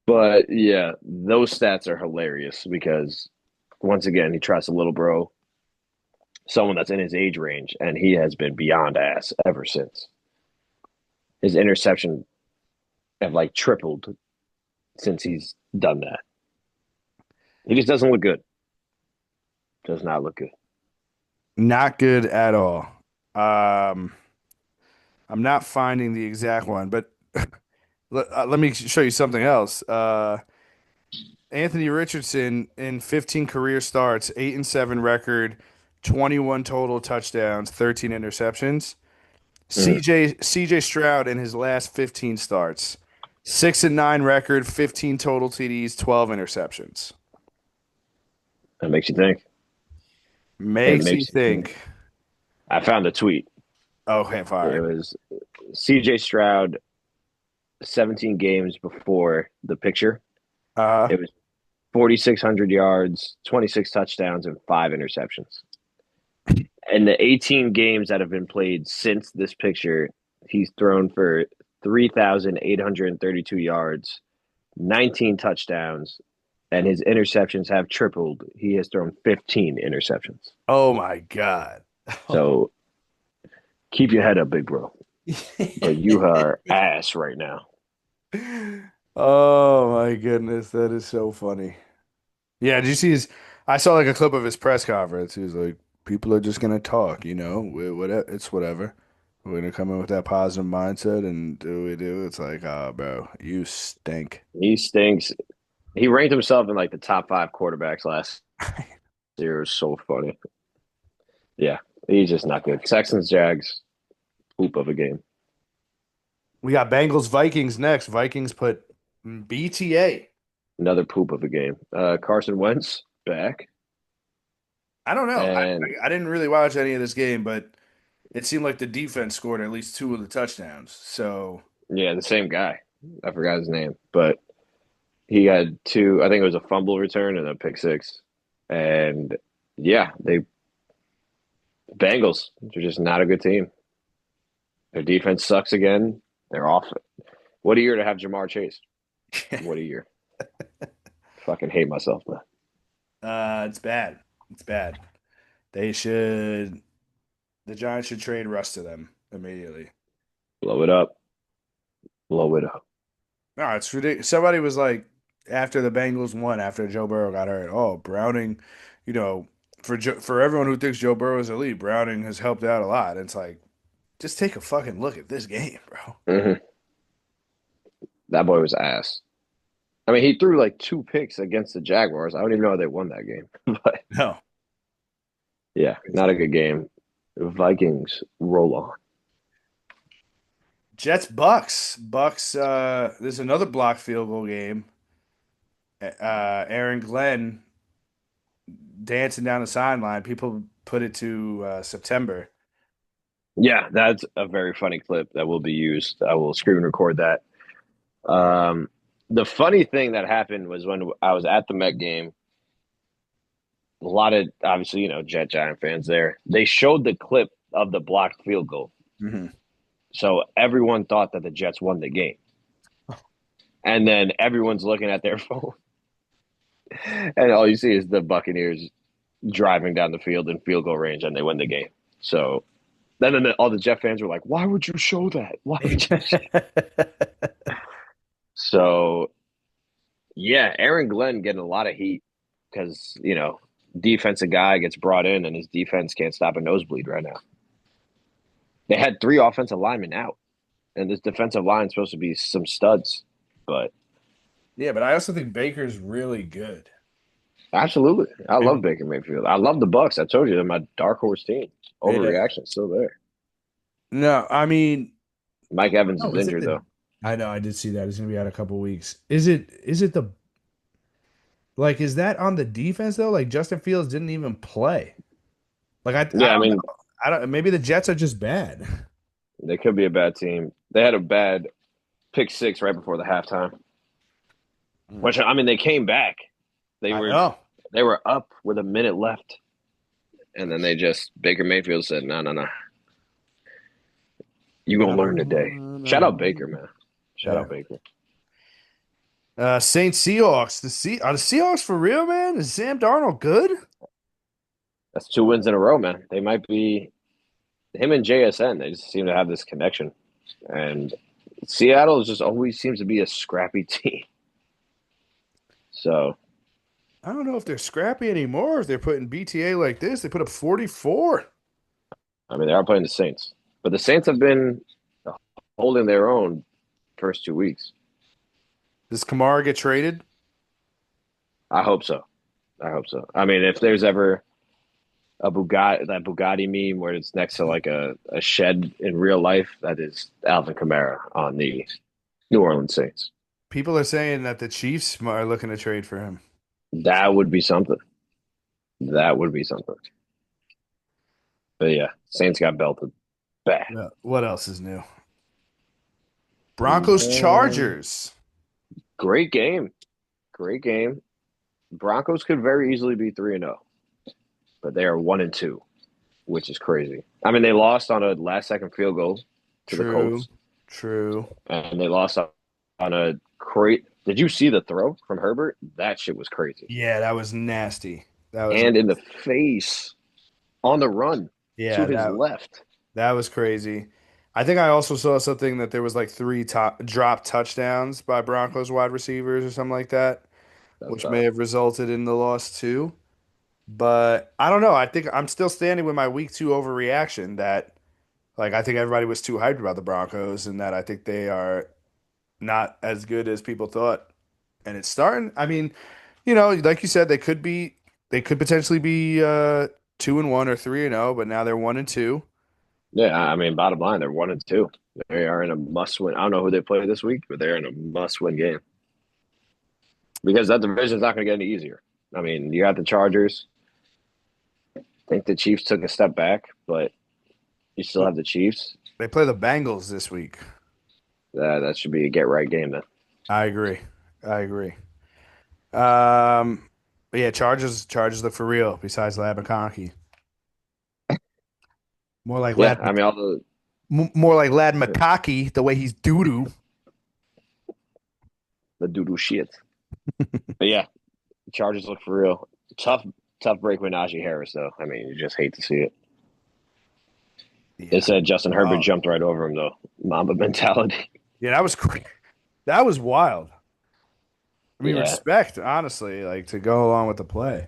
But yeah, those stats are hilarious because once again he trusts a little bro, someone that's in his age range, and he has been beyond ass ever since. His interception have like tripled since he's done that. He just doesn't look good. Does not look good. Not good at all. Um, I'm not finding the exact one, but let me show you something else. Anthony Richardson in 15 career starts, 8-7 record, 21 total touchdowns, 13 interceptions. Mm, CJ Stroud in his last 15 starts, 6-9 record, 15 total TDs, 12 interceptions. that makes you think. It Makes you makes you think. think. I found a tweet. Okay, It fire. was CJ Stroud 17 games before the picture. Uh, It was 4,600 yards, 26 touchdowns, and five interceptions. And the 18 games that have been played since this picture, he's thrown for 3,832 yards, 19 touchdowns, and his interceptions have tripled. He has thrown 15 interceptions. oh my God. So keep your head up, big bro. But you are ass right now. Oh my goodness, that is so funny. Yeah, did you see his? I saw like a clip of his press conference. He was like, "People are just gonna talk, you know. It's whatever. We're gonna come in with that positive mindset and do what we do." It's like, oh, bro, you stink. He stinks. He ranked himself in like the top five quarterbacks last year. It was so funny. Yeah, he's just not good. Texans, Jags, poop of a game. We got Bengals Vikings next. Vikings put BTA. Another poop of a game. Carson Wentz back, I don't know. and I didn't really watch any of this game, but it seemed like the defense scored at least two of the touchdowns. So yeah, the same guy. I forgot his name, but he had two. I think it was a fumble return and a pick six. And yeah, they Bengals. They're just not a good team. Their defense sucks again. They're off. What a year to have Jamar Chase. What a year. Fucking hate myself, man. it's bad. It's bad. They should. The Giants should trade Russ to them immediately. Blow it up. Blow it up. No, it's ridiculous. Somebody was like, after the Bengals won, after Joe Burrow got hurt, oh, Browning, you know, for everyone who thinks Joe Burrow is elite, Browning has helped out a lot. And it's like, just take a fucking look at this game, bro. Hmm. That boy was ass. I mean, he threw like two picks against the Jaguars. I don't even know how they won that game. But No. yeah, not a good game. Vikings roll on. Jets Bucks. Bucks there's another blocked field goal game. Aaron Glenn dancing down the sideline. People put it to September. Yeah, that's a very funny clip that will be used. I will screen record that. Um, the funny thing that happened was when I was at the Met game, a lot of obviously, Jet Giant fans there. They showed the clip of the blocked field goal. Hmm. So everyone thought that the Jets won the game. And then everyone's looking at their phone. And all you see is the Buccaneers driving down the field in field goal range and they win the game. So then all the Jet fans were like, why would you show that? Why would you? So, yeah, Aaron Glenn getting a lot of heat because, defensive guy gets brought in and his defense can't stop a nosebleed right now. They had three offensive linemen out, and this defensive line is supposed to be some studs. But Yeah, but I also think Baker's really good. absolutely, I love And Baker Mayfield. I love the Bucks. I told you they're my dark horse team. yeah. Overreaction still there. No, I mean, Mike Evans oh, is is it injured the? though. I know, I did see that. He's gonna be out a couple weeks. Is it the like? Is that on the defense though? Like Justin Fields didn't even play. Like I Yeah, I don't know. mean, I don't. Maybe the Jets are just bad. They could be a bad team. They had a bad pick six right before the halftime. Mm. Which I mean, they came back. They I were know. they were up with a minute left, and then they just Baker Mayfield said, "No, no, no, you gonna No, learn today." no, Shout out no. Baker, man. Shout Yeah. out Baker. Saints Seahawks. Are the Seahawks for real, man? Is Sam Darnold good? That's 2 wins in a row, man. They might be him and JSN. They just seem to have this connection, and Seattle just always seems to be a scrappy team. So I don't know if they're scrappy anymore. If they're putting BTA like this, they put up 44. I mean, they are playing the Saints, but the Saints have been holding their own first 2 weeks. Does Kamara get traded? I hope so. I hope so. I mean, if there's ever a Bugatti, that Bugatti meme where it's next to like a shed in real life, that is Alvin Kamara on the New Orleans Saints. People are saying that the Chiefs are looking to trade for him. That would be something. That would be something. But yeah, Saints got belted bad. What else is new? Broncos Chargers. Great game. Great game. Broncos could very easily be 3-0, but they are 1-2, which is crazy. I mean, they lost on a last second field goal to the True. Colts, True. and they lost on a great. Did you see the throw from Herbert? That shit was crazy. Yeah, that was nasty. That was And in the face on the run to yeah, his that left. that was crazy. I think I also saw something that there was like three top drop touchdowns by Broncos wide receivers or something like that, That's which may tough. have resulted in the loss too. But I don't know. I think I'm still standing with my week two overreaction that like I think everybody was too hyped about the Broncos and that I think they are not as good as people thought. And it's starting. I mean, like you said, they could potentially be 2-1 or 3-0, but now they're 1-2. Yeah, I mean, bottom line, they're 1-2. They are in a must-win. I don't know who they play this week, but they're in a must-win game because that division is not going to get any easier. I mean, you got the Chargers. I think the Chiefs took a step back, but you still have the Chiefs. They play the Bengals this week. That should be a get-right game then. I agree. I agree. But yeah, Chargers look for real. Besides Lad McConkey, more like Yeah, Lad, I mean, all the more like Lad McConkey, the way he's doo doo. doo-doo shit. But yeah, the Chargers look for real. Tough, tough break with Najee Harris, though. I mean, you just hate to see it. They Yeah. said Justin Herbert Oh, jumped right over him, though. Mamba mentality. yeah, that was crazy. That was wild. I mean, Yeah, respect, honestly, like to go along with the play.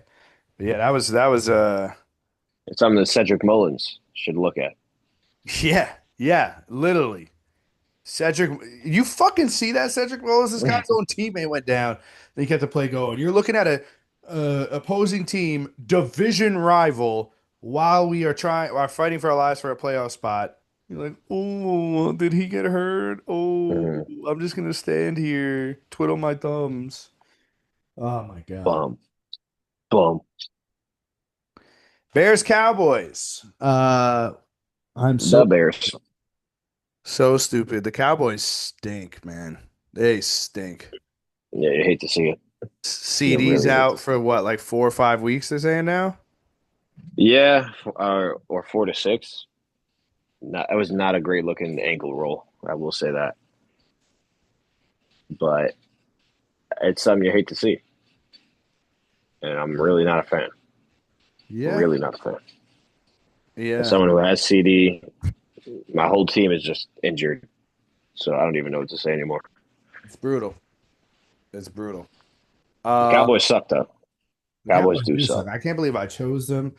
But yeah, that was it's something that Cedric Mullins should look at. yeah, literally. Cedric, you fucking see that Cedric Willis, this guy's own teammate went down. They kept the play going. You're looking at a opposing team, division rival, while we are fighting for our lives for a playoff spot. You're like, oh, did he get hurt? Oh, Mhm. I'm just gonna stand here, twiddle my thumbs. Oh my God. Bum, bum. Bears Cowboys. I'm The so Bears. so stupid. The Cowboys stink, man. They stink. Yeah, you hate to see it. You CD's really hate out to see for it. what, like 4 or 5 weeks, they're saying now? Yeah, or 4 to 6. Not, it was not a great looking ankle roll. I will say that, but it's something you hate to see, and I'm really not a fan. Yeah. Really not a fan. As Yeah. someone who has CD, my whole team is just injured, so I don't even know what to say anymore. It's brutal. It's brutal. The Uh, Cowboys suck, though. the Cowboys Cowboys do do suck. suck. I can't believe I chose them.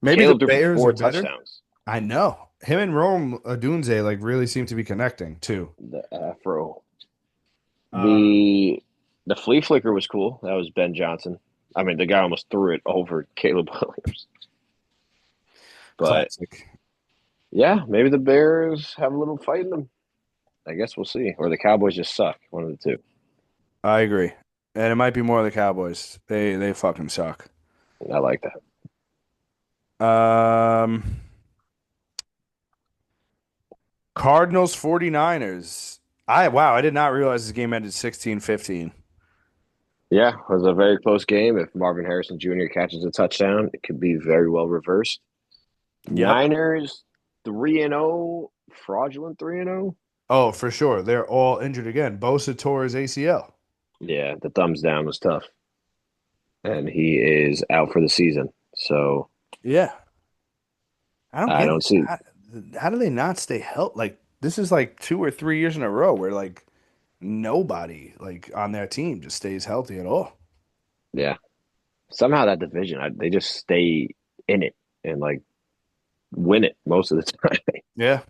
Maybe the Caleb threw for Bears are four better. touchdowns. I know. Him and Rome Odunze like really seem to be connecting too. The Afro, Uh, the flea flicker was cool. That was Ben Johnson. I mean, the guy almost threw it over Caleb Williams. But Classic. yeah, maybe the Bears have a little fight in them. I guess we'll see. Or the Cowboys just suck. One of the two. I agree. And it might be more the Cowboys. They fucking suck. I like that. Um Cardinals 49ers. I did not realize this game ended 16-15. Yeah, it was a very close game. If Marvin Harrison Jr. catches a touchdown, it could be very well reversed. Yep. Niners 3-0, fraudulent 3-0. Oh, for sure. They're all injured again. Bosa tore his ACL. Yeah, the thumbs down was tough, and he is out for the season. So Yeah. I don't I get don't it. see. How do they not stay healthy? Like this is like 2 or 3 years in a row where like nobody like on their team just stays healthy at all. Yeah, somehow that division, they just stay in it and like win it most of the time. Yeah.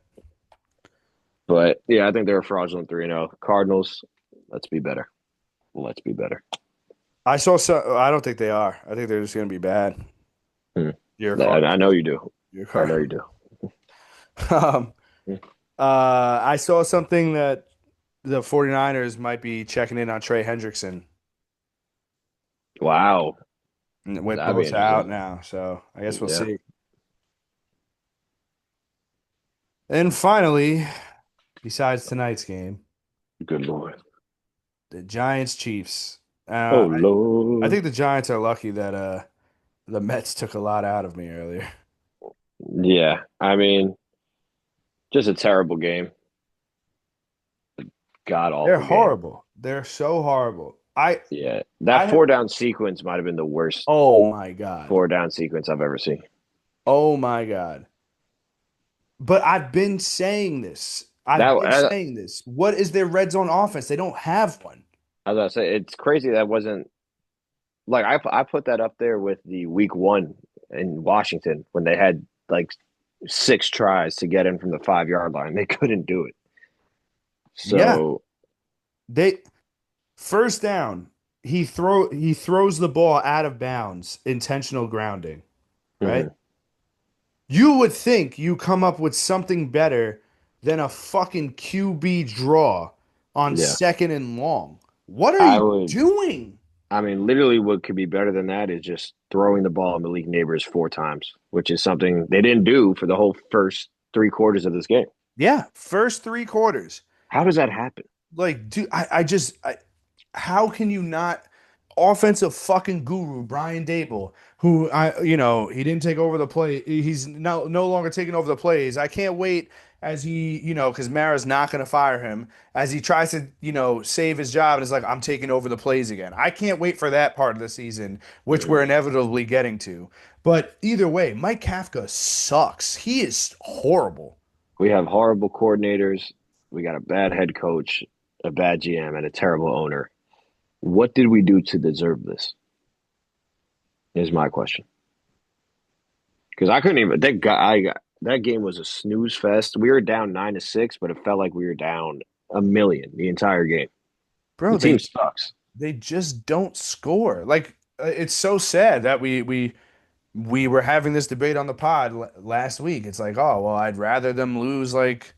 But yeah, I think they're a fraudulent 3-0. Cardinals, let's be better. Let's be better. I saw some. I don't think they are. I think they're just going to be bad. Hmm. You're a I Cardinals know fan. you do. You're a I know Cardinals. you do. Um, Hmm. I saw something that the 49ers might be checking in on Trey Hendrickson Wow, with that'd be Bosa out interesting. now. So I guess we'll Yeah, see. And finally, besides tonight's game, good lord. the Giants Chiefs. Oh I lord. think the Giants are lucky that the Mets took a lot out of me earlier. Yeah, I mean, just a terrible game. God They're awful game. horrible. They're so horrible. I Yeah, I that have, four down sequence might have been the worst oh my God. four down sequence I've ever seen. Oh my God. But I've been saying this. That I've been saying this. What is their red zone offense? They don't have one. I was gonna say it's crazy that wasn't like I put that up there with the week one in Washington when they had like six tries to get in from the 5 yard line. They couldn't do it. Yeah. So They first down, he throws the ball out of bounds, intentional grounding, right? mhm, You would think you come up with something better than a fucking QB draw on yeah, second and long. What are I you would. doing? I mean, literally, what could be better than that is just throwing the ball at Malik Neighbors 4 times, which is something they didn't do for the whole first 3 quarters of this game. Yeah, first 3 quarters. How does that happen? Like, dude, how can you not offensive fucking guru Brian Dable, who he didn't take over the play. He's no longer taking over the plays. I can't wait as he, because Mara's not going to fire him as he tries to, save his job and is like, I'm taking over the plays again. I can't wait for that part of the season, which we're Mhm. inevitably getting to. But either way, Mike Kafka sucks. He is horrible. We have horrible coordinators. We got a bad head coach, a bad GM, and a terrible owner. What did we do to deserve this? Is my question. Because I couldn't even that guy. That game was a snooze fest. We were down 9-6, but it felt like we were down a million the entire game. The Bro, team they sucks. they just don't score. Like it's so sad that we were having this debate on the pod last week. It's like, oh, well, I'd rather them lose like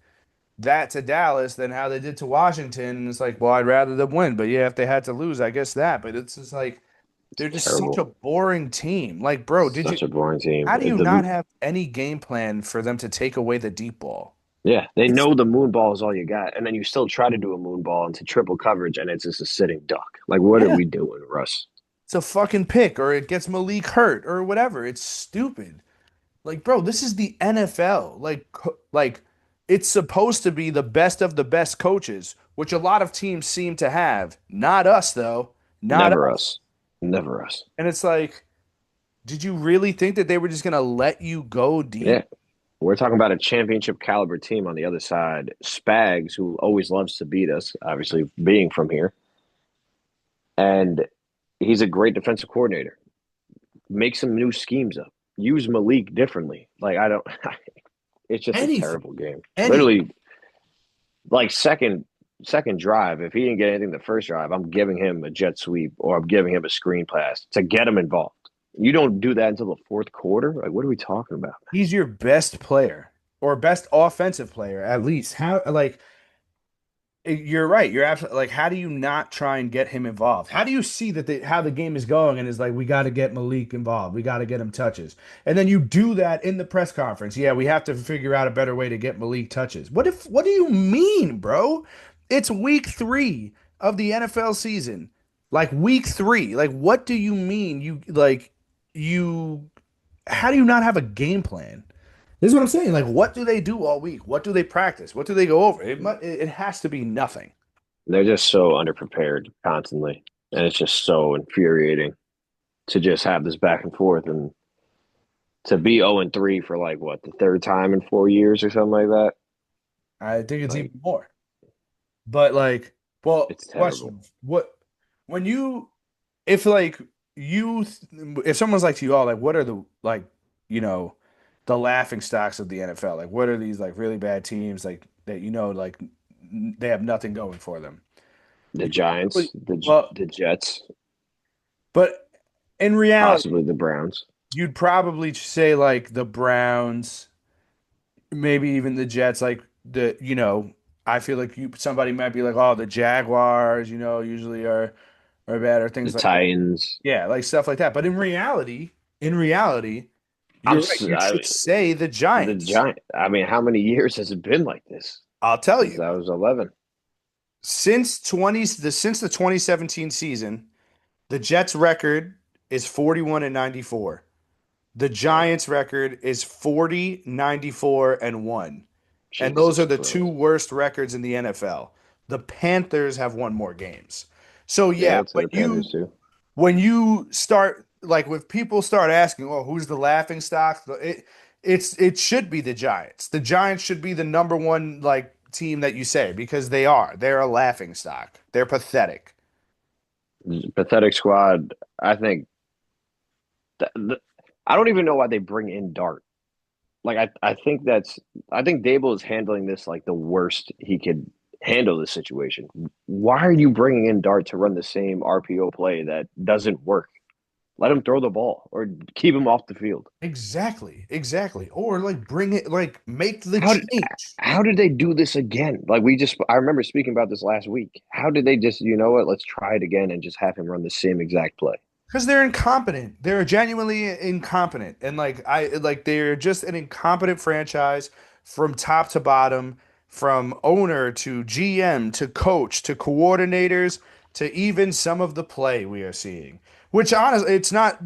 that to Dallas than how they did to Washington. And it's like, well, I'd rather them win. But yeah, if they had to lose, I guess that. But it's just like It's they're just such a terrible. boring team. Like, bro, Such a boring team. how do you not have any game plan for them to take away the deep ball? Yeah, they It's know the moon ball is all you got, and then you still try to do a moon ball into triple coverage, and it's just a sitting duck. Like, what are yeah, we doing, Russ? it's a fucking pick or it gets Malik hurt or whatever. It's stupid. Like, bro, this is the NFL. Like it's supposed to be the best of the best coaches, which a lot of teams seem to have. Not us, though. Not Never us. us. Never us. And it's like, did you really think that they were just gonna let you go Yeah, deep? we're talking about a championship caliber team on the other side. Spags, who always loves to beat us, obviously being from here, and he's a great defensive coordinator. Make some new schemes up. Use Malik differently. Like I don't. It's just a Anything. terrible game. Anything. Literally, like second drive. If he didn't get anything the first drive, I'm giving him a jet sweep or I'm giving him a screen pass to get him involved. You don't do that until the fourth quarter. Like, what are we talking about? He's your best player or best offensive player, at least. How like You're right. You're absolutely like, how do you not try and get him involved? How do you see that how the game is going and is like, we got to get Malik involved. We got to get him touches. And then you do that in the press conference. Yeah, we have to figure out a better way to get Malik touches. What do you mean, bro? It's week 3 of the NFL season. Like week 3. Like, what do you mean? You, how do you not have a game plan? This is what I'm saying. Like, what do they do all week? What do they practice? What do they go over? It has to be nothing. They're just so underprepared constantly, and it's just so infuriating to just have this back and forth and to be 0-3 for like what the third time in 4 years or something like that. I think it's Like even more. But like, well, it's terrible. question: What when you if like you if someone's like to you all like, what are the like you know the laughing stocks of the NFL? Like, what are these like really bad teams like that like they have nothing going for them? The You Giants, probably well, the Jets, but in reality, possibly the Browns, you'd probably say like the Browns, maybe even the Jets, like I feel like somebody might be like, oh, the Jaguars, usually are bad or the things like that. Titans. Yeah, like stuff like that. But in reality, I'm you're right. You I should mean, say the the Giants. Giant. I mean, how many years has it been like this I'll tell since you. I was 11? Since the 2017 season, the Jets record is 41-94. The Yeah, Giants record is 40-94-1. And those Jesus are the two Christ. worst records in the NFL. The Panthers have won more games. So Yeah, yeah, it's the Panthers too. when you start like when people start asking, "Oh, who's the laughing stock?" It should be the Giants. The Giants should be the number one like team that you say because they are. They're a laughing stock. They're pathetic. Pathetic squad. I think I don't even know why they bring in Dart. Like I think Dable is handling this like the worst he could handle this situation. Why are you bringing in Dart to run the same RPO play that doesn't work? Let him throw the ball or keep him off the field. Exactly, exactly. Or like bring it, like make the How did change. how did they do this again? Like I remember speaking about this last week. How did they just, you know what, let's try it again and just have him run the same exact play? Because they're incompetent. They're genuinely incompetent. And they're just an incompetent franchise from top to bottom, from owner to GM to coach to coordinators to even some of the play we are seeing. Which honestly, it's not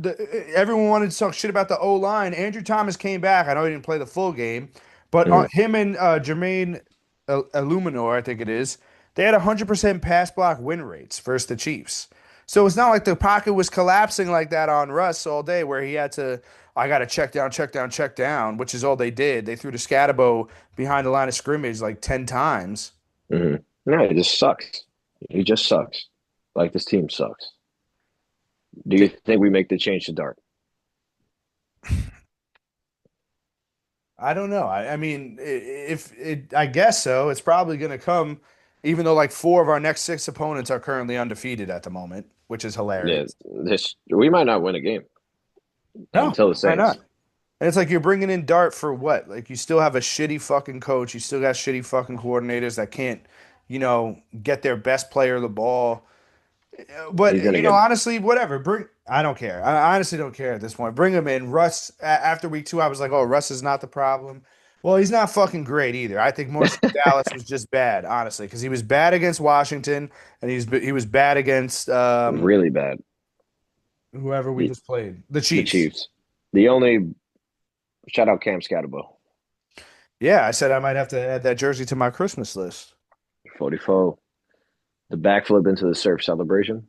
everyone wanted to talk shit about the O line. Andrew Thomas came back. I know he didn't play the full game, but Mhm. him and Jermaine Illuminor, I think it is, they had 100% pass block win rates versus the Chiefs. So it's not like the pocket was collapsing like that on Russ all day, where he had to, I got to check down, check down, check down, which is all they did. They threw to Scatabo behind the line of scrimmage like 10 times. No, it just sucks. He just sucks. Like this team sucks. Do you They, think we make the change to Dart? I don't know. I mean, if it, I guess so. It's probably going to come, even though like 4 of our next 6 opponents are currently undefeated at the moment, which is Yeah, hilarious. this we might not win a game No, until the why not? Saints. And it's like you're bringing in Dart for what? Like you still have a shitty fucking coach. You still got shitty fucking coordinators that can't, get their best player the ball. He's But gonna get honestly, whatever. Bring. I don't care. I honestly don't care at this point. Bring him in. Russ. After week 2, I was like, oh, Russ is not the problem. Well, he's not fucking great either. I think more so Dallas was just bad, honestly, because he was bad against Washington and he was bad against really bad. whoever we The, just played, the the Chiefs. Chiefs. The only shout out Cam Scatterbo. Yeah, I said I might have to add that jersey to my Christmas list. 44. The backflip into the surf celebration.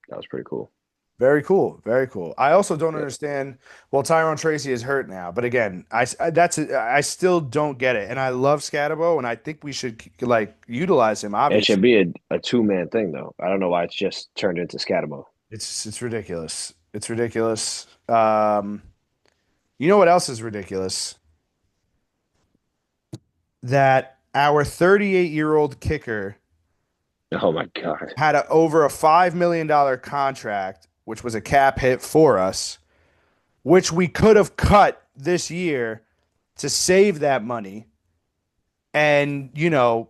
That was pretty cool. Very cool. Very cool. I also don't Yeah. understand. Well, Tyrone Tracy is hurt now, but again, I still don't get it. And I love Scatabo, and I think we should like utilize him. It should Obviously, be a two-man thing though. I don't know why it's just turned into Scatterbo. it's ridiculous. It's ridiculous. You know what else is ridiculous? That our 38-year-old kicker Oh my God. had over a $5 million contract, which was a cap hit for us, which we could have cut this year to save that money. and,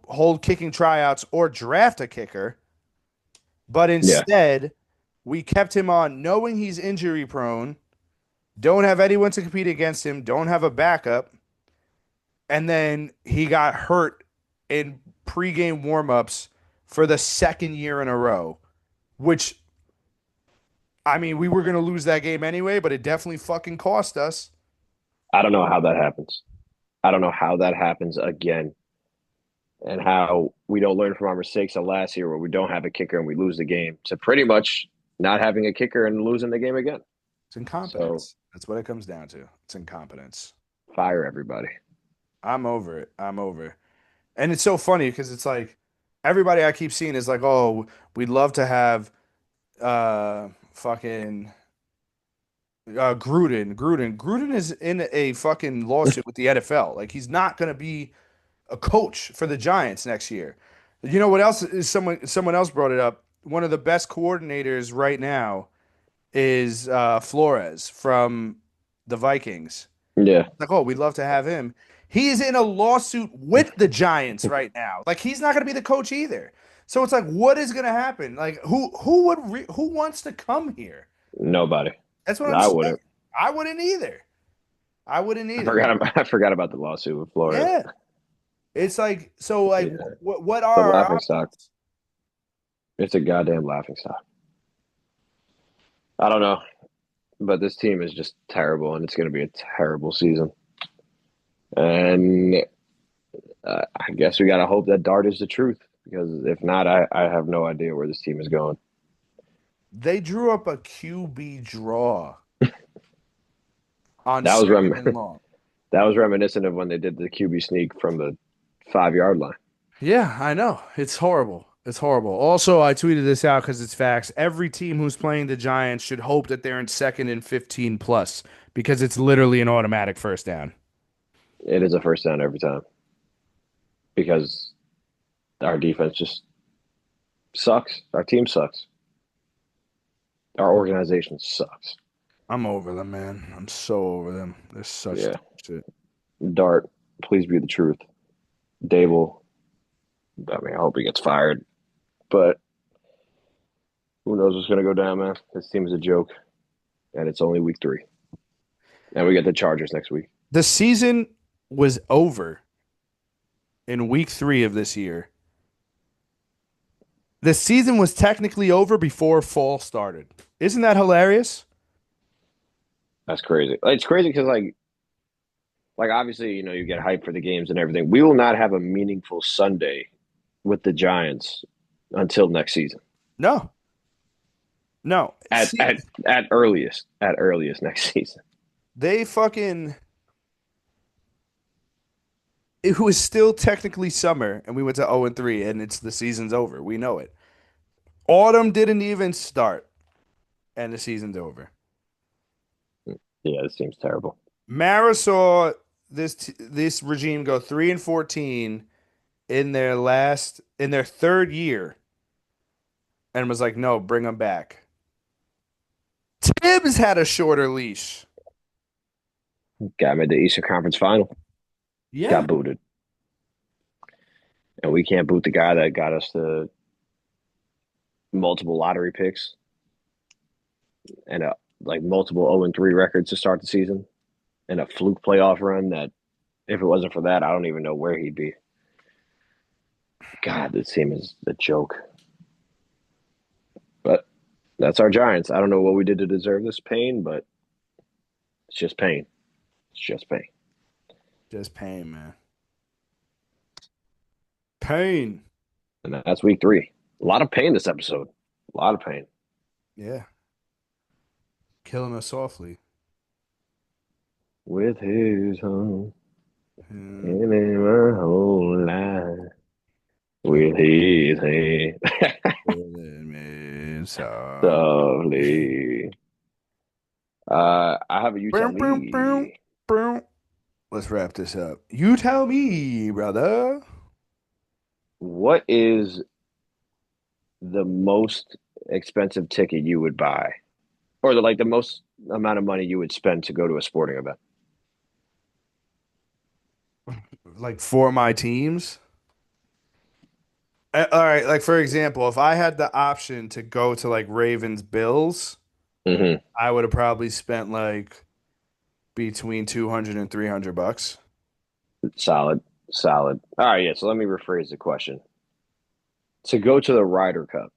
hold kicking tryouts or draft a kicker. But Yeah. instead, we kept him on knowing he's injury prone, don't have anyone to compete against him, don't have a backup. And then he got hurt in pregame warmups for the second year in a row, which, I mean, we were going to lose that game anyway, but it definitely fucking cost us. I don't know how that happens. I don't know how that happens again, and how we don't learn from our mistakes of last year where we don't have a kicker and we lose the game to pretty much not having a kicker and losing the game again. It's So incompetence. That's what it comes down to. It's incompetence. fire everybody. I'm over it. I'm over it. And it's so funny because it's like everybody I keep seeing is like, oh, we'd love to have fucking Gruden is in a fucking lawsuit with the NFL. Like he's not gonna be a coach for the Giants next year. You know what else is someone else brought it up. One of the best coordinators right now is Flores from the Vikings. Yeah, Like, oh, we'd love to have him. He's in a lawsuit with the Giants right now. Like, he's not going to be the coach either. So it's like, what is going to happen? Like, who wants to come here? nobody. That's what I'm I saying. wouldn't. I wouldn't either. I wouldn't I either. forgot. About, I forgot about the lawsuit with Flores. Yeah, it's like so. Like, Yeah, what the are our laughing stock. options? It's a goddamn laughing stock. I don't know, but this team is just terrible, and it's going to be a terrible season. And I guess we got to hope that Dart is the truth, because if not, I have no idea where this team is going. They drew up a QB draw on That was second rem- and long. that was reminiscent of when they did the QB sneak from the 5 yard line. Yeah, I know. It's horrible. It's horrible. Also, I tweeted this out because it's facts. Every team who's playing the Giants should hope that they're in second and 15 plus because it's literally an automatic first down. It is a first down every time because our defense just sucks. Our team sucks. Our organization sucks. I'm over them, man. I'm so over them. They're such Yeah. shit. Dart, please be the truth. Dable, I mean, I hope he gets fired, but who knows what's going to go down, man? This team is a joke, and it's only week 3. And we get the Chargers next week. The season was over in week 3 of this year. The season was technically over before fall started. Isn't that hilarious? That's crazy. It's crazy because, like obviously, you get hyped for the games and everything. We will not have a meaningful Sunday with the Giants until next season. No. No. At See, at at earliest next season. they fucking it was still technically summer and we went to 0 and 3 and it's the season's over. We know it. Autumn didn't even start and the season's over. Yeah, this seems terrible. Mara saw this regime go 3 and 14 in their third year and was like, "No, bring them back." Tibbs had a shorter leash. Got made the Eastern Conference Final. Yeah. Got booted, and we can't boot the guy that got us the multiple lottery picks and like multiple 0-3 records to start the season, and a fluke playoff run that, if it wasn't for that, I don't even know where he'd be. God, this team is a joke. But that's our Giants. I don't know what we did to deserve this pain, but it's just pain. It's just pain. Just pain, man. Pain. And that's week 3. A lot of pain this episode. A lot of pain. Yeah. Killing us softly. With his home, Hmm. in my whole life. With his hand. Killing me softly. Softly. I have a you tell Boom, boom, boom, me. boom. Let's wrap this up. You tell me, brother. What is the most expensive ticket you would buy? Or the most amount of money you would spend to go to a sporting event? like for my teams. All right, like for example, if I had the option to go to like Ravens Bills, Hmm. I would have probably spent like between 200 and $300. Solid, solid. All right, yeah. So let me rephrase the question. To go to the Ryder Cup,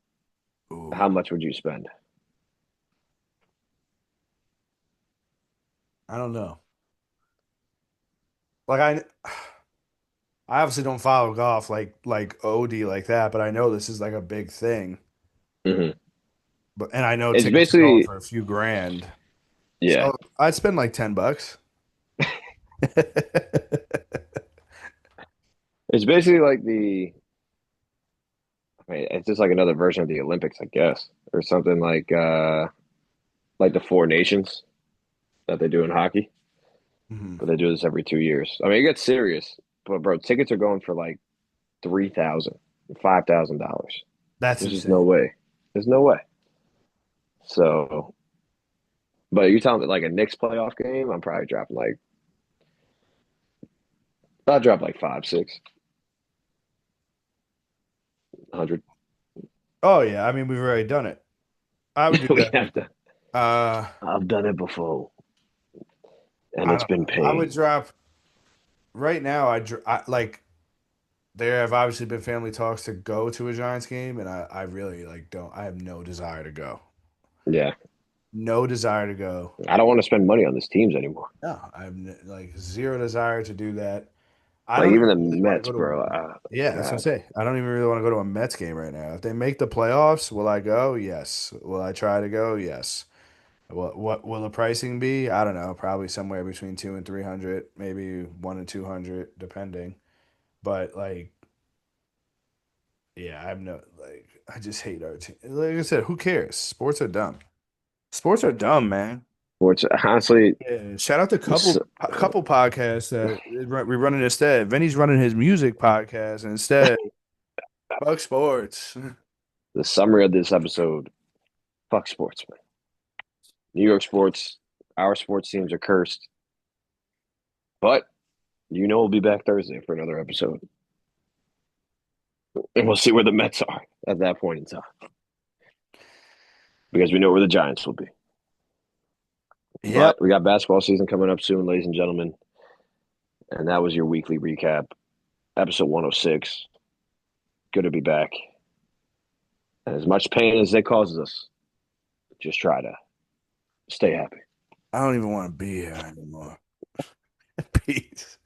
Ooh, how much would you spend? I don't know. Like I obviously don't follow golf like OD like that, but I know this is like a big thing. Hmm. But and I know It's tickets are going basically, for a few grand. yeah. So I'd spend like $10. It's basically like I mean, it's just like another version of the Olympics, I guess, or something like the Four Nations that they do in hockey, Mhm. but they do this every 2 years. I mean, it gets serious, but bro, tickets are going for like 3,000, $5,000. That's There's just no insane. way. There's no way. So, but you telling me like a Knicks playoff game, I'm probably dropping like I'll drop like five, 600. Oh yeah, I mean we've already done it. I would do We that. have to. Uh, I've done it before, and I it's don't been know. I would pain. drop right now. Like there have obviously been family talks to go to a Giants game, and I really like don't. I have no desire to go. Yeah, No desire to go. I don't want to spend money on these teams anymore. No, like zero desire to do that. I Like don't even even the really want to Mets, go bro. to. Yeah, that's what I God, say. I don't even really want to go to a Mets game right now. If they make the playoffs, will I go? Yes. Will I try to go? Yes. What will the pricing be? I don't know. Probably somewhere between 200 and 300, maybe 1 and 200, depending. But like, yeah, I'm no like. I just hate our team. Like I said, who cares? Sports are dumb. Sports are dumb, man. sports. Honestly, Yeah, shout out to s- couple podcasts that we're running instead. Vinny's running his music podcast instead. Fuck sports. the summary of this episode: fuck sports, man. New York sports. Our sports teams are cursed, but we'll be back Thursday for another episode, and we'll see where the Mets are at that point in time because we know where the Giants will be. Yep. But we got basketball season coming up soon, ladies and gentlemen, and that was your weekly recap, episode 106. Good to be back. And as much pain as it causes us, just try to stay happy. I don't even want to be here anymore. Peace.